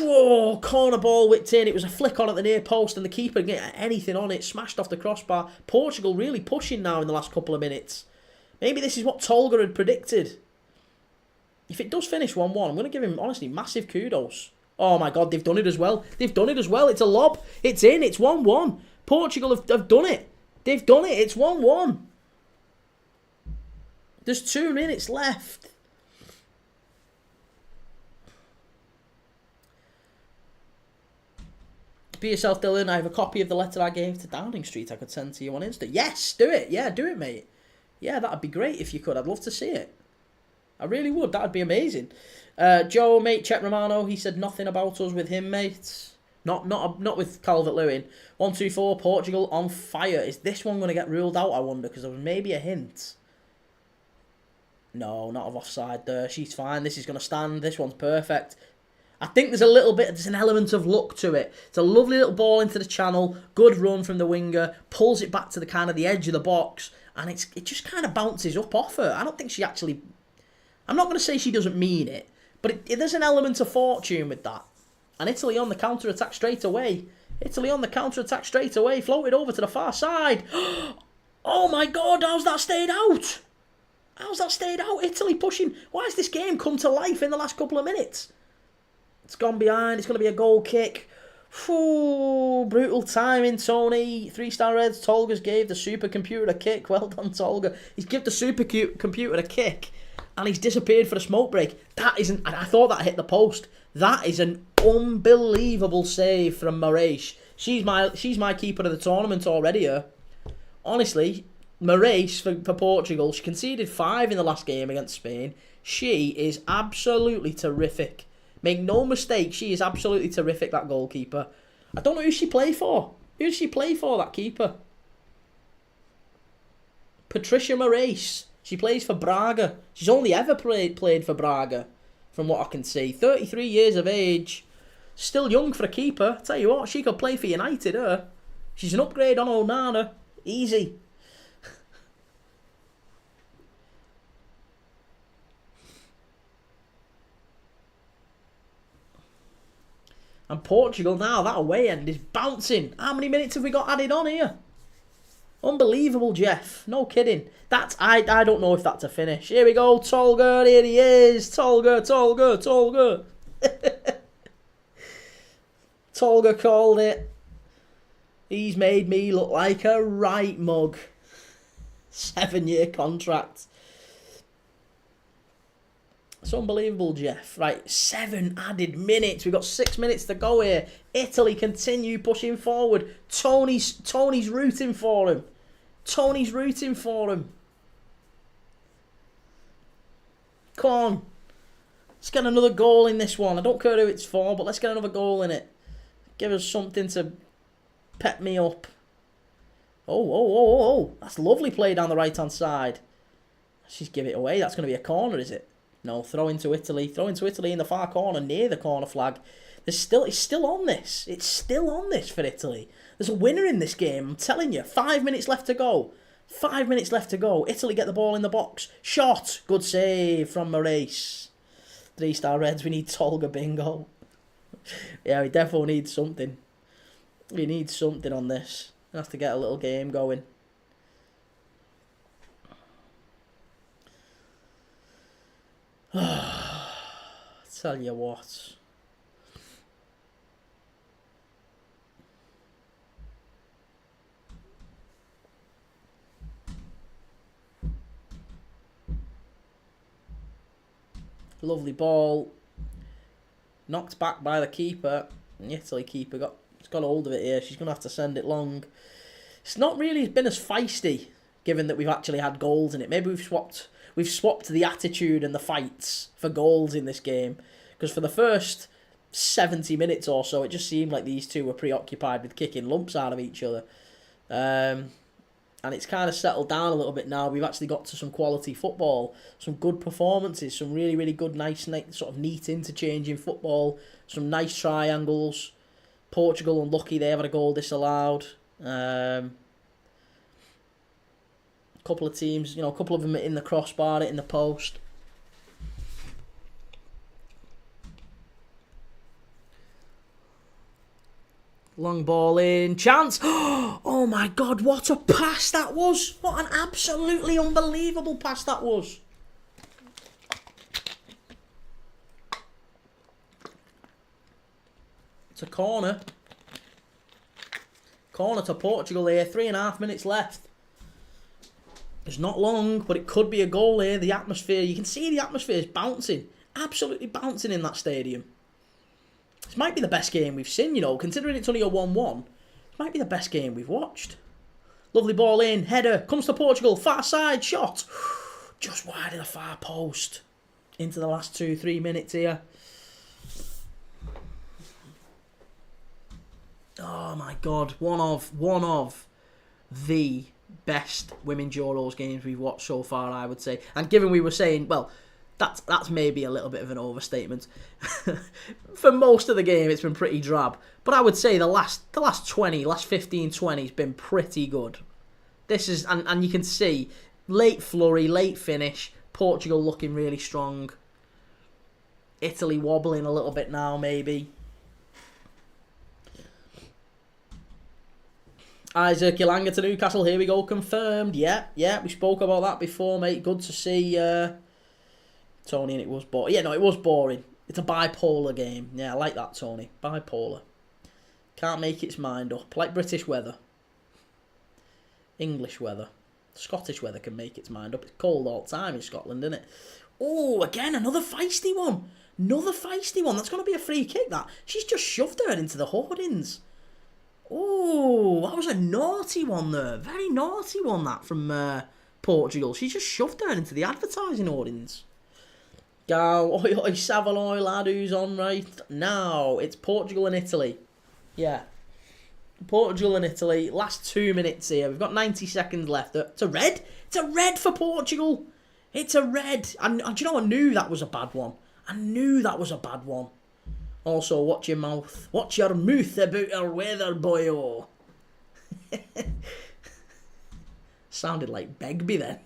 Whoa, corner ball whipped in. It was a flick on at the near post and the keeper didn't get anything on it. Smashed off the crossbar. Portugal really pushing now in the last couple of minutes. Maybe this is what Tolga had predicted. If it does finish 1-1, I'm going to give him, honestly, massive kudos. Oh my God, they've done it as well. They've done it as well. It's a lob. It's in. It's 1-1. Portugal have done it. They've done it. It's 1-1. There's 2 minutes left. Be yourself, Dylan. I have a copy of the letter I gave to Downing Street I could send to you on Insta. Yes, do it. Yeah, do it, mate. Yeah, that'd be great if you could. I'd love to see it. I really would. That'd be amazing. Joe, mate, Chet Romano, he said nothing about us with him, mate. Not with Calvert-Lewin. 1-2-4, Portugal on fire. Is this one going to get ruled out, I wonder? Because there was maybe a hint. No, not of offside there. She's fine. This is going to stand. This one's perfect. I think there's an element of luck to it. It's a lovely little ball into the channel. Good run from the winger. Pulls it back to the kind of the edge of the box. And it just kind of bounces up off her. I don't think she actually... I'm not going to say she doesn't mean it. But there's an element of fortune with that. And Italy on the counter-attack straight away. Floated over to the far side. Oh my God, how's that stayed out? Italy pushing. Why has this game come to life in the last couple of minutes? It's gone behind. It's going to be a goal kick. Ooh, brutal timing, Tony. 3-star Reds. Tolga's gave the supercomputer a kick. Well done, Tolga. He's given the supercomputer a kick. And he's disappeared for the smoke break. That isn't... I thought that hit the post. That is an unbelievable save from Moraes. She's my keeper of the tournament already, her. Honestly, Moraes for Portugal, she conceded 5 in the last game against Spain. She is absolutely terrific. Make no mistake, she is absolutely terrific, that goalkeeper. I don't know who she played for. Who did she play for, that keeper? Patricia Moraes. She plays for Braga. She's only ever played for Braga, from what I can see. 33 years of age. Still young for a keeper. Tell you what, she could play for United, her. She's an upgrade on Onana. Easy. And Portugal now, that away end is bouncing. How many minutes have we got added on here? Unbelievable, Jeff. No kidding. I don't know if that's a finish. Here we go, Tolga. Here he is. Tolga. Tolga called it. He's made me look like a right mug. 7-year contract. It's unbelievable, Jeff. Right, 7 added minutes. We've got 6 minutes to go here. Italy continue pushing forward. Tony's rooting for him. Come on. Let's get another goal in this one. I don't care who it's for, but let's get another goal in it. Give us something to pep me up. Oh. That's lovely play down the right-hand side. Let's just give it away. That's going to be a corner, is it? No, throw into Italy. In the far corner, near the corner flag. It's still on this. It's still on this for Italy. There's a winner in this game, I'm telling you. 5 minutes left to go. Italy get the ball in the box. Shot. Good save from Moraes. 3-star Reds, we need Tolga bingo. Yeah, we definitely need something. We need something on this. We have to get a little game going. Tell you what. Lovely ball. Knocked back by the keeper. The Italy keeper got hold of it here. She's going to have to send it long. It's not really been as feisty, given that we've actually had goals in it. Maybe we've swapped the attitude and the fights for goals in this game. Because for the first 70 minutes or so, it just seemed like these two were preoccupied with kicking lumps out of each other. And it's kind of settled down a little bit now. We've actually got to some quality football, some good performances, some really, really good, nice sort of neat interchange in football, some nice triangles. Portugal unlucky, they have had a goal disallowed. couple of teams, a couple of them in the crossbar, in the post. Long ball in, chance. Oh my God, what a pass that was. What an absolutely unbelievable pass that was. It's a corner. Corner to Portugal here, 3.5 minutes left. It's not long, but it could be a goal here. The atmosphere, you can see the atmosphere is bouncing. Absolutely bouncing in that stadium. This might be the best game we've seen, considering it's only a 1-1. It might be the best game we've watched. Lovely ball in, header, comes to Portugal, far side, shot. Just wide of the far post. Into the last 2-3 minutes here. Oh my God, one of the best Women's Euros games we've watched so far, I would say. And given we were saying, well, that's maybe a little bit of an overstatement. For most of the game, it's been pretty drab. But I would say the last 15, 20 has been pretty good. This is, and you can see, late flurry, late finish, Portugal looking really strong. Italy wobbling a little bit now, maybe. Isaac Ilanga to Newcastle, here we go, confirmed. Yeah, we spoke about that before, mate. Good to see Tony, and it was boring. Yeah, no, it was boring. It's a bipolar game. Yeah, I like that, Tony. Bipolar. Can't make its mind up. Like British weather. English weather. Scottish weather can make its mind up. It's cold all the time in Scotland, isn't it? Oh, again, another feisty one. Another feisty one. That's going to be a free kick, that. She's just shoved her into the hoardings. Oh, that was a naughty one there. Very naughty one, that, from Portugal. She just shoved her into the advertising hoardings. Go, oi, oi, Savaloy, lad, who's on right now? It's Portugal and Italy. Yeah. Portugal and Italy. Last 2 minutes here. We've got 90 seconds left. It's a red. It's a red for Portugal. It's a red. And do you know, I knew that was a bad one. I knew that was a bad one. Also, watch your mouth. Watch your mouth about our weather, boyo. Sounded like Begbie then.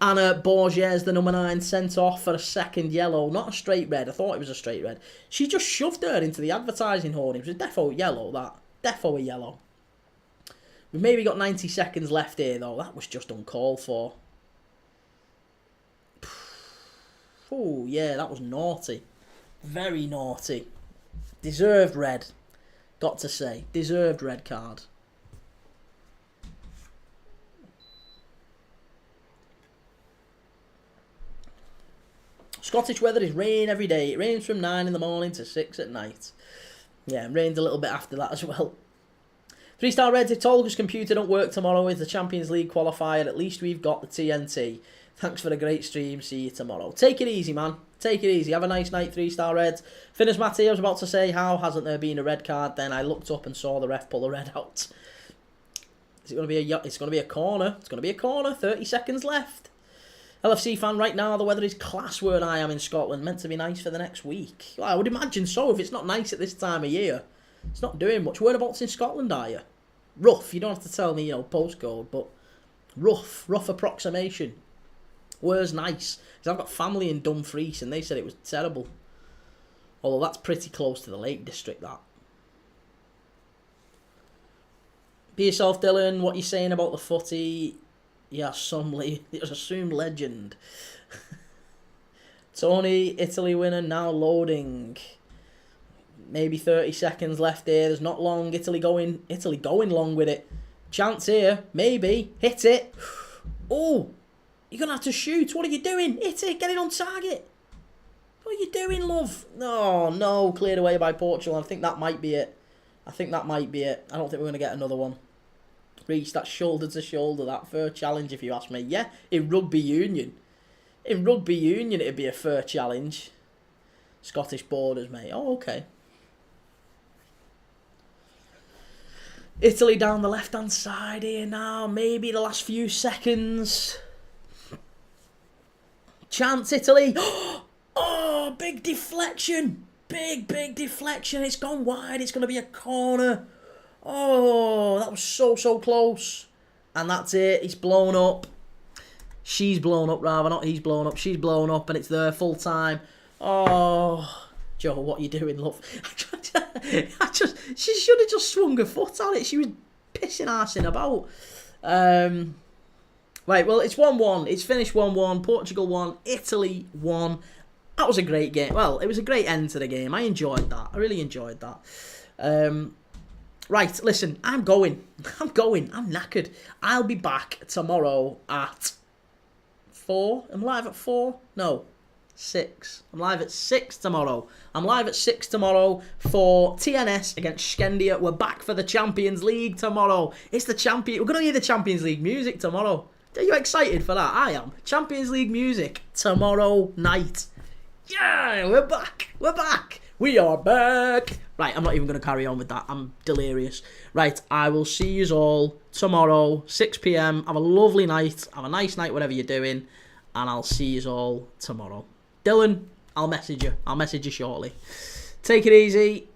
Anna Borges, the number 9, sent off for a second yellow. Not a straight red. I thought it was a straight red. She just shoved her into the advertising hoardings. It was defo yellow, that. Defo a yellow. We've maybe got 90 seconds left here, though. That was just uncalled for. Oh, yeah, that was naughty. Very naughty. Deserved red. Got to say. Deserved red card. Scottish weather is rain every day. It rains from 9 in the morning to 6 at night. Yeah, and rains a little bit after that as well. 3-star Reds, if Tolga's computer don't work tomorrow with the Champions League qualifier, at least we've got the TNT. Thanks for a great stream. See you tomorrow. Take it easy, man. Take it easy. Have a nice night, 3-star Reds. Finners Matty, I was about to say, how hasn't there been a red card? Then I looked up and saw the ref pull the red out. Is it going to be a? It's going to be a corner. It's going to be a corner. 30 seconds left. LFC fan, right now the weather is class where I am in Scotland. Meant to be nice for the next week. Well, I would imagine so. If it's not nice at this time of year, it's not doing much. Whereabouts in Scotland are you? Rough. You don't have to tell me, postcode, but rough approximation. Where's nice? Because I've got family in Dumfries and they said it was terrible. Although that's pretty close to the Lake District, that. Be yourself, Dylan. What you saying about the footy? Yeah, it's assumed legend. Tony, Italy winner, now loading. Maybe 30 seconds left here. There's not long. Italy going long with it. Chance here. Maybe. Hit it. Oh, you're going to have to shoot. What are you doing? Hit it. Get it on target. What are you doing, love? No. Cleared away by Portugal. I think that might be it. I don't think we're going to get another one. Reach that shoulder to shoulder. That fair challenge, if you ask me. Yeah, in rugby union. In rugby union, it'd be a fair challenge. Scottish borders, mate. Oh, okay. Italy down the left-hand side here now. Maybe the last few seconds. Chance, Italy. Oh, big deflection. Big deflection. It's gone wide. It's going to be a corner. Oh, that was so close. And that's it. It's blown up. She's blown up, rather. Not he's blown up. She's blown up, and it's there full time. Oh, Joe, what are you doing, love? She should have just swung her foot on it. She was pissing arsing about. Right, well, it's 1-1. It's finished 1-1. Portugal won. Italy won. That was a great game. Well, it was a great end to the game. I enjoyed that. I really enjoyed that. Right, listen, I'm going. I'm knackered. I'll be back tomorrow at 4. I'm live at 4? No, 6. I'm live at 6 tomorrow. I'm live at 6 tomorrow for TNS against Skendia. We're back for the Champions League tomorrow. It's the champion. We're going to hear the Champions League music tomorrow. Are you excited for that? I am. Champions League music tomorrow night. Yeah, we're back. We're back. We are back. Right, I'm not even going to carry on with that. I'm delirious. Right, I will see you all tomorrow, 6 p.m. Have a lovely night. Have a nice night, whatever you're doing. And I'll see you all tomorrow. Dylan, I'll message you. I'll message you shortly. Take it easy.